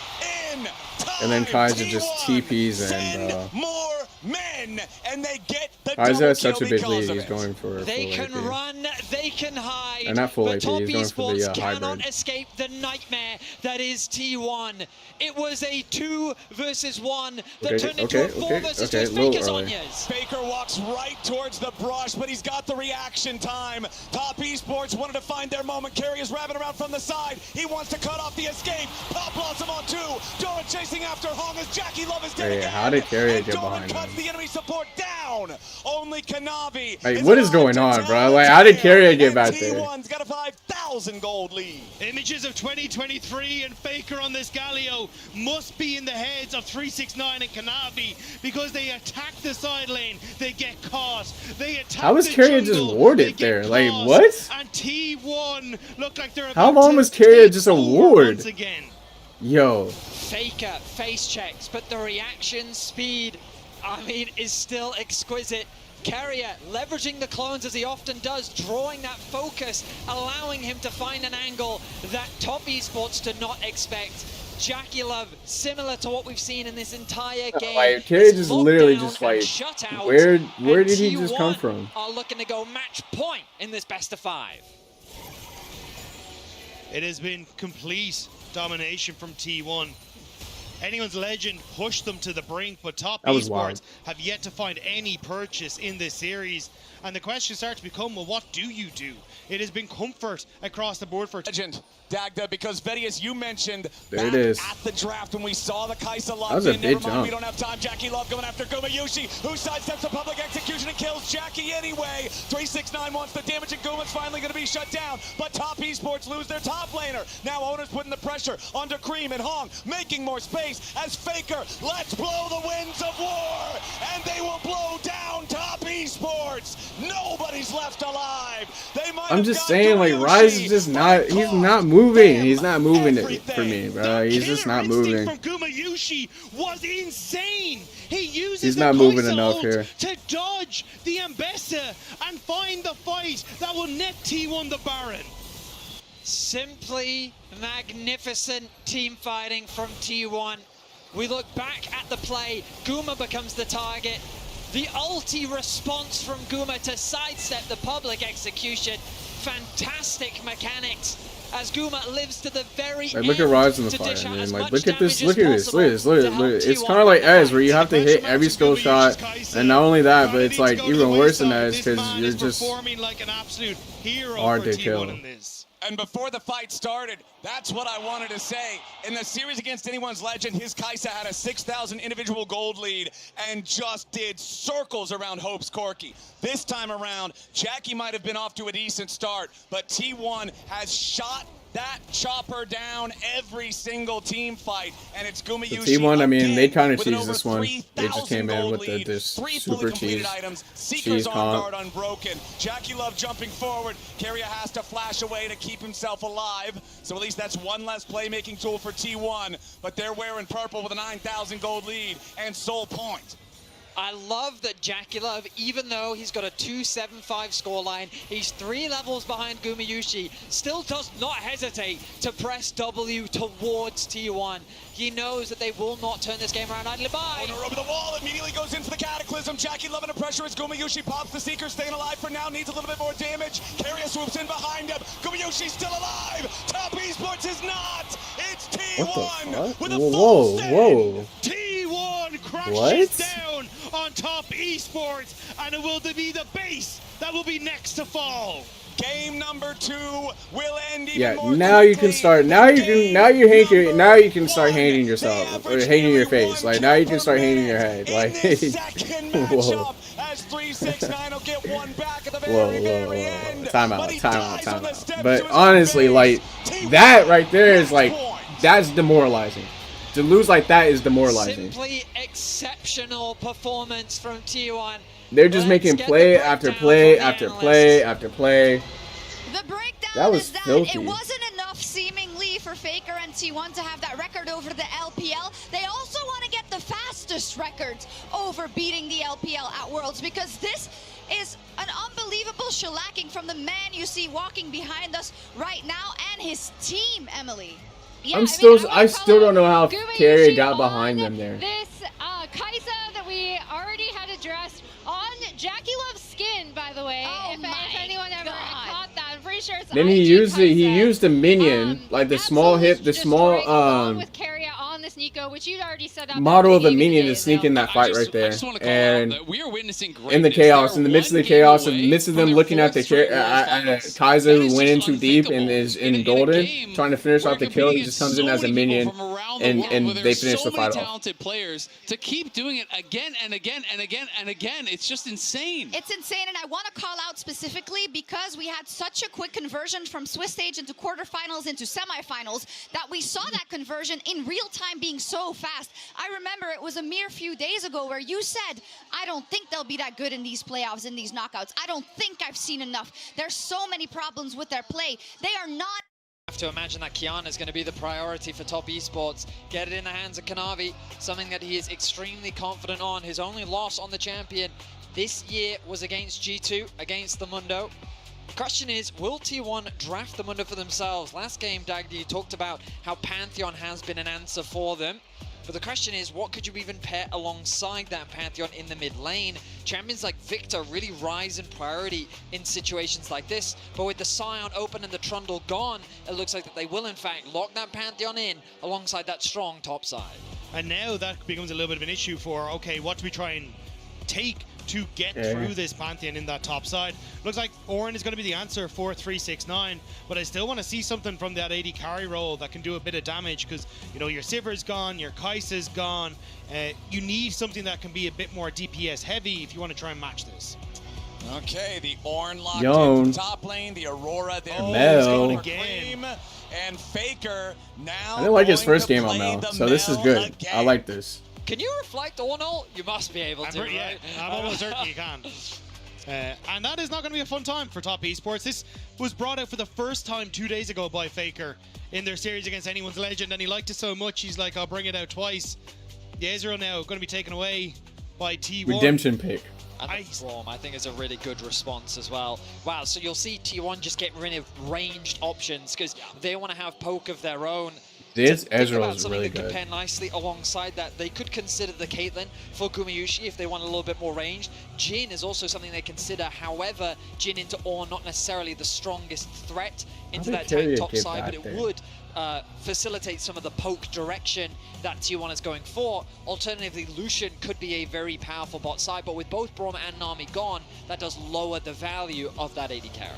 Speaker 14: in time.
Speaker 1: And then Kaiser just
Speaker 14: T1
Speaker 1: TPs in,
Speaker 14: send
Speaker 1: bro.
Speaker 14: more men, and they get the
Speaker 1: Kaiser
Speaker 14: double
Speaker 1: has such
Speaker 14: kill
Speaker 1: a big
Speaker 14: because
Speaker 1: lead.
Speaker 14: of
Speaker 1: He's
Speaker 14: it.
Speaker 1: going for
Speaker 10: They
Speaker 1: full
Speaker 10: can
Speaker 1: AP.
Speaker 10: run, they can hide,
Speaker 1: Or not full
Speaker 10: but
Speaker 1: AP,
Speaker 10: Top
Speaker 1: he's going for the
Speaker 10: Esports cannot
Speaker 1: hybrid.
Speaker 10: escape the nightmare that is T1. It was a 2 versus 1 that turned into a 4 versus 2. It's Faker's Onyas.
Speaker 14: Faker walks right towards the brush, but he's got the reaction time. Top Esports wanted to find their moment. Carry is wrapping around from the side. He wants to cut off the escape. Pop Blossom on 2. Doran chasing after Hong as Jackie Love is dead
Speaker 1: Hey,
Speaker 14: again.
Speaker 1: how did Carry
Speaker 14: And
Speaker 1: get
Speaker 14: Doran
Speaker 1: behind
Speaker 14: cuts
Speaker 1: him?
Speaker 14: the enemy support down. Only Kanavi.
Speaker 1: Like,
Speaker 14: is
Speaker 1: what is
Speaker 14: alive
Speaker 1: going
Speaker 14: to
Speaker 1: on,
Speaker 14: tell
Speaker 1: bro?
Speaker 14: the
Speaker 1: Like, how did
Speaker 14: tale.
Speaker 1: Carrier get
Speaker 14: And
Speaker 1: back there?
Speaker 14: T1's got a 5,000 gold lead.
Speaker 9: Images of 2023 and Faker on this Galio must be in the heads of 369 and Kanavi, because they attack the side lane, they get caught. They attack
Speaker 1: How was
Speaker 9: the
Speaker 1: Carrier just
Speaker 9: jungle,
Speaker 1: warded
Speaker 9: they get
Speaker 1: there? Like,
Speaker 9: caught.
Speaker 1: what?
Speaker 9: And T1 look like they're
Speaker 1: How
Speaker 9: about
Speaker 1: long
Speaker 9: to
Speaker 1: was Carrier
Speaker 9: take
Speaker 1: just a
Speaker 9: over
Speaker 1: ward?
Speaker 9: once again.
Speaker 1: Yo.
Speaker 10: Faker face checks, but the reaction speed, I mean, is still exquisite. Carrier leveraging the clones as he often does, drawing that focus, allowing him to find an angle that Top Esports did not expect. Jackie Love, similar to what we've seen in this entire game,
Speaker 1: Like, Carrier
Speaker 10: is
Speaker 1: just
Speaker 10: locked
Speaker 1: literally
Speaker 10: down
Speaker 1: just
Speaker 10: and
Speaker 1: like,
Speaker 10: shut out,
Speaker 1: where
Speaker 10: and
Speaker 1: did he just come
Speaker 10: T1
Speaker 1: from?
Speaker 10: are looking to go match point in this best of 5.
Speaker 9: It has been complete domination from T1. Anyone's Legend pushed them to the brink, but Top
Speaker 1: That was
Speaker 9: Esports
Speaker 1: wild.
Speaker 9: have yet to find any purchase in this series. And the question starts to become, well, what do you do? It has been comfort across the board for
Speaker 14: Legend, Dagda, because Vedius, you mentioned
Speaker 1: There it
Speaker 14: back
Speaker 1: is.
Speaker 14: at the draft when we saw the Kaisa locked
Speaker 1: That was a
Speaker 14: in.
Speaker 1: big
Speaker 14: Never mind,
Speaker 1: jump.
Speaker 14: we don't have time. Jackie Love going after Gumayushi, who sidesteps the public execution and kills Jackie anyway. 369 wants the damage, and Guma's finally going to be shut down. But Top Esports lose their top laner. Now Owner's putting the pressure under Cream and Hong, making more space as Faker lets blow the winds of war, and they will blow down Top Esports. Nobody's left alive. They might
Speaker 1: I'm
Speaker 14: have
Speaker 1: just
Speaker 14: got
Speaker 1: saying, like,
Speaker 14: Gumayushi,
Speaker 1: Rise is just not, he's not moving. He's not moving it for me, bro. He's just not moving.
Speaker 9: From Gumayushi was insane. He uses
Speaker 1: He's
Speaker 9: the
Speaker 1: not moving
Speaker 9: Kaisa
Speaker 1: enough
Speaker 9: ult
Speaker 1: here.
Speaker 9: to dodge the Ambessa and find the fight that will net T1 the Baron.
Speaker 10: Simply magnificent team fighting from T1. We look back at the play, Guma becomes the target. The ulti response from Guma to sidestep the public execution. Fantastic mechanics as Guma lives to the very
Speaker 1: Like, look at Rise in the Fire, man. Like, look at this, look at this, look at this, look at this. It's kind of like Ez, where you have to hit every skill shot, and not only that, but it's like even worse than Ez, because you're just hard to kill.
Speaker 14: And before the fight started, that's what I wanted to say. In the series against Anyone's Legend, his Kaisa had a 6,000 individual gold lead and just did circles around Hope's Corki. This time around, Jackie might have been off to a decent start, but T1 has shot that chopper down every single team fight, and it's Gumayushi.
Speaker 1: T1, I mean, they kind of cheesed this one. They just came in with this super cheese comp.
Speaker 14: Guard unbroken. Jackie Love jumping forward. Keria has to flash away to keep himself alive. So at least that's one less playmaking tool for T1. But they're wearing purple with a 9,000 gold lead and Soul Point.
Speaker 10: I love that Jackie Love, even though he's got a 275 scoreline, he's 3 levels behind Gumayushi, still does not hesitate to press W towards T1. He knows that they will not turn this game around idly by.
Speaker 14: Corner over the wall, immediately goes into the Cataclysm. Jackie Love under pressure as Gumayushi pops the Seeker, staying alive for now, needs a little bit more damage. Keria swoops in behind him. Gumayushi's still alive. Top Esports is not. It's T1 with a full
Speaker 1: whoa.
Speaker 9: T1 crashes down on Top Esports, and it will be the base that will be next to fall.
Speaker 14: Game number 2 will end even
Speaker 1: Yeah,
Speaker 14: more
Speaker 1: now you can
Speaker 14: quickly.
Speaker 1: start. Now you can start hating yourself or hating your face. Like now you can start hating your head. Like whoa.
Speaker 14: As 369 will get one back at the
Speaker 1: Whoa. Time out. But honestly, like that right there is like that's demoralizing. To lose like that is demoralizing.
Speaker 10: Simply exceptional performance from T1.
Speaker 1: They're just making play after play after play after play.
Speaker 2: The breakdown
Speaker 1: that was
Speaker 2: is that
Speaker 1: filthy.
Speaker 2: It wasn't enough seemingly for Faker and T1 to have that record over the LPL. They also want to get the fastest records over beating the LPL at Worlds, because this is an unbelievable shellacking from the man you see walking behind us right now and his team, Emily.
Speaker 13: Yeah,
Speaker 1: I still don't know how Keria got behind them there.
Speaker 13: This Kaisa that we already had addressed on Jackie Love's skin, by the way. If anyone ever caught that, I'm pretty sure it's
Speaker 1: Then he used the minion, like the small hit, the small
Speaker 13: with Keria on this Nico, which you'd already set up
Speaker 1: model of the minion to sneak in that fight right there. And in the chaos, in the midst of the chaos, in the midst of them looking at the Kaiser who went in too deep and is in golden, trying to finish off the kill, he just comes in as a minion and they finish the fight off.
Speaker 12: Talented players to keep doing it again and again and again and again. It's just insane.
Speaker 2: It's insane, and I want to call out specifically because we had such a quick conversion from Swiss stage into quarterfinals into semifinals that we saw that conversion in real time being so fast. I remember it was a mere few days ago where you said, I don't think they'll be that good in these playoffs, in these knockouts. I don't think I've seen enough. There's so many problems with their play. They are not.
Speaker 10: Have to imagine that Kiana is going to be the priority for Top Esports. Get it in the hands of Kanavi, something that he is extremely confident on. His only loss on the champion this year was against G2, against the Mundo. The question is, will T1 draft the Mundo for themselves? Last game, Dagny, you talked about how Pantheon has been an answer for them. But the question is, what could you even pair alongside that Pantheon in the mid lane? Champions like Victor really rise in priority in situations like this. But with the Scion open and the Trundle gone, it looks like that they will in fact lock that Pantheon in alongside that strong top side.
Speaker 9: And now that becomes a little bit of an issue for, okay, what do we try and take to get through this Pantheon in that top side? Looks like Orin is going to be the answer for 369, but I still want to see something from that AD carry role that can do a bit of damage, because, you know, your Sivir's gone, your Kaisa's gone. You need something that can be a bit more DPS heavy if you want to try and match this.
Speaker 14: Okay, the Ornn locked in the top lane, the Aurora there.
Speaker 1: Mel.
Speaker 14: Again. And Faker now.
Speaker 1: I didn't like his first game on Mel, so this is good. I like this.
Speaker 10: Can you reflect Ornn? You must be able to, right?
Speaker 9: I'm almost certain you can. And that is not going to be a fun time for Top Esports. This was brought out for the first time 2 days ago by Faker in their series against Anyone's Legend, and he liked it so much, he's like, I'll bring it out twice. The Ezreal now going to be taken away by T1.
Speaker 1: Redemption pick.
Speaker 10: And the Braum, I think, is a really good response as well. Wow, so you'll see T1 just get rid of ranged options because they want to have poke of their own.
Speaker 1: This
Speaker 10: think
Speaker 1: Ezreal
Speaker 10: about
Speaker 1: is
Speaker 10: something
Speaker 1: really
Speaker 10: that
Speaker 1: good.
Speaker 10: compare nicely alongside that. They could consider the Caitlyn for Gumayusi if they want a little bit more range. Jhin is also something they consider. However, Jhin into Ornn not necessarily the strongest threat into that tank top side, but it would facilitate some of the poke direction that T1 is going for. Alternatively, Lucian could be a very powerful bot side, but with both Braum and Nami gone, that does lower the value of that AD carry.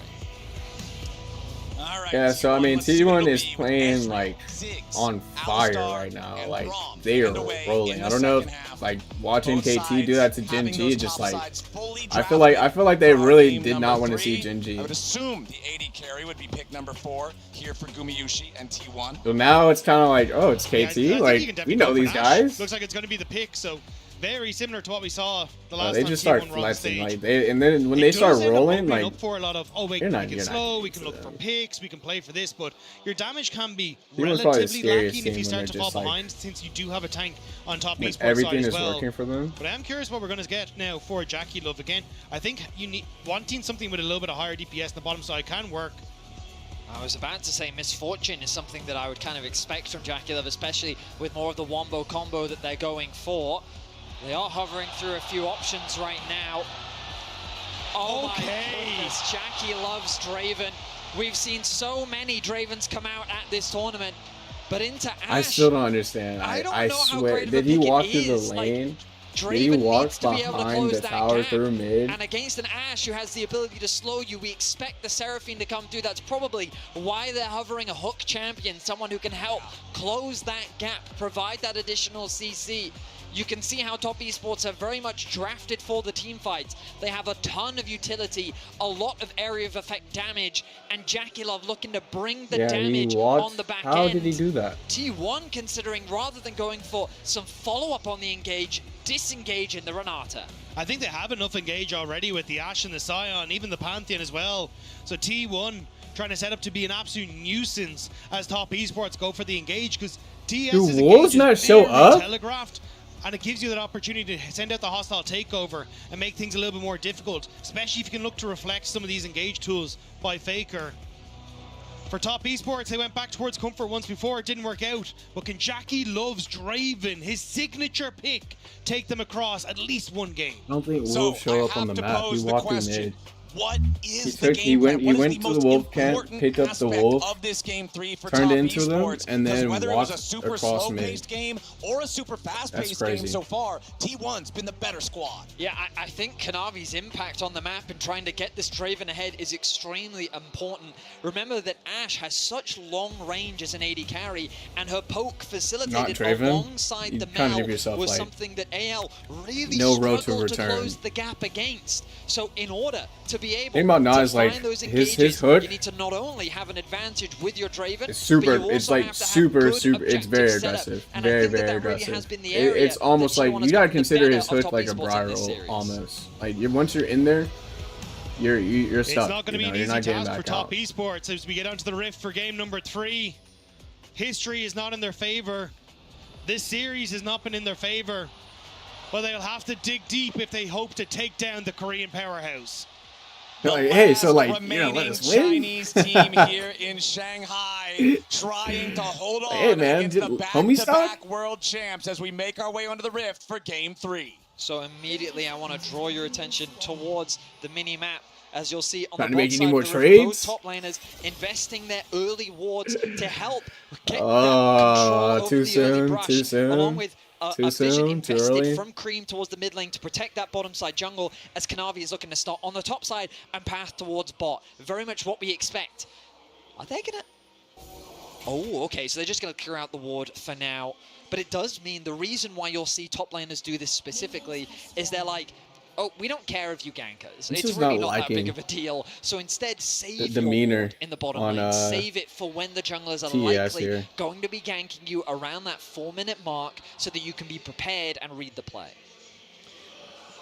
Speaker 1: Yeah, so I mean, T1 is playing like on fire right now. Like they are rolling. I don't know if like watching KT do that to Gen G, just like I feel like they really did not want to see Gen G.
Speaker 14: I would assume the AD carry would be pick number 4 here for Gumayusi and T1.
Speaker 1: So now it's kind of like, oh, it's KT. Like we know these guys.
Speaker 9: Looks like it's going to be the pick. So. Very similar to what we saw the last
Speaker 1: they
Speaker 9: time
Speaker 1: just start
Speaker 9: T1 were on
Speaker 1: flexing,
Speaker 9: stage.
Speaker 1: like and then when they start rolling, like
Speaker 9: up for a lot of we can slow, we can look for picks, we can play for this, but your damage can be relatively lacking if you start to fall behind, since you do have a tank on top esports
Speaker 1: everything
Speaker 9: side
Speaker 1: is
Speaker 9: as well.
Speaker 1: working for them.
Speaker 9: But I'm curious what we're going to get now for Jackie Love again. I think you need wanting something with a little bit of higher DPS on the bottom side can work.
Speaker 10: I was about to say Misfortune is something that I would kind of expect from Jackie Love, especially with more of the wombo combo that they're going for. They are hovering through a few options right now. Oh my goodness, Jackie loves Draven. We've seen so many Dravens come out at this tournament, but into Ashe,
Speaker 1: I still don't understand. I swear, did he walk through the lane? Did he walk behind the tower through mid?
Speaker 10: And against an Ashe who has the ability to slow you, we expect the Seraphine to come through. That's probably why they're hovering a hook champion, someone who can help close that gap, provide that additional CC. You can see how Top Esports have very much drafted for the team fights. They have a ton of utility, a lot of area of effect damage, and Jackie Love looking to bring the damage on the back end.
Speaker 1: How did he do that?
Speaker 10: T1 considering, rather than going for some follow-up on the engage, disengage in the Renata.
Speaker 9: I think they have enough engage already with the Ashe and the Scion, even the Pantheon as well. So T1 trying to set up to be an absolute nuisance as Top Esports go for the engage, because TS's
Speaker 1: Wolves not show up?
Speaker 9: Telegraphed. And it gives you that opportunity to send out the hostile takeover and make things a little bit more difficult, especially if you can look to reflect some of these engage tools by Faker. For Top Esports, they went back towards Comfort once before, it didn't work out. But can Jackie Love's Draven, his signature pick, take them across at least one game?
Speaker 1: I don't think Wolves show up on the map. He walked through mid.
Speaker 14: What is the game
Speaker 1: He
Speaker 14: plan?
Speaker 1: went to the wolf camp, picked up the wolf,
Speaker 14: of this game 3 for
Speaker 1: turned
Speaker 14: Top
Speaker 1: into them,
Speaker 14: Esports,
Speaker 1: and then
Speaker 14: whether it
Speaker 1: walked
Speaker 14: was a super
Speaker 1: across
Speaker 14: slow-paced
Speaker 1: mid.
Speaker 14: game or a super fast-paced game so far, T1's been the better squad.
Speaker 10: Yeah, I think Kanavi's impact on the map and trying to get this Draven ahead is extremely important. Remember that Ashe has such long range as an AD carry, and her poke facilitated alongside the Mel was something that AL really struggled to close the gap against. So in order to be able to find those engages,
Speaker 1: hook,
Speaker 10: you need to not only have an advantage with your Draven,
Speaker 1: it's super,
Speaker 10: but you
Speaker 1: it's
Speaker 10: also
Speaker 1: like
Speaker 10: have to
Speaker 1: super,
Speaker 10: have
Speaker 1: super, it's very aggressive. Very, very aggressive. It's almost like, you gotta consider his hook like a Briar roll, almost. Like, once you're in there, you're stuck.
Speaker 9: It's not going to be an easy task for Top Esports as we get onto the Rift for game number 3. History is not in their favor. This series has not been in their favor. But they'll have to dig deep if they hope to take down the Korean powerhouse.
Speaker 1: Like, hey, so like, let us win.
Speaker 14: Chinese team here in Shanghai trying to hold on against the back-to-back world champs as we make our way onto the Rift for game 3.
Speaker 10: So immediately I want to draw your attention towards the mini-map. As you'll see on
Speaker 1: Trying
Speaker 10: the
Speaker 1: to make any
Speaker 10: side,
Speaker 1: more
Speaker 10: both
Speaker 1: trades?
Speaker 10: top laners investing their early wards to help get that control over the early brush, along with a vision invested from Cream towards the mid lane to protect that bottom side jungle, as Kanavi is looking to start on the top side and path towards bot. Very much what we expect. Are they gonna... Oh, okay, so they're just gonna clear out the ward for now. But it does mean the reason why you'll see top laners do this specifically is they're like, oh, we don't care if you gank us. It's really not that big of a deal. So instead, save your ward in the bottom lane. Save it for when the junglers are likely going to be ganking you around that 4-minute mark so that you can be prepared and read the play.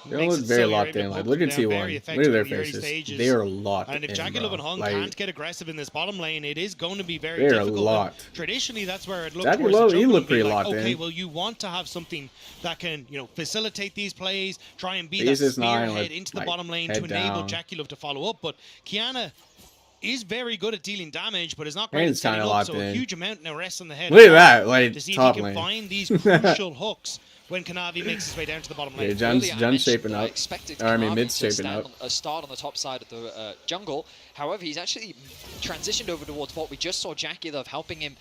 Speaker 1: They look very locked in. Like, look at T1. Look at their faces. They are locked in.
Speaker 9: And if Jackie Love and Hung can't get aggressive in this bottom lane, it is going to be very
Speaker 1: difficult.
Speaker 9: They are
Speaker 1: locked.
Speaker 9: Traditionally, that's where it looks.
Speaker 1: Jackie Love, he looked pretty locked in.
Speaker 9: Okay, well, you want to have something that can, facilitate these plays, try and be that spearhead into the bottom lane to enable Jackie Love to follow up. But Kiana is very good at dealing damage, but is not great at setting up, so a huge amount now rests on the head.
Speaker 1: Look at that, like,
Speaker 9: to see
Speaker 1: top
Speaker 9: if he can
Speaker 1: lane.
Speaker 9: find these crucial hooks when Kanavi makes his way down to the bottom lane.
Speaker 1: Yeah, Jun's shaping up.
Speaker 10: I
Speaker 1: mean, mid's shaping up.
Speaker 10: A start on the top side of the jungle. However, he's actually transitioned over towards bot. We just saw Jackie Love helping him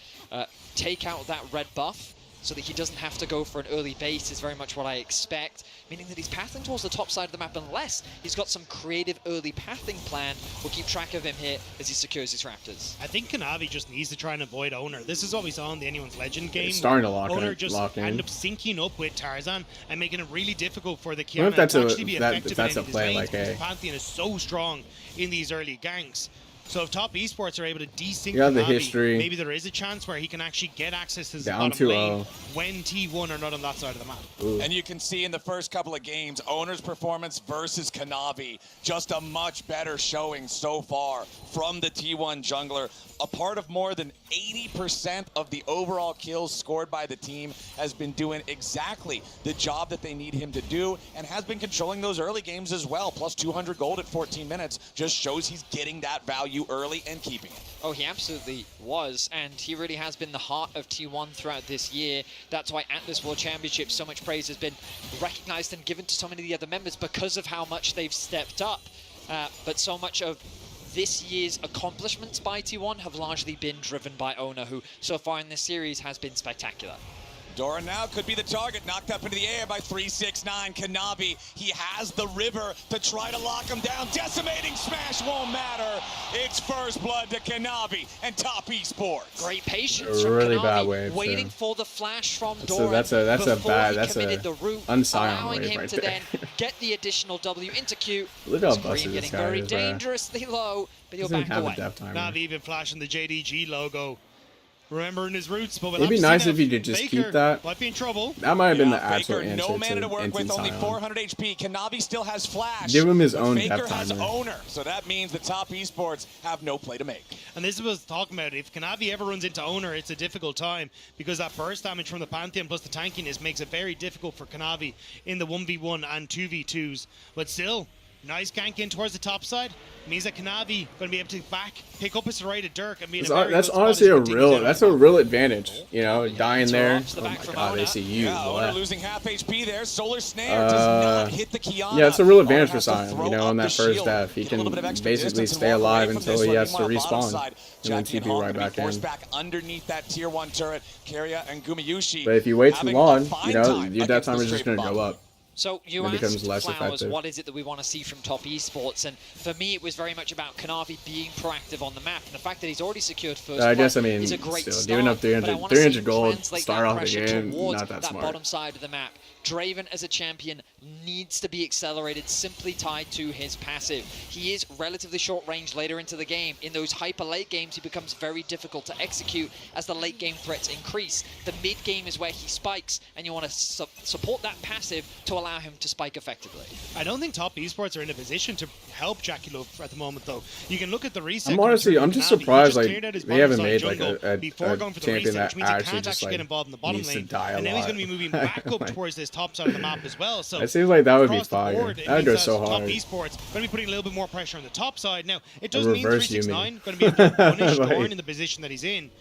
Speaker 10: take out that red buff, so that he doesn't have to go for an early base is very much what I expect, meaning that he's pathing towards the top side of the map unless he's got some creative early pathing plan. We'll keep track of him here as he secures his Raptors.
Speaker 9: I think Kanavi just needs to try and avoid Owner. This is what we saw in the Anyone's Legend game.
Speaker 1: It's starting to lock
Speaker 9: Owner
Speaker 1: in,
Speaker 9: just end up syncing up with Tarzan and making it really difficult for the Kiana to actually be effective in any of his lanes, because the Pantheon is so strong in these early ganks. So if top esports are able to desync Kanavi, maybe there is a chance where he can actually get access to his bottom lane when T1 are not on that side of the map.
Speaker 14: Ooh. And you can see in the first couple of games, Owner's performance versus Kanavi, just a much better showing so far from the T1 jungler. A part of more than 80% of the overall kills scored by the team, has been doing exactly the job that they need him to do, and has been controlling those early games as well. Plus 200 gold at 14 minutes just shows he's getting that value early and keeping it.
Speaker 10: Oh, he absolutely was, and he really has been the heart of T1 throughout this year. That's why at this World Championship, so much praise has been recognized and given to so many of the other members because of how much they've stepped up. But so much of this year's accomplishments by T1 have largely been driven by Owner, who so far in this series has been spectacular.
Speaker 14: Doran now could be the target, knocked up into the air by 369. Kanavi, he has the river to try to lock him down. Decimating smash won't matter. It's first blood to Kanavi and top esports.
Speaker 10: Great patience from
Speaker 1: really
Speaker 10: Kanavi,
Speaker 1: bad wave,
Speaker 10: waiting for the flash from Doran.
Speaker 1: That's a unsigned
Speaker 10: allowing
Speaker 1: wave
Speaker 10: him
Speaker 1: right
Speaker 10: to
Speaker 1: there.
Speaker 10: then get the additional W into Q.
Speaker 1: Look how
Speaker 10: Scream
Speaker 1: busted this
Speaker 10: getting
Speaker 1: guy
Speaker 10: very
Speaker 1: is,
Speaker 10: dangerously low, but he'll back away.
Speaker 9: Navi even flashing the JDG logo. Remembering his roots, but
Speaker 1: it'd be nice if you could just keep that.
Speaker 9: Might be in trouble.
Speaker 1: That might have been the actual
Speaker 14: Faker,
Speaker 1: answer
Speaker 14: no mana to work with, only
Speaker 1: Sion.
Speaker 14: 400 HP. Kanavi still has flash.
Speaker 1: Give him his own
Speaker 14: Faker
Speaker 1: depth
Speaker 14: has
Speaker 1: timer.
Speaker 14: Owner, so that means the top esports have no play to make.
Speaker 9: And this is what I was talking about. If Kanavi ever runs into Owner, it's a difficult time, because that burst damage from the Pantheon plus the tankiness makes it very difficult for Kanavi in the 1v1 and 2v2s. But still, nice gank in towards the top side. Means that Kanavi going to be able to pick up a serrated Dirk and be in a very
Speaker 1: That's
Speaker 9: good
Speaker 1: honestly
Speaker 9: spot
Speaker 1: that's a real advantage. You know, dying there. Oh my god, they see you.
Speaker 14: Yeah, Owner losing half HP there. Solar Snare does not hit the Kiana.
Speaker 1: Yeah, it's a real advantage for Sion. You know, on that first death, he can basically stay alive until he has to respawn, and then TP right back in.
Speaker 14: Back underneath that tier 1 turret, Keria and Gumayusi.
Speaker 1: But if you wait too long, you know, your death timer is just going to go up.
Speaker 10: So you
Speaker 1: it becomes less
Speaker 10: Flowers,
Speaker 1: effective.
Speaker 10: what is it that we want to see from top esports? And for me, it was very much about Kanavi being proactive on the map. And the fact that he's already secured first
Speaker 1: I guess, I mean,
Speaker 10: is a great
Speaker 1: still,
Speaker 10: start.
Speaker 1: giving up 300 gold, start off the game, not that smart.
Speaker 10: Bottom side of the map. Draven as a champion needs to be accelerated, simply tied to his passive. He is relatively short range later into the game. In those hyper late games, he becomes very difficult to execute as the late game threats increase. The mid game is where he spikes, and you want to support that passive to allow him to spike effectively.
Speaker 9: I don't think top esports are in a position to help Jackie Love at the moment, though. You can look at the reset.
Speaker 1: I'm just surprised like
Speaker 9: they
Speaker 1: haven't made like a champion that
Speaker 9: actually
Speaker 1: just like
Speaker 9: get involved in the bottom
Speaker 1: needs to
Speaker 9: lane.
Speaker 1: die a
Speaker 9: And now he's
Speaker 1: lot.
Speaker 9: going to be moving back up towards this top side of the map as well. So
Speaker 1: it seems like that would be fire.
Speaker 9: board,
Speaker 1: That would go so
Speaker 9: top
Speaker 1: hard.
Speaker 9: esports going to be putting a little bit more pressure on the top side. Now it does mean
Speaker 1: reverse
Speaker 9: 369 going to be able to punish
Speaker 1: Like-
Speaker 9: Doran in the position that he's in.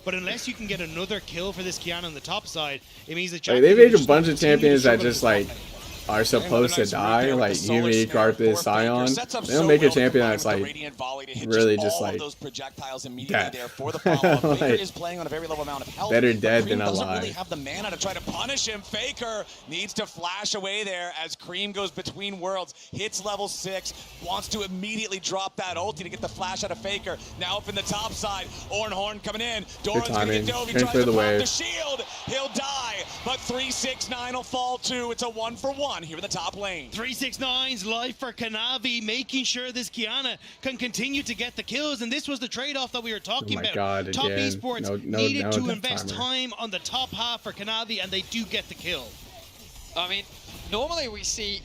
Speaker 9: But unless you can get another kill for this Kiana on the top side, it means that Jackie
Speaker 1: Like, they made a
Speaker 9: will
Speaker 1: bunch of
Speaker 9: continue to
Speaker 1: champions that
Speaker 9: struggle
Speaker 1: just
Speaker 9: with
Speaker 1: like
Speaker 9: top lane.
Speaker 1: are supposed to die, like Yumi, Karthus, Sion. They don't make a champion that's like really just like death.
Speaker 14: Faker is playing on a very low amount of health.
Speaker 1: Better dead
Speaker 14: Cream
Speaker 1: than
Speaker 14: doesn't
Speaker 1: alive.
Speaker 14: really have the mana to try to punish him. Faker needs to flash away there as Cream goes between worlds, hits level 6, wants to immediately drop that ulti to get the flash out of Faker. Now up in the top side, Ornhorn coming in. Doran's gonna
Speaker 1: timing.
Speaker 14: get dove. He
Speaker 1: Turn
Speaker 14: tries
Speaker 1: for
Speaker 14: to
Speaker 1: the
Speaker 14: pop
Speaker 1: wave.
Speaker 14: the shield. He'll die, but 369 will fall too. It's a 1-for-1 here in the top lane.
Speaker 9: 369's life for Kanavi, making sure this Kiana can continue to get the kills, and this was the trade-off that we were talking about.
Speaker 1: God,
Speaker 9: Top
Speaker 1: again.
Speaker 9: esports
Speaker 1: No
Speaker 9: needed to
Speaker 1: death
Speaker 9: invest
Speaker 1: timer.
Speaker 9: time on the top half for Kanavi, and they do get the kill.
Speaker 10: I mean, normally we see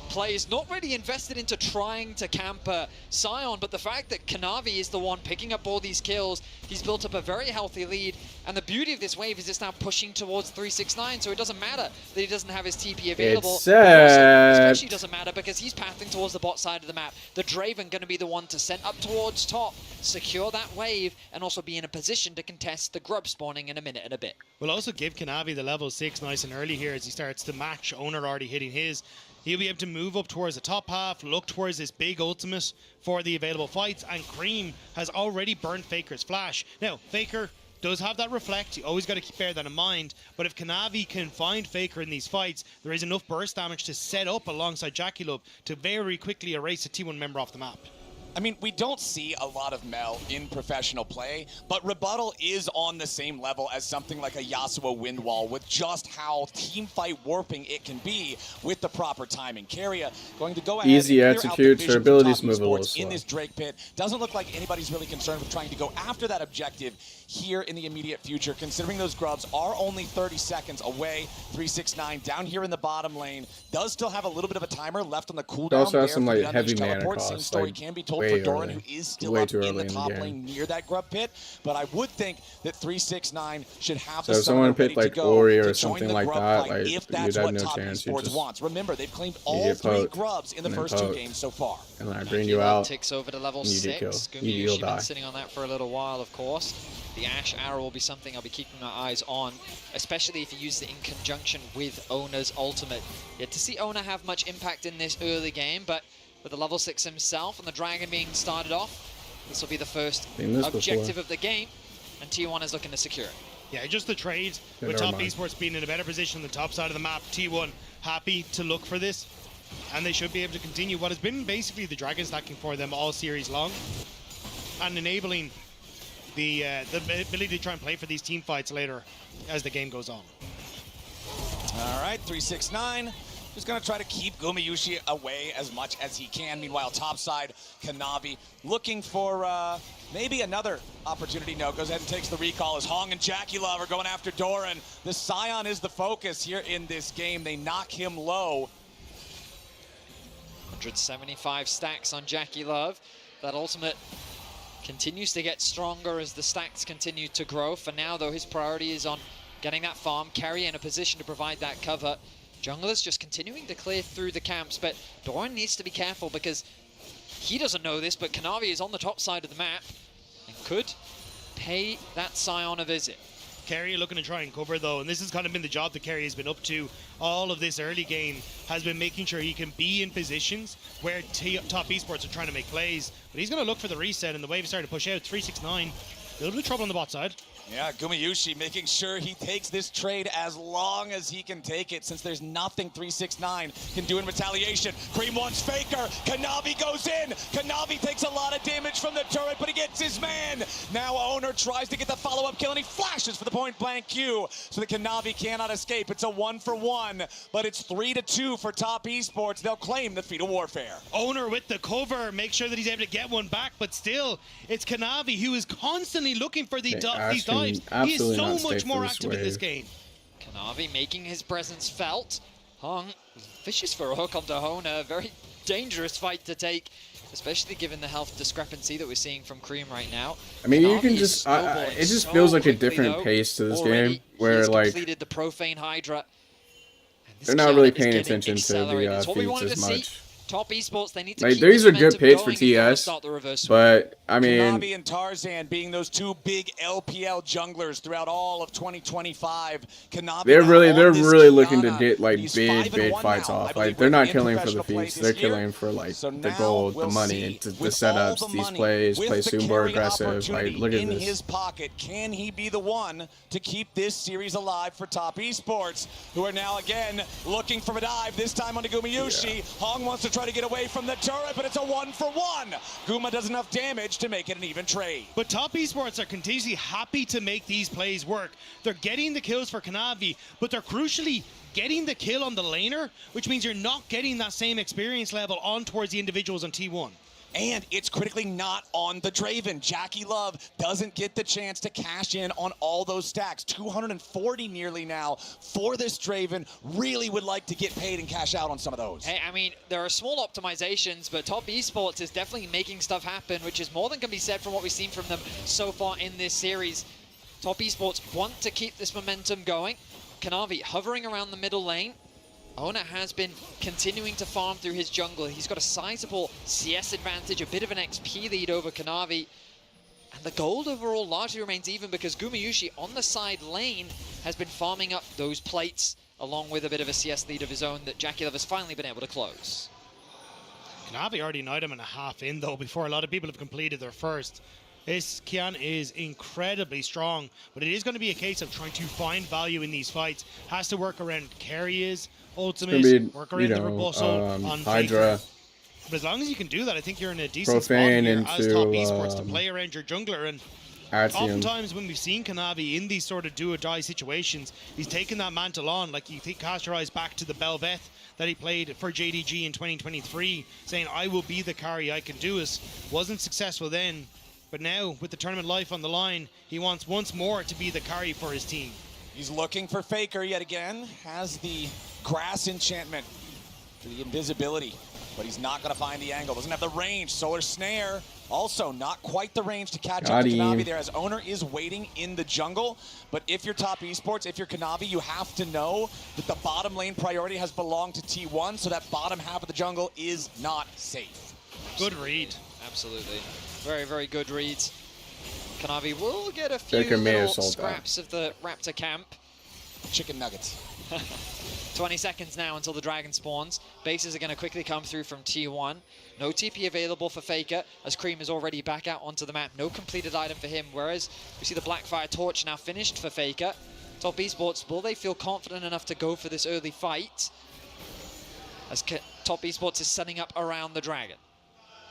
Speaker 10: players not really invested into trying to camp Sion, but the fact that Kanavi is the one picking up all these kills, he's built up a very healthy lead, and the beauty of this wave is it's now pushing towards 369, so it doesn't matter that he doesn't have his TP available.
Speaker 1: It's sad.
Speaker 10: Especially doesn't matter because he's pathing towards the bot side of the map. The Draven going to be the one to send up towards top, secure that wave, and also be in a position to contest the grub spawning in a minute and a bit.
Speaker 9: We'll also give Kanavi the level 6 nice and early here as he starts to match Owner already hitting his. He'll be able to move up towards the top half, look towards this big ultimate for the available fights, and Cream has already burned Faker's flash. Now, Faker does have that reflect, you always got to bear that in mind, but if Kanavi can find Faker in these fights, there is enough burst damage to set up alongside JackieLove to very quickly erase a T1 member off the map.
Speaker 14: I mean, we don't see a lot of Mel in professional play, but Rebuttal is on the same level as something like a Yasuo Windwall with just how teamfight warping it can be with the proper timing. Keria going to go ahead
Speaker 1: easy
Speaker 14: and clear
Speaker 1: execute,
Speaker 14: out
Speaker 1: her abilities move a little
Speaker 14: in
Speaker 1: slow.
Speaker 14: this Drake pit. Doesn't look like anybody's really concerned with trying to go after that objective here in the immediate future, considering those grubs are only 30 seconds away. 369 down here in the bottom lane. Does still have a little bit of a timer left on the cooldown.
Speaker 1: Also has
Speaker 14: there
Speaker 1: some
Speaker 14: for
Speaker 1: like
Speaker 14: the
Speaker 1: heavy
Speaker 14: unleashed
Speaker 1: mana
Speaker 14: teleport.
Speaker 1: cost.
Speaker 14: Same story
Speaker 1: Like,
Speaker 14: can be told
Speaker 1: way
Speaker 14: for Doran,
Speaker 1: early.
Speaker 14: who is still
Speaker 1: Way
Speaker 14: up
Speaker 1: too
Speaker 14: in
Speaker 1: early
Speaker 14: the
Speaker 1: in the
Speaker 14: top
Speaker 1: game.
Speaker 14: lane near that grub pit. But I would think that 369 should have
Speaker 1: So
Speaker 14: the
Speaker 1: if someone
Speaker 14: summoner
Speaker 1: picked
Speaker 14: ready
Speaker 1: like
Speaker 14: to go
Speaker 1: Ori
Speaker 14: to
Speaker 1: or
Speaker 14: join
Speaker 1: something
Speaker 14: the
Speaker 1: like
Speaker 14: grub
Speaker 1: that,
Speaker 14: fight
Speaker 1: like
Speaker 14: if
Speaker 1: you'd
Speaker 14: that's
Speaker 1: have
Speaker 14: what
Speaker 1: no
Speaker 14: Top
Speaker 1: chance. You
Speaker 14: Esports
Speaker 1: just
Speaker 14: wants. Remember, they've claimed
Speaker 1: you
Speaker 14: all
Speaker 1: get
Speaker 14: 3
Speaker 1: poked,
Speaker 14: grubs in the
Speaker 1: and then
Speaker 14: first 2
Speaker 1: poked,
Speaker 14: games so far.
Speaker 1: and then I bring you out.
Speaker 10: Ticks over to level
Speaker 1: and you get
Speaker 10: 6.
Speaker 1: killed. You'll
Speaker 10: Gumayushi been
Speaker 1: die.
Speaker 10: sitting on that for a little while, of course. The Ash Arrow will be something I'll be keeping my eyes on, especially if you use it in conjunction with Owner's ultimate. Yet to see Owner have much impact in this early game, but with the level 6 himself and the Dragon being started off, this will be the first objective of the game, and T1 is looking to secure it.
Speaker 9: Yeah, just the trade
Speaker 1: Yeah,
Speaker 9: with
Speaker 1: never
Speaker 9: Top
Speaker 1: mind.
Speaker 9: Esports being in a better position on the top side of the map. T1 happy to look for this, and they should be able to continue what has been basically the Dragon stacking for them all series long, and enabling the ability to try and play for these team fights later as the game goes on.
Speaker 14: All right, 369. Just going to try to keep Gumayushi away as much as he can. Meanwhile, topside, Kanavi looking for maybe another opportunity. No, goes ahead and takes the recall as Hong and JackieLove are going after Doran. The Scion is the focus here in this game. They knock him low.
Speaker 10: 175 stacks on JackieLove. That ultimate continues to get stronger as the stacks continue to grow. For now, though, his priority is on getting that farm, Keria in a position to provide that cover. Jungler's just continuing to clear through the camps, but Doran needs to be careful because he doesn't know this, but Kanavi is on the top side of the map and could pay that Scion a visit.
Speaker 9: Keria looking to try and cover though, and this has kind of been the job that Keria has been up to all of this early game, has been making sure he can be in positions where Top Esports are trying to make plays. But he's going to look for the reset, and the wave is starting to push out. 369, a little bit of trouble on the bot side.
Speaker 14: Yeah, Gumayushi making sure he takes this trade as long as he can take it, since there's nothing 369 can do in retaliation. Cream wants Faker. Kanavi goes in. Kanavi takes a lot of damage from the turret, but he gets his man. Now Owner tries to get the follow-up kill, and he flashes for the point-blank Q, so the Kanavi cannot escape. It's a 1-for-1, but it's 3-2 for Top Esports. They'll claim the Fetal Warfare.
Speaker 9: Owner with the cover, make sure that he's able to get one back, but still, it's Kanavi who is constantly looking for these dives. He is so much more active in this game.
Speaker 10: Kanavi making his presence felt. Hong, vicious for a hook onto Hona. Very dangerous fight to take, especially given the health discrepancy that we're seeing from Cream right now.
Speaker 1: I mean,
Speaker 10: Kanavi
Speaker 1: you can
Speaker 10: is
Speaker 1: just,
Speaker 10: snowballing
Speaker 1: it just
Speaker 10: so
Speaker 1: feels like a
Speaker 10: quickly,
Speaker 1: different
Speaker 10: though.
Speaker 1: pace to this
Speaker 10: Already,
Speaker 1: game, where
Speaker 10: he's
Speaker 1: like
Speaker 10: completed the Profane Hydra.
Speaker 1: they're not really paying attention to the feats as much.
Speaker 10: Top Esports, they need to
Speaker 1: Like,
Speaker 10: keep
Speaker 1: these
Speaker 10: the
Speaker 1: are good
Speaker 10: momentum
Speaker 1: picks for
Speaker 10: going and try to
Speaker 1: TS,
Speaker 10: start the reverse swing.
Speaker 1: but I mean,
Speaker 14: Kanavi and Tarzan being those 2 big LPL junglers throughout all of 2025. Kanavi
Speaker 1: they're really looking to
Speaker 14: Kiana.
Speaker 1: get like
Speaker 14: He's
Speaker 1: big
Speaker 14: 5-1
Speaker 1: fights
Speaker 14: now,
Speaker 1: off.
Speaker 14: I believe,
Speaker 1: Like, they're not
Speaker 14: in
Speaker 1: killing for the
Speaker 14: professional play
Speaker 1: feats,
Speaker 14: this
Speaker 1: they're
Speaker 14: year.
Speaker 1: killing for like
Speaker 14: So
Speaker 1: the
Speaker 14: now
Speaker 1: gold,
Speaker 14: we'll
Speaker 1: the money,
Speaker 14: see,
Speaker 1: and the
Speaker 14: with all
Speaker 1: setups,
Speaker 14: the
Speaker 1: these
Speaker 14: money,
Speaker 1: plays,
Speaker 14: with
Speaker 1: play
Speaker 14: the
Speaker 1: super
Speaker 14: carry
Speaker 1: aggressive. Like,
Speaker 14: opportunity
Speaker 1: look at
Speaker 14: in
Speaker 1: this.
Speaker 14: his pocket, can he be the one to keep this series alive for Top Esports, who are now again looking for a dive, this time onto Gumayushi. Hong wants to try to get away from the turret, but it's a 1-for-1. Guma does enough damage to make it an even trade.
Speaker 9: But Top Esports are continuously happy to make these plays work. They're getting the kills for Kanavi, but they're crucially getting the kill on the laner, which means you're not getting that same experience level on towards the individuals on T1.
Speaker 14: And it's critically not on the Draven. Jackie Love doesn't get the chance to cash in on all those stacks. 240 nearly now for this Draven. Really would like to get paid and cash out on some of those.
Speaker 10: Hey, I mean, there are small optimizations, but Top Esports is definitely making stuff happen, which is more than can be said from what we've seen from them so far in this series. Top Esports want to keep this momentum going. Kanavi hovering around the middle lane. Owner has been continuing to farm through his jungle. He's got a sizable CS advantage, a bit of an XP lead over Kanavi. And the gold overall largely remains even because Gumayusi on the side lane has been farming up those plates along with a bit of a CS lead of his own that Jackie Love has finally been able to close.
Speaker 9: Kanavi already an item and a half in though before a lot of people have completed their first. This Kian is incredibly strong, but it is going to be a case of trying to find value in these fights. Has to work around carries, ultimates, work around the Rebustle on
Speaker 1: Hydra.
Speaker 9: But as long as you can do that, I think you're in a decent spot here as Top Esports to play around your jungler. And oftentimes when we've seen Kanavi in these sort of do-or-die situations, he's taken that mantle on. Like you cast your eyes back to the Belveth that he played for JDG in 2023, saying, I will be the carry, I can do it. Wasn't successful then. But now, with the tournament life on the line, he wants once more to be the carry for his team.
Speaker 14: He's looking for Faker yet again. Has the grass enchantment for the invisibility, but he's not going to find the angle. Doesn't have the range. Solar Snare, also not quite the range to catch up to Kanavi there, as Owner is waiting in the jungle. But if you're Top Esports, if you're Kanavi, you have to know that the bottom lane priority has belonged to T1, so that bottom half of the jungle is not safe.
Speaker 9: Good read.
Speaker 10: Absolutely. Very, very good reads. Kanavi will get a few little scraps of the Raptor camp.
Speaker 14: Chicken nuggets.
Speaker 10: 20 seconds now until the dragon spawns. Bases are going to quickly come through from T1. No TP available for Faker, as Cream is already back out onto the map. No completed item for him, whereas we see the Blackfire Torch now finished for Faker. Top Esports, will they feel confident enough to go for this early fight? As Top Esports is setting up around the dragon.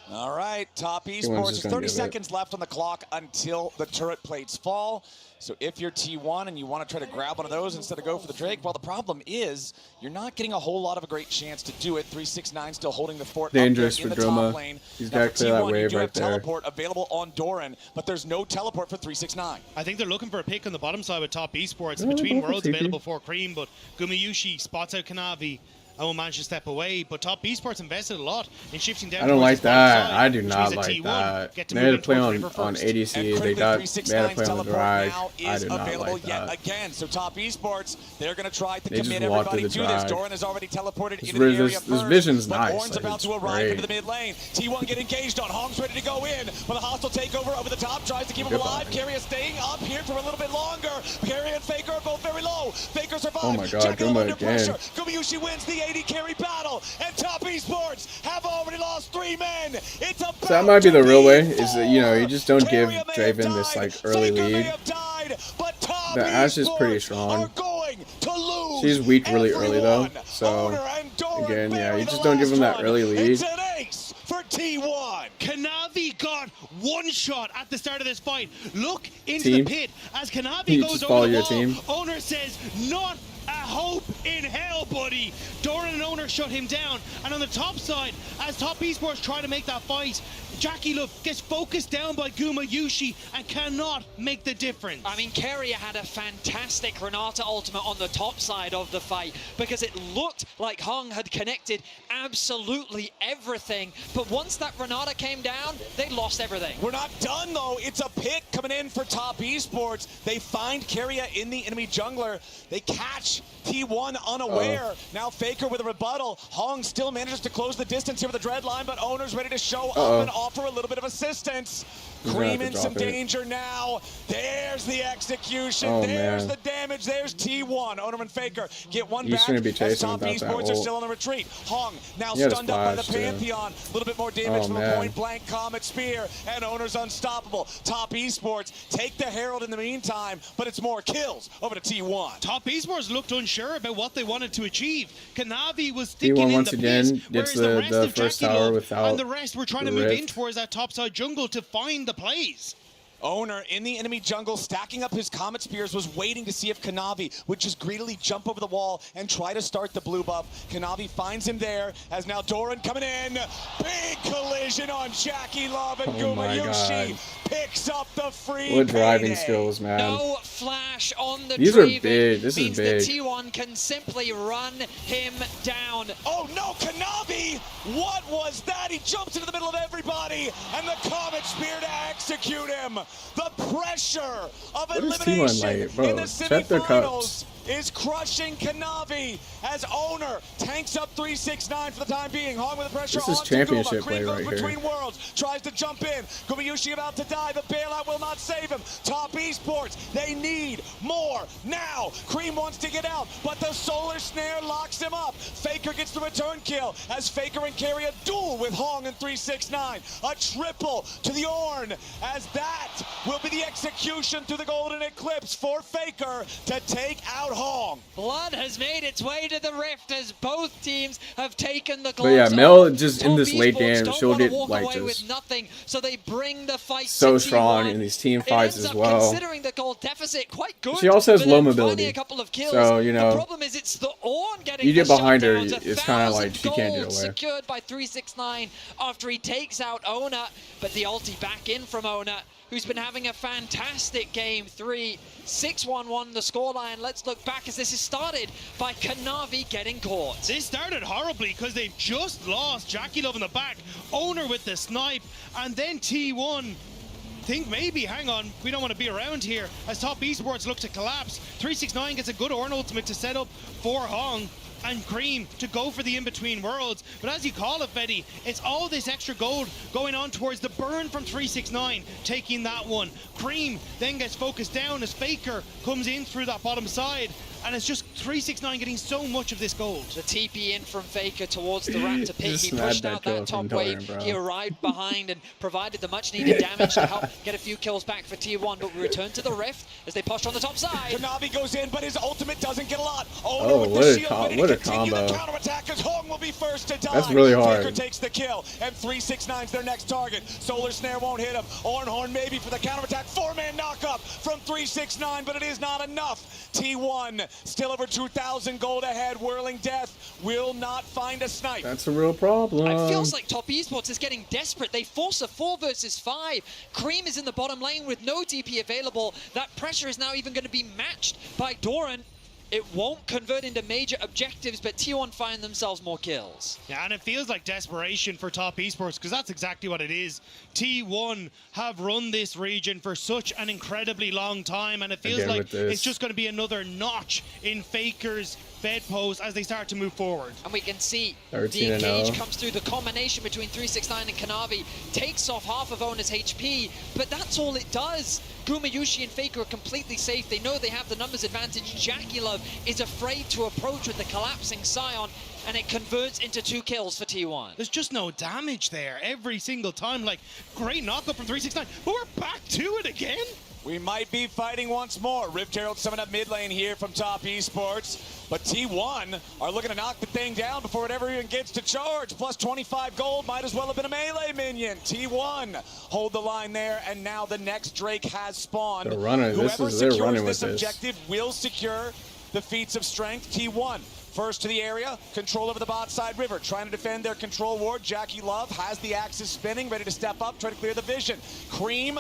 Speaker 14: All right, Top Esports, there's 30 seconds left on the clock until the turret plates fall. So if you're T1 and you want to try to grab one of those instead of go for the Drake, well, the problem is you're not getting a whole lot of a great chance to do it. 369 still holding the fort
Speaker 1: dangerous
Speaker 14: up there in
Speaker 1: for
Speaker 14: the
Speaker 1: Droma.
Speaker 14: top lane.
Speaker 1: He's
Speaker 14: now
Speaker 1: got to clear that wave
Speaker 14: you do
Speaker 1: right
Speaker 14: have
Speaker 1: there.
Speaker 14: teleport available on Doran, but there's no teleport for 369.
Speaker 9: I think they're looking for a pick on the bottom side with Top Esports. Between Worlds available for Cream, but Gumayusi spots out Kanavi. I will manage to step away, but Top Esports invested a lot in shifting down.
Speaker 1: I don't like that. I do not
Speaker 9: like
Speaker 1: like that. They had to play on ADC. They had to play on the drag. I do not like that.
Speaker 14: Again, so Top Esports, they're going to try to commit everybody to this. Doran has already teleported into the area first.
Speaker 1: This vision's
Speaker 14: but
Speaker 1: nice.
Speaker 14: Oran's about to arrive into the mid lane. T1 get engaged on. Hong's ready to go in, but the hostile takeover over the top tries to keep him alive. Carrier staying up here for a little bit longer. Carrier and Faker are both very low. Faker survives.
Speaker 1: Oh my God, Droma again.
Speaker 14: Gumayusi wins the AD carry battle. And Top Esports have already lost 3 men. It's a
Speaker 1: so that might be the real way, is that, you know, you just don't give Draven this like early lead. The Ashe is pretty strong. She's weak really early though, so again, yeah, you just don't give him that early lead.
Speaker 14: It's an ace for T1.
Speaker 9: Kanavi got one shot at the start of this fight. Look into the pit as Kanavi goes over the wall. Owner says, not a hope in hell, buddy. Doran and Owner shut him down. And on the top side, as Top Esports try to make that fight, Jackie Love gets focused down by Gumayusi and cannot make the difference.
Speaker 10: I mean, Carrier had a fantastic Renata ultimate on the top side of the fight because it looked like Hong had connected absolutely everything. But once that Renata came down, they lost everything.
Speaker 14: We're not done, though. It's a pick coming in for Top Esports. They find Carrier in the enemy jungler. They catch T1 unaware. Now Faker with a rebuttal. Hong still manages to close the distance here with the dread line, but Owner's ready to show up and offer a little bit of assistance. Cream in some danger now. There's the execution. There's the damage. There's T1. Owner and Faker get one back. As Top Esports are still on the retreat. Hong now stunned up by the Pantheon. A little bit more damage from a point-blank Comet Spear, and Owner's unstoppable. Top Esports take the Herald in the meantime, but it's more kills over to T1.
Speaker 9: Top Esports looked unsure about what they wanted to achieve. Kanavi was sticking
Speaker 1: T1 once
Speaker 9: in the
Speaker 1: again
Speaker 9: pit,
Speaker 1: gets
Speaker 9: whereas
Speaker 1: the first tower without
Speaker 9: and the rest were trying to move in towards that topside jungle to find the plays.
Speaker 14: Owner in the enemy jungle, stacking up his Comet Spears, was waiting to see if Kanavi would just greedily jump over the wall and try to start the blue buff. Kanavi finds him there, as now Doran coming in. Big collision on Jackie Love, and Gumayushi picks up the free
Speaker 1: What driving skills, man.
Speaker 10: No flash on the
Speaker 1: These are big. This is big.
Speaker 10: Means that T1 can simply run him down.
Speaker 14: Oh no, Kanavi! What was that? He jumps into the middle of everybody, and the Comet Spear to execute him. The pressure of elimination in the semifinals is crushing Kanavi as Owner tanks up 369 for the time being. Hong with the pressure
Speaker 1: on championship play right here.
Speaker 14: Between worlds, tries to jump in. Gumayushi about to die. The bailout will not save him. Top Esports, they need more now. Cream wants to get out, but the Solar Snare locks him up. Faker gets the return kill as Faker and Carry a duel with Hong and 369. A triple to the Ornn, as that will be the execution through the Golden Eclipse for Faker to take out Hong.
Speaker 10: Blood has made its way to the rift as both teams have taken the
Speaker 1: gloves. But yeah, Mel just in this late game, she'll get like just
Speaker 10: nothing, so they bring the fight
Speaker 1: so strong in these team fights as well.
Speaker 10: Considering the gold deficit, quite good.
Speaker 1: She also has low mobility, so you know.
Speaker 10: The problem is it's the Ornn getting
Speaker 1: you get behind her, it's kind of like she can't get away.
Speaker 10: Secured by 369 after he takes out Owner, but the ulti back in from Owner, who's been having a fantastic game 3. 6-1-1 the scoreline. Let's look back as this is started by Kanavi getting caught.
Speaker 9: This started horribly because they've just lost Jackie Love in the back, Owner with the snipe, and then T1 think maybe, hang on, we don't want to be around here as Top Esports look to collapse. 369 gets a good Ornn ultimate to set up for Hong and Cream to go for the in-between worlds. But as you call it, Betty, it's all this extra gold going on towards the burn from 369, taking that one. Cream then gets focused down as Faker comes in through that bottom side, and it's just 369 getting so much of this gold.
Speaker 10: The TP in from Faker towards the Raptor pit. He pushed out that top wave. He arrived behind and provided the much needed damage to help get a few kills back for T1, but we return to the Rift as they push on the top side.
Speaker 14: Kanavi goes in, but his ultimate doesn't get a lot.
Speaker 1: Oh, what a combo.
Speaker 14: Hong will be first to die.
Speaker 1: That's really hard.
Speaker 14: Faker takes the kill, and 369's their next target. Solar Snare won't hit him. Horn maybe for the counterattack. 4-man knockup from 369, but it is not enough. T1 still over 2,000 gold ahead. Whirling Death will not find a snipe.
Speaker 1: That's a real problem.
Speaker 10: It feels like Top Esports is getting desperate. They force a 4 versus 5. Cream is in the bottom lane with no TP available. That pressure is now even going to be matched by Doran. It won't convert into major objectives, but T1 find themselves more kills.
Speaker 9: Yeah, and it feels like desperation for Top Esports, because that's exactly what it is. T1 have run this region for such an incredibly long time, and it feels like it's just going to be another notch in Faker's bedpost as they start to move forward.
Speaker 10: And we can see the engage comes through. The combination between 369 and Kanavi takes off half of Owner's HP, but that's all it does. Gumayushi and Faker are completely safe. They know they have the numbers advantage. Jackie Love is afraid to approach with the collapsing Scion, and it converts into 2 kills for T1.
Speaker 9: There's just no damage there every single time. Like, great knockup from 369, but we're back to it again.
Speaker 14: We might be fighting once more. Rift Herald summing up mid lane here from Top Esports. But T1 are looking to knock the thing down before it ever even gets to charge. Plus 25 gold, might as well have been a melee minion. T1 hold the line there, and now the next Drake has spawned.
Speaker 1: They're running.
Speaker 14: Whoever
Speaker 1: they're running with
Speaker 14: this objective will secure the feats of strength. T1 first to the area, control over the bot side river, trying to defend their control ward. Jackie Love has the axes spinning, ready to step up, try to clear the vision. Cream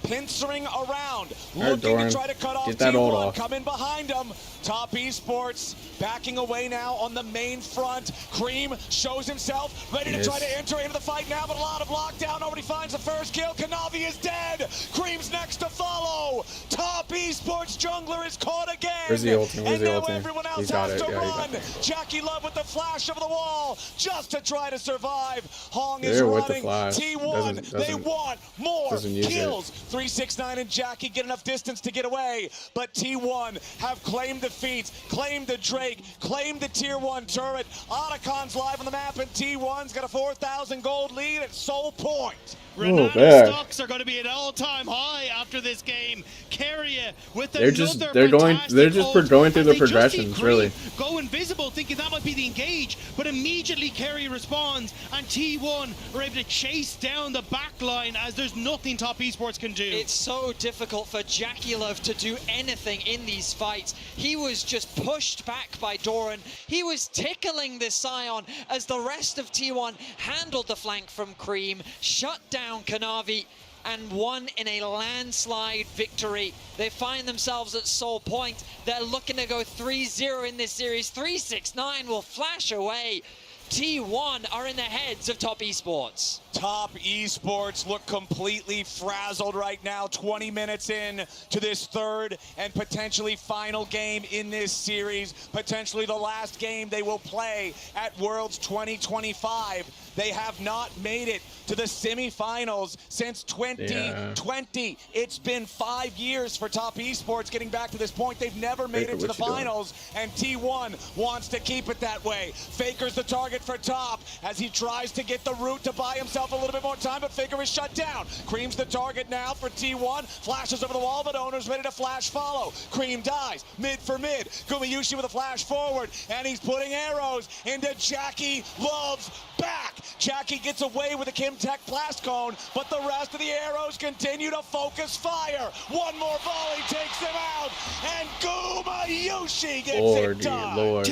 Speaker 14: pincering around, looking to try to cut off T1, coming behind him. Top Esports backing away now on the main front. Cream shows himself, ready to try to enter into the fight now, but a lot of lockdown. Nobody finds the first kill. Kanavi is dead. Cream's next to follow. Top Esports jungler is caught again.
Speaker 1: Where's the ultimate? Where's the ultimate?
Speaker 14: Everyone else has to run. Jackie Love with the flash over the wall just to try to survive. Hong is running. T1, they want more kills. 369 and Jackie get enough distance to get away, but T1 have claimed the feats, claimed the Drake, claimed the tier 1 turret. Otacon's live on the map, and T1's got a 4,000 gold lead at Soul Point.
Speaker 9: Renata stocks are going to be at all-time high after this game. Carrier with
Speaker 1: they're just going through the progressions, really.
Speaker 9: Go invisible, thinking that might be the engage, but immediately Carrier responds, and T1 are able to chase down the back line as there's nothing Top Esports can do. do.
Speaker 10: It's so difficult for Jackie Love to do anything in these fights. He was just pushed back by Doran. He was tickling this Scion as the rest of T1 handled the flank from Cream, shut down Kanavi, and won in a landslide victory. They find themselves at Soul Point. They're looking to go 3-0 in this series. 369 will flash away. T1 are in the heads of Top Esports.
Speaker 14: Top Esports look completely frazzled right now, 20 minutes in to this third and potentially final game in this series, potentially the last game they will play at Worlds 2025. They have not made it to the semifinals since 2020. Yeah. It's been 5 years for Top Esports getting back to this point. They've never made it to the finals, and T1 wants to keep it that way. Faker's the target for Top as he tries to get the route to buy himself a little bit more time, but Faker is shut down. Cream's the target now for T1. Flashes over the wall, but Owner's ready to flash follow. Cream dies, mid for mid. Gumayushi with a flash forward, and he's putting arrows into Jackie Love's back. Jackie gets away with a Kimtech blast cone, but the rest of the arrows continue to focus fire. One more volley takes him out, and Gumayushi gets it done.
Speaker 1: Lord.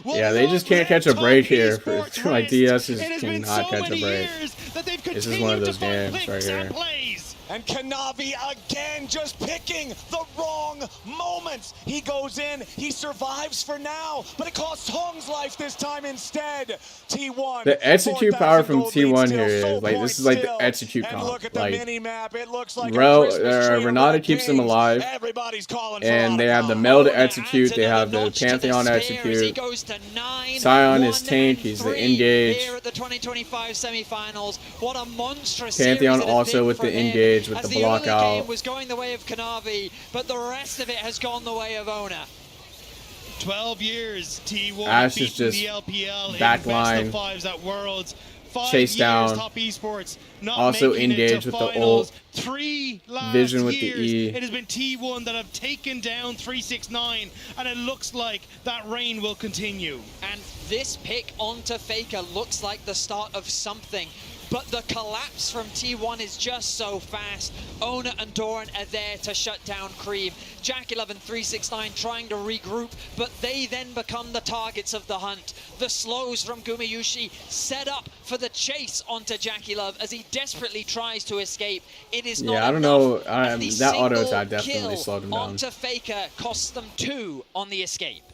Speaker 9: Yeah,
Speaker 1: they just can't catch a break here. Like DSs cannot catch a break. This is one of those games right here.
Speaker 14: And Kanavi again just picking the wrong moments. He goes in, he survives for now, but it costs Hong's life this time instead. T1.
Speaker 1: The execute power from T1 here is like, this is like the execute
Speaker 14: comp.
Speaker 1: Like,
Speaker 14: it looks like
Speaker 1: Renata keeps them alive, and they have the Mel to execute, they have the Pantheon to execute. Scion is tank, he's the engage.
Speaker 10: Here at the 2025 semifinals, what a monstrous
Speaker 1: Pantheon also with the engage, with the block out.
Speaker 10: Game was going the way of Kanavi, but the rest of it has gone the way of Ona.
Speaker 9: 12 years, T1
Speaker 1: Ash is just
Speaker 9: the LPL
Speaker 1: backline,
Speaker 9: in best of 5s at Worlds. 5
Speaker 1: chase
Speaker 9: years,
Speaker 1: down,
Speaker 9: Top Esports, not
Speaker 1: also engage with
Speaker 9: finals.
Speaker 1: the ult,
Speaker 9: 3 last
Speaker 1: vision with
Speaker 9: years,
Speaker 1: the E.
Speaker 9: It has been T1 that have taken down 369, and it looks like that reign will continue.
Speaker 10: And this pick onto Faker looks like the start of something. But the collapse from T1 is just so fast. Ona and Doran are there to shut down Cream. Jack 11 369 trying to regroup, but they then become the targets of the hunt. The slows from Gumayushi set up for the chase onto Jackie Love as he desperately tries to escape. It is not
Speaker 1: I don't know. That auto attack definitely slowed him down.
Speaker 10: Onto Faker costs them 2 on the escape.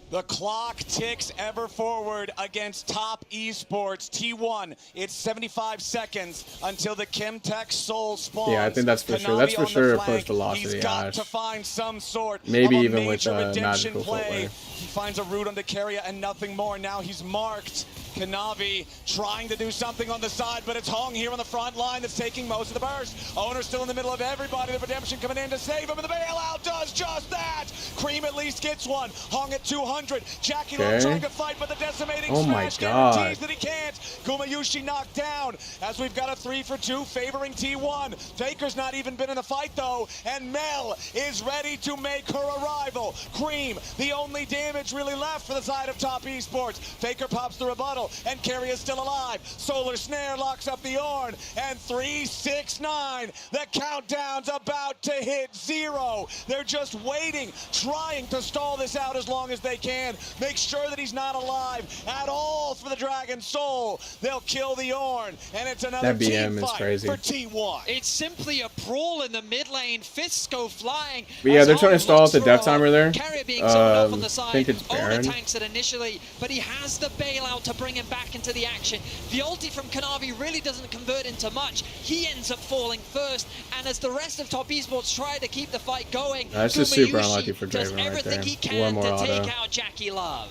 Speaker 14: The clock ticks ever forward against Top Esports. T1, it's 75 seconds until the Kimtech Soul spawns.
Speaker 1: Yeah, I think that's for sure. That's for sure a push velocity.
Speaker 14: He's got to find some sort
Speaker 1: maybe
Speaker 14: of
Speaker 1: even with
Speaker 14: magical
Speaker 1: play.
Speaker 14: He finds a route on the carrier and nothing more. Now he's marked. Kanavi trying to do something on the side, but it's Hong here on the front line that's taking most of the burst. Owner still in the middle of everybody. The redemption coming in to save him, and the bailout does just that. Cream at least gets one. Hong at 200. Jackie Love trying to fight, but the decimating smash guarantees that he can't. Gumayushi knocked down as we've got a 3 for 2 favoring T1. Faker's not even been in the fight though, and Mel is ready to make her arrival. Cream, the only damage really left for the side of Top Esports. Faker pops the rebuttal, and Carry is still alive. Solar Snare locks up the Ornn, and 369. The countdown's about to hit 0. They're just waiting, trying to stall this out as long as they can. Make sure that he's not alive at all for the Dragon Soul. They'll kill the Ornn, and it's another team fight for T1.
Speaker 10: It's simply a brawl in the mid lane. Fists go flying.
Speaker 1: But yeah, they're trying to stall at the death timer there.
Speaker 10: Carrier being zoned off on the side.
Speaker 1: I think it's Baron.
Speaker 10: Ona tanks it initially, but he has the bailout to bring him back into the action. The ulti from Kanavi really doesn't convert into much. He ends up falling first, and as the rest of Top Esports try to keep the fight going,
Speaker 1: that's just super unlucky for Draven
Speaker 10: does everything
Speaker 1: right
Speaker 10: he can
Speaker 1: there.
Speaker 10: to take out Jackie Love.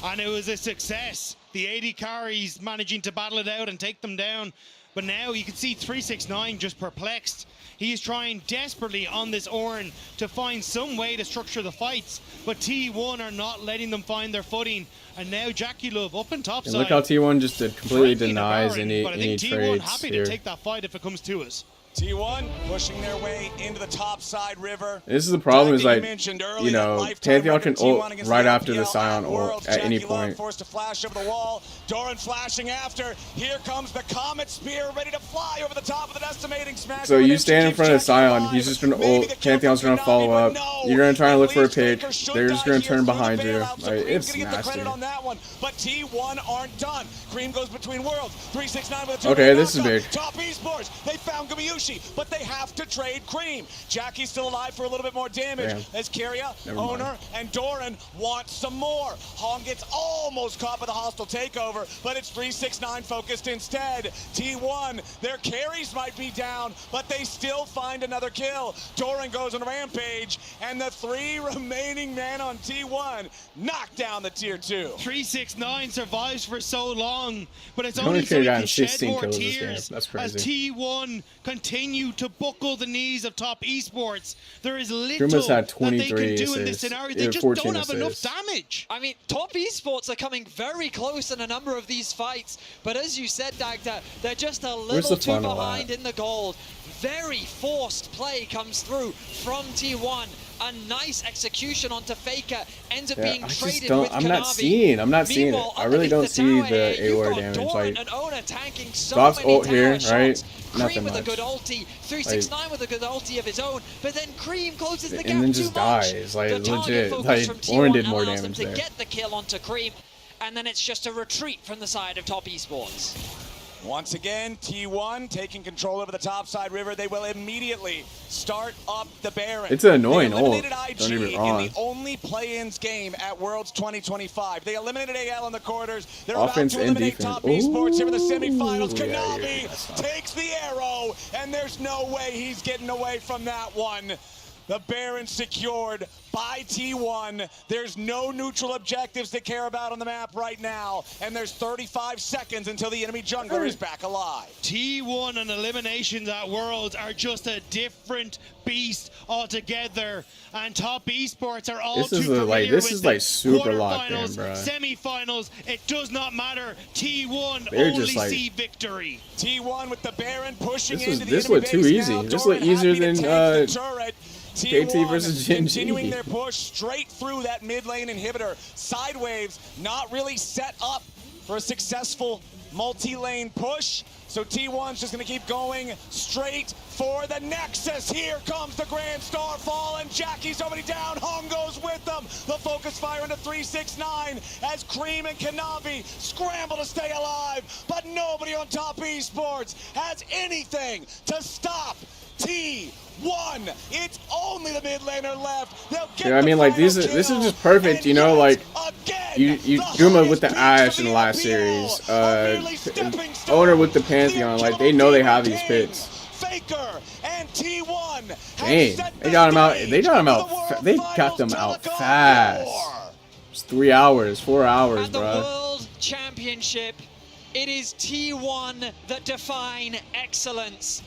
Speaker 9: And it was a success. The 80 carries managing to battle it out and take them down. But now you can see 369 just perplexed. He is trying desperately on this Ornn to find some way to structure the fights, but T1 are not letting them find their footing. And now Jackie Love up and top side.
Speaker 1: Look how T1 just completely denies any
Speaker 9: but I think T1
Speaker 1: trades
Speaker 9: happy
Speaker 1: here.
Speaker 9: to take that fight if it comes to us.
Speaker 14: T1 pushing their way into the top side river.
Speaker 1: This is the problem is like, you know, Pantheon can ult right after the Scion ult at any point.
Speaker 14: Forced to flash over the wall. Doran flashing after. Here comes the Comet Spear ready to fly over the top of the decimating smash.
Speaker 1: So you stand in front of Scion, he's just gonna ult, Pantheon's gonna follow up. You're gonna try and look for a pick. They're just gonna turn behind you. Like, it's nasty.
Speaker 14: But T1 aren't done. Cream goes between worlds. 369 with a
Speaker 1: okay, this is big.
Speaker 14: Top esports. They found Gamiushi, but they have to trade Cream. Jackie's still alive for a little bit more damage.
Speaker 1: Damn.
Speaker 14: As Kyria, Owner, and Doran want some more. Hong gets almost caught by the hostile takeover, but it's 369 focused instead. T1, their carries might be down, but they still find another kill. Doran goes on a rampage, and the 3 remaining men on T1 knock down the tier 2.
Speaker 9: 369 survives for so long, but it's only so he can shed more tears as T1 continue to buckle the knees of top esports. There is little that they can do in this scenario. They just don't have enough damage.
Speaker 10: I mean, top esports are coming very close in a number of these fights, but as you said, Dagda, they're just a little too behind in the gold. Very forced play comes through from T1. A nice execution onto Faker, ends up being traded with Kanavi.
Speaker 1: I'm not seeing it. I really don't see the AOR damage. Like, Goff's ult here, right? Nothing much.
Speaker 10: With a good ulti, 369 with a good ulti of his own, but then Cream closes the gap
Speaker 1: and then just dies. Like, legit. Like, Orin did more damage there.
Speaker 10: To get the kill onto Cream, and then it's just a retreat from the side of top esports.
Speaker 14: Once again, T1 taking control over the top side river. They will immediately start up the Baron.
Speaker 1: It's an annoying ult.
Speaker 14: IG
Speaker 1: Don't get me wrong.
Speaker 14: in the only play-ins game at Worlds 2025. They eliminated AL in the quarters. They're
Speaker 1: Offense
Speaker 14: about to eliminate top esports here in the semifinals.
Speaker 1: Kanavi
Speaker 14: takes the arrow, and there's no way he's getting away from that one. The Baron secured by T1. There's no neutral objectives to care about on the map right now, and there's 35 seconds until the enemy jungler is back alive.
Speaker 9: T1 and eliminations at Worlds are just a different beast altogether, and top esports are all too familiar
Speaker 1: this is like super locked in, bro.
Speaker 9: Semifinals, it does not matter. T1
Speaker 1: They're
Speaker 9: only
Speaker 1: just like,
Speaker 9: see victory.
Speaker 14: T1 with the Baron pushing into the
Speaker 1: this looked too easy. This looked easier than KT versus Gen G.
Speaker 14: Continuing their push straight through that mid lane inhibitor. Sidewaves not really set up for a successful multi-lane push. So T1's just going to keep going straight for the Nexus. Here comes the Grand Starfall, and Jackie's already down. Hong goes with them. The focus fire into 369 as Cream and Kanavi scramble to stay alive. But nobody on top esports has anything to stop T1. It's only the mid laner left. They'll get
Speaker 1: I mean, like, this is just perfect, you know, like, you Duma with the Ashe in the last series, Owner with the Pantheon, like, they know they have these pits.
Speaker 14: Faker and T1.
Speaker 1: Dang, they got them out fast. It's 3 hours, 4 hours,
Speaker 10: At the
Speaker 1: bro.
Speaker 10: World Championship, it is T1 that define excellence.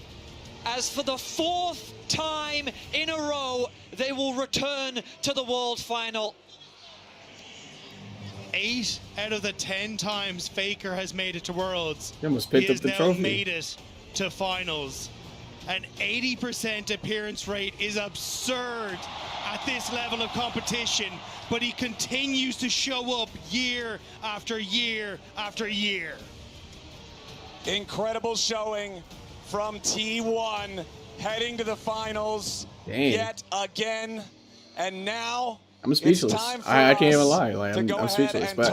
Speaker 10: As for the 4th time in a row, they will return to the World Final.
Speaker 9: 8 out of the 10 times Faker has made it to Worlds,
Speaker 1: he almost picked up the trophy.
Speaker 9: Now made it to finals. An 80% appearance rate is absurd at this level of competition, but he continues to show up year after year after year.
Speaker 14: Incredible showing from T1, heading to the finals yet again, and now
Speaker 1: I'm speechless. I can't even lie. Like, I'm speechless. But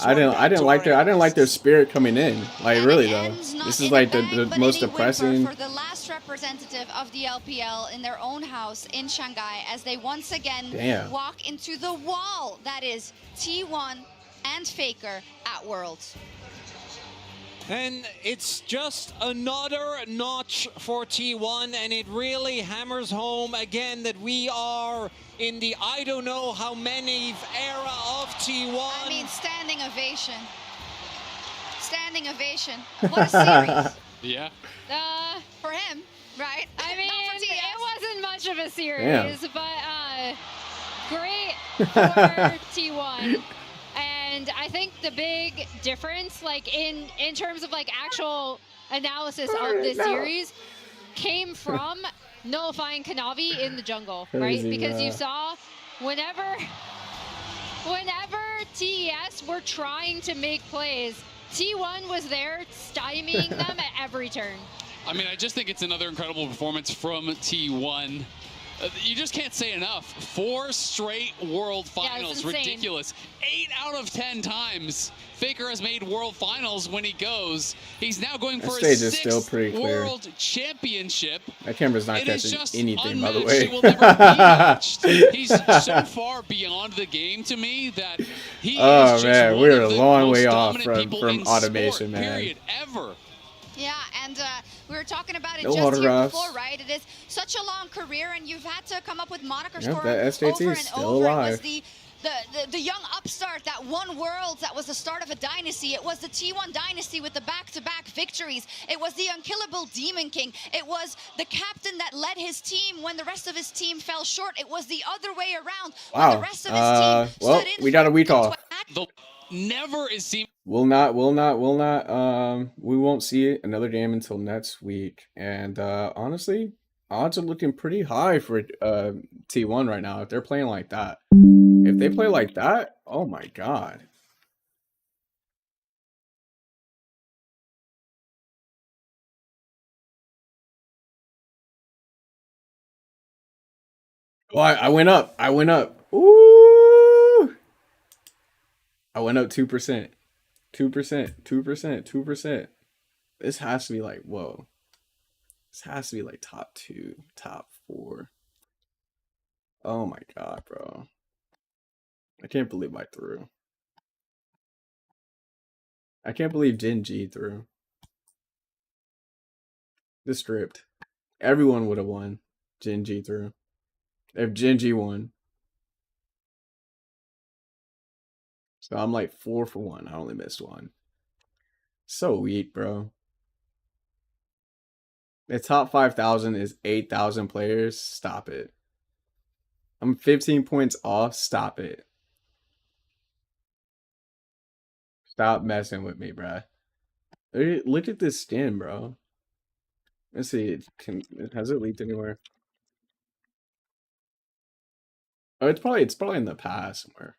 Speaker 1: I didn't like their spirit coming in. Like, really though, this is like the most depressing.
Speaker 2: For the last representative of the LPL in their own house in Shanghai, as they once again walk into the wall that is T1 and Faker at Worlds.
Speaker 11: And it's just another notch for T1, and it really hammers home again that we are in the I don't know how many era of T1.
Speaker 2: I mean, standing ovation. Standing ovation. What a series.
Speaker 12: Yeah.
Speaker 2: For him, right?
Speaker 13: I mean, it wasn't much of a series, but great for T1. And I think the big difference, like in terms of like actual analysis of this series, came from nullifying Kanavi in the jungle,
Speaker 1: Crazy,
Speaker 13: right? Because
Speaker 1: bro.
Speaker 13: you saw whenever TES were trying to make plays, T1 was there stymieing them at every turn.
Speaker 12: I mean, I just think it's another incredible performance from T1. You just can't say enough. 4 straight World Finals, ridiculous. 8 out of 10 times Faker has made World Finals when he goes. He's now going for his 6th World Championship.
Speaker 1: That camera's not catching anything, by the
Speaker 12: He will
Speaker 1: way.
Speaker 12: never be matched. He's so far beyond the game to me that he is just
Speaker 1: man,
Speaker 12: one
Speaker 1: we're
Speaker 12: of
Speaker 1: a
Speaker 12: the
Speaker 1: long
Speaker 12: most
Speaker 1: way off
Speaker 12: dominant people
Speaker 1: from
Speaker 12: in
Speaker 1: automation,
Speaker 12: sport,
Speaker 1: man.
Speaker 12: period, ever.
Speaker 2: Yeah, and we were talking about it
Speaker 1: No
Speaker 2: just here
Speaker 1: autographs.
Speaker 2: before, right? It is such a long career, and you've had to come up with monikers
Speaker 1: Yep,
Speaker 2: for
Speaker 1: that
Speaker 2: him
Speaker 1: SJT
Speaker 2: over
Speaker 1: is
Speaker 2: and
Speaker 1: still
Speaker 2: over. It
Speaker 1: alive.
Speaker 2: was the young upstart that won Worlds, that was the start of a dynasty. It was the T1 dynasty with the back-to-back victories. It was the unkillable Demon King. It was the captain that led his team when the rest of his team fell short. It was the other way around when the rest of his team
Speaker 1: well,
Speaker 2: stood in.
Speaker 1: we got a week off.
Speaker 12: Never is seen.
Speaker 1: We won't see another game until next week. And honestly, odds are looking pretty high for T1 right now if they're playing like that. If they play like that, oh my god. Oh, I went up. Ooh. I went up 2%. 2%. This has to be like, whoa. This has to be like top 2, top 4. Oh my god, bro. I can't believe I threw. I can't believe Gen G threw. This stripped. Everyone would have won. Gen G threw. If Gen G won. So I'm like 4 for 1. I only missed 1. So weak, bro. The top 5,000 is 8,000 players. Stop it. I'm 15 points off. Stop it. Stop messing with me, bro. Look at this skin, bro. Let's see. Has it leaked anywhere? Oh, it's probably in the past somewhere.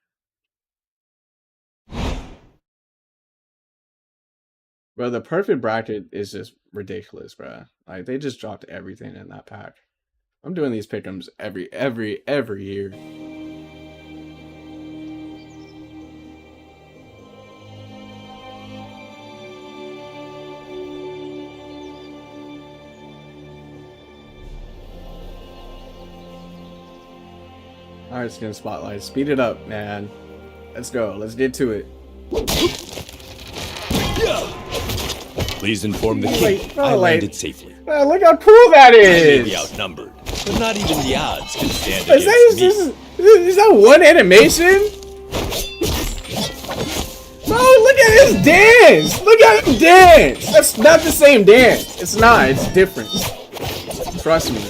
Speaker 1: Bro, the perfect bracket is just ridiculous, bro. Like they just dropped everything in that pack. I'm doing these pick'ems every year. Alright, Skin Spotlight. Speed it up, man. Let's go. Let's get to it.
Speaker 15: Please inform the king I landed safely.
Speaker 1: Look how cool that
Speaker 15: I
Speaker 1: is!
Speaker 15: may be outnumbered, but not even the odds can stand
Speaker 1: Is that one animation? Bro, look at his dance! Look at him dance! That's not the same dance. It's not. It's different. Trust me.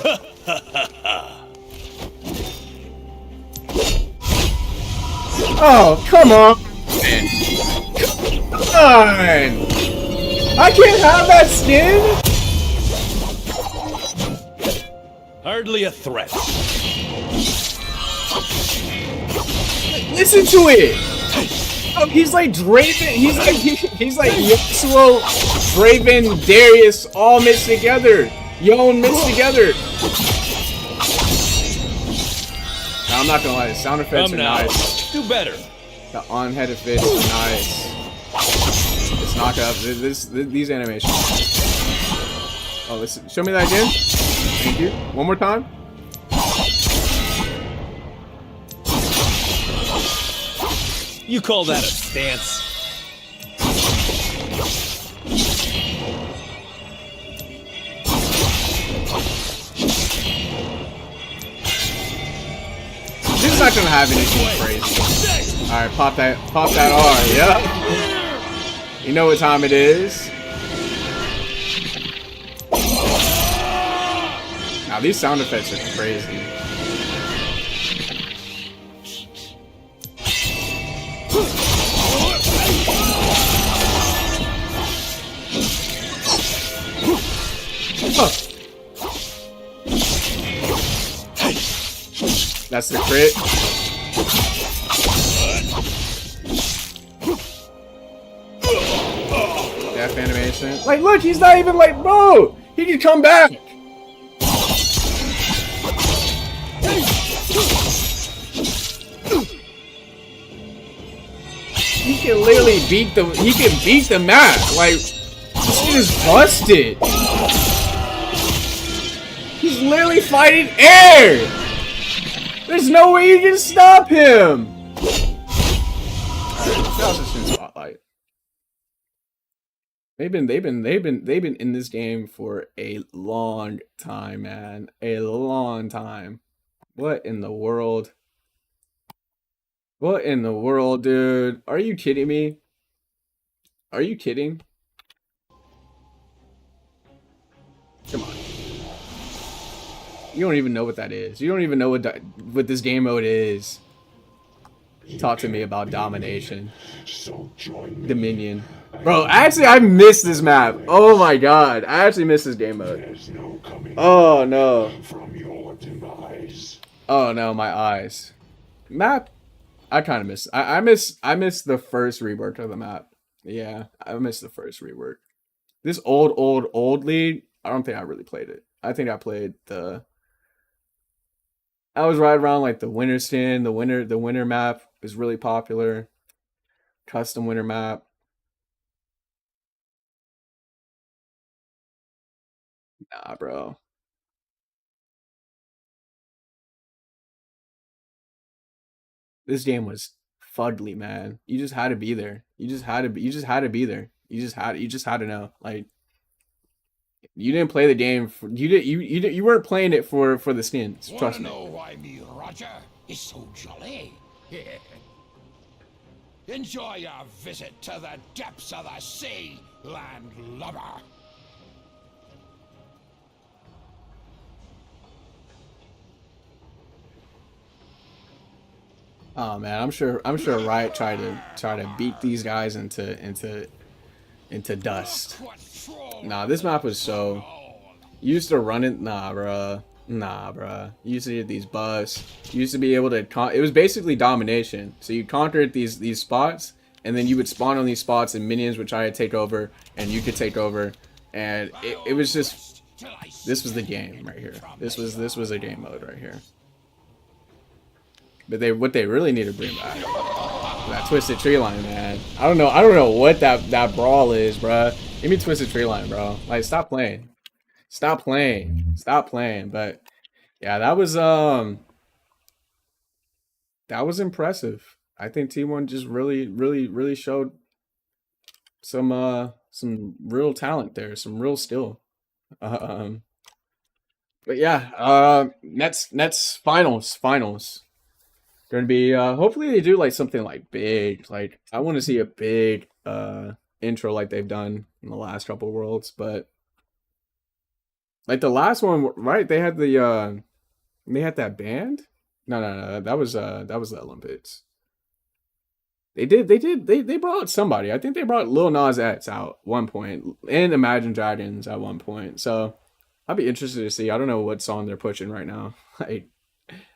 Speaker 1: Oh, come on! Come on! I can't have that skin!
Speaker 15: Hardly a threat.
Speaker 1: Listen to it! Oh, he's like Draven, he's like Yasuo, Draven, Darius, all mixed together. Yon mixed together. Now, I'm not gonna lie, the sound effects are nice.
Speaker 15: Do better.
Speaker 1: The on-head effects are nice. It's knock up. These animations. Oh, listen. Show me that again. Thank you. One more time.
Speaker 15: You call that a stance?
Speaker 1: This is not gonna have anything crazy. All right, pop that R. Yep. You know what time it is. Now these sound effects are crazy. That's the crit. Death animation. Like, look, he's not even like, bro, he can come back. He can literally beat the map. Like, this shit is busted. He's literally fighting air. There's no way you can stop him. Spotlight. They've been in this game for a long time, man. A long time. What in the world? What in the world, dude? Are you kidding me? Are you kidding? Come on. You don't even know what that is. You don't even know what this game mode is. Talk to me about domination. Dominion. Bro, actually, I missed this map. Oh my god. I actually missed this game mode. Oh no. Oh no, my eyes. Map. I kind of miss. I miss the first rework of the map. Yeah, I missed the first rework. This old league, I don't think I really played it. I think I played the... I was right around like the winter skin, the winter map is really popular. Custom winter map. Nah, bro. This game was fudly, man. You just had to be there. You just had to be there. You just had to know. Like, you didn't play the game for, you weren't playing it for the skins. Trust me.
Speaker 16: Know why me Roger is so jolly? Enjoy your visit to the depths of the sea, landlubber.
Speaker 1: Oh man, I'm sure Riot tried to beat these guys into dust. Nah, this map was so... You used to run it... Nah, bruh. Nah, bruh. You used to get these buffs. You used to be able to... It was basically domination. So you conquered these spots, and then you would spawn on these spots, and minions would try to take over, and you could take over. And it was just... This was the game right here. This was a game mode right here. But what they really need to bring back... That twisted tree line, man. I don't know what that brawl is, bruh. Give me twisted tree line, bro. Like, stop playing. Stop playing. Stop playing. But yeah, that was impressive. I think T1 just really showed some real talent there, some real skill. But yeah, Nets finals. Gonna be hopefully they do like something like big. Like, I want to see a big intro like they've done in the last couple of worlds, but like the last one, right? They had that band. No, that was the Olympics. They brought somebody. I think they brought Lil Nas X out at one point, and Imagine Dragons at one point. So I'll be interested to see. I don't know what song they're pushing right now. Like,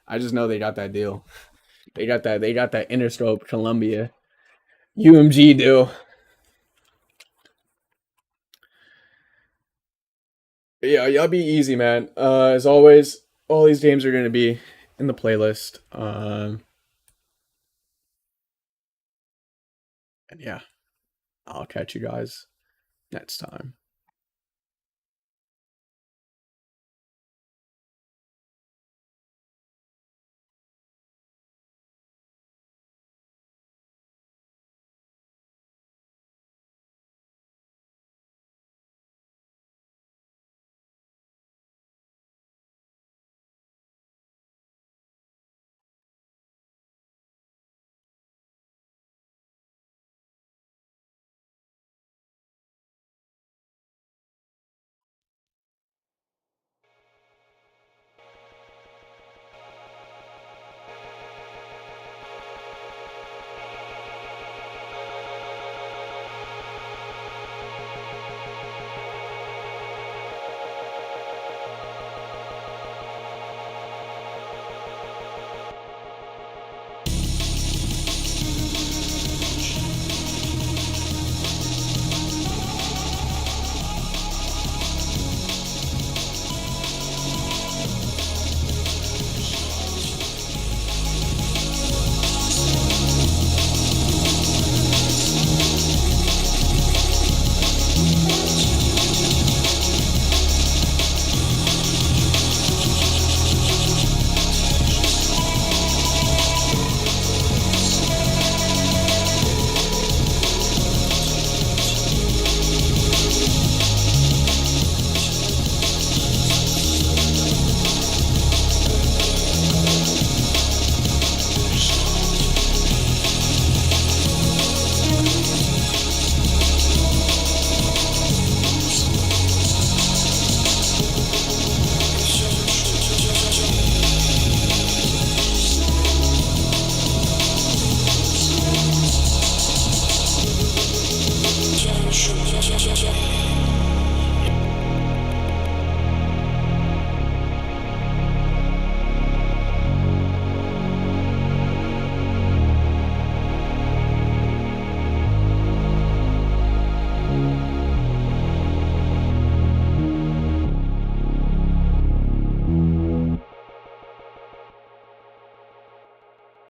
Speaker 1: I just know they got that deal. They got that Interscope Columbia UMG deal. Yeah, y'all be easy, man. As always, all these games are gonna be in the playlist. And yeah, I'll catch you guys next time.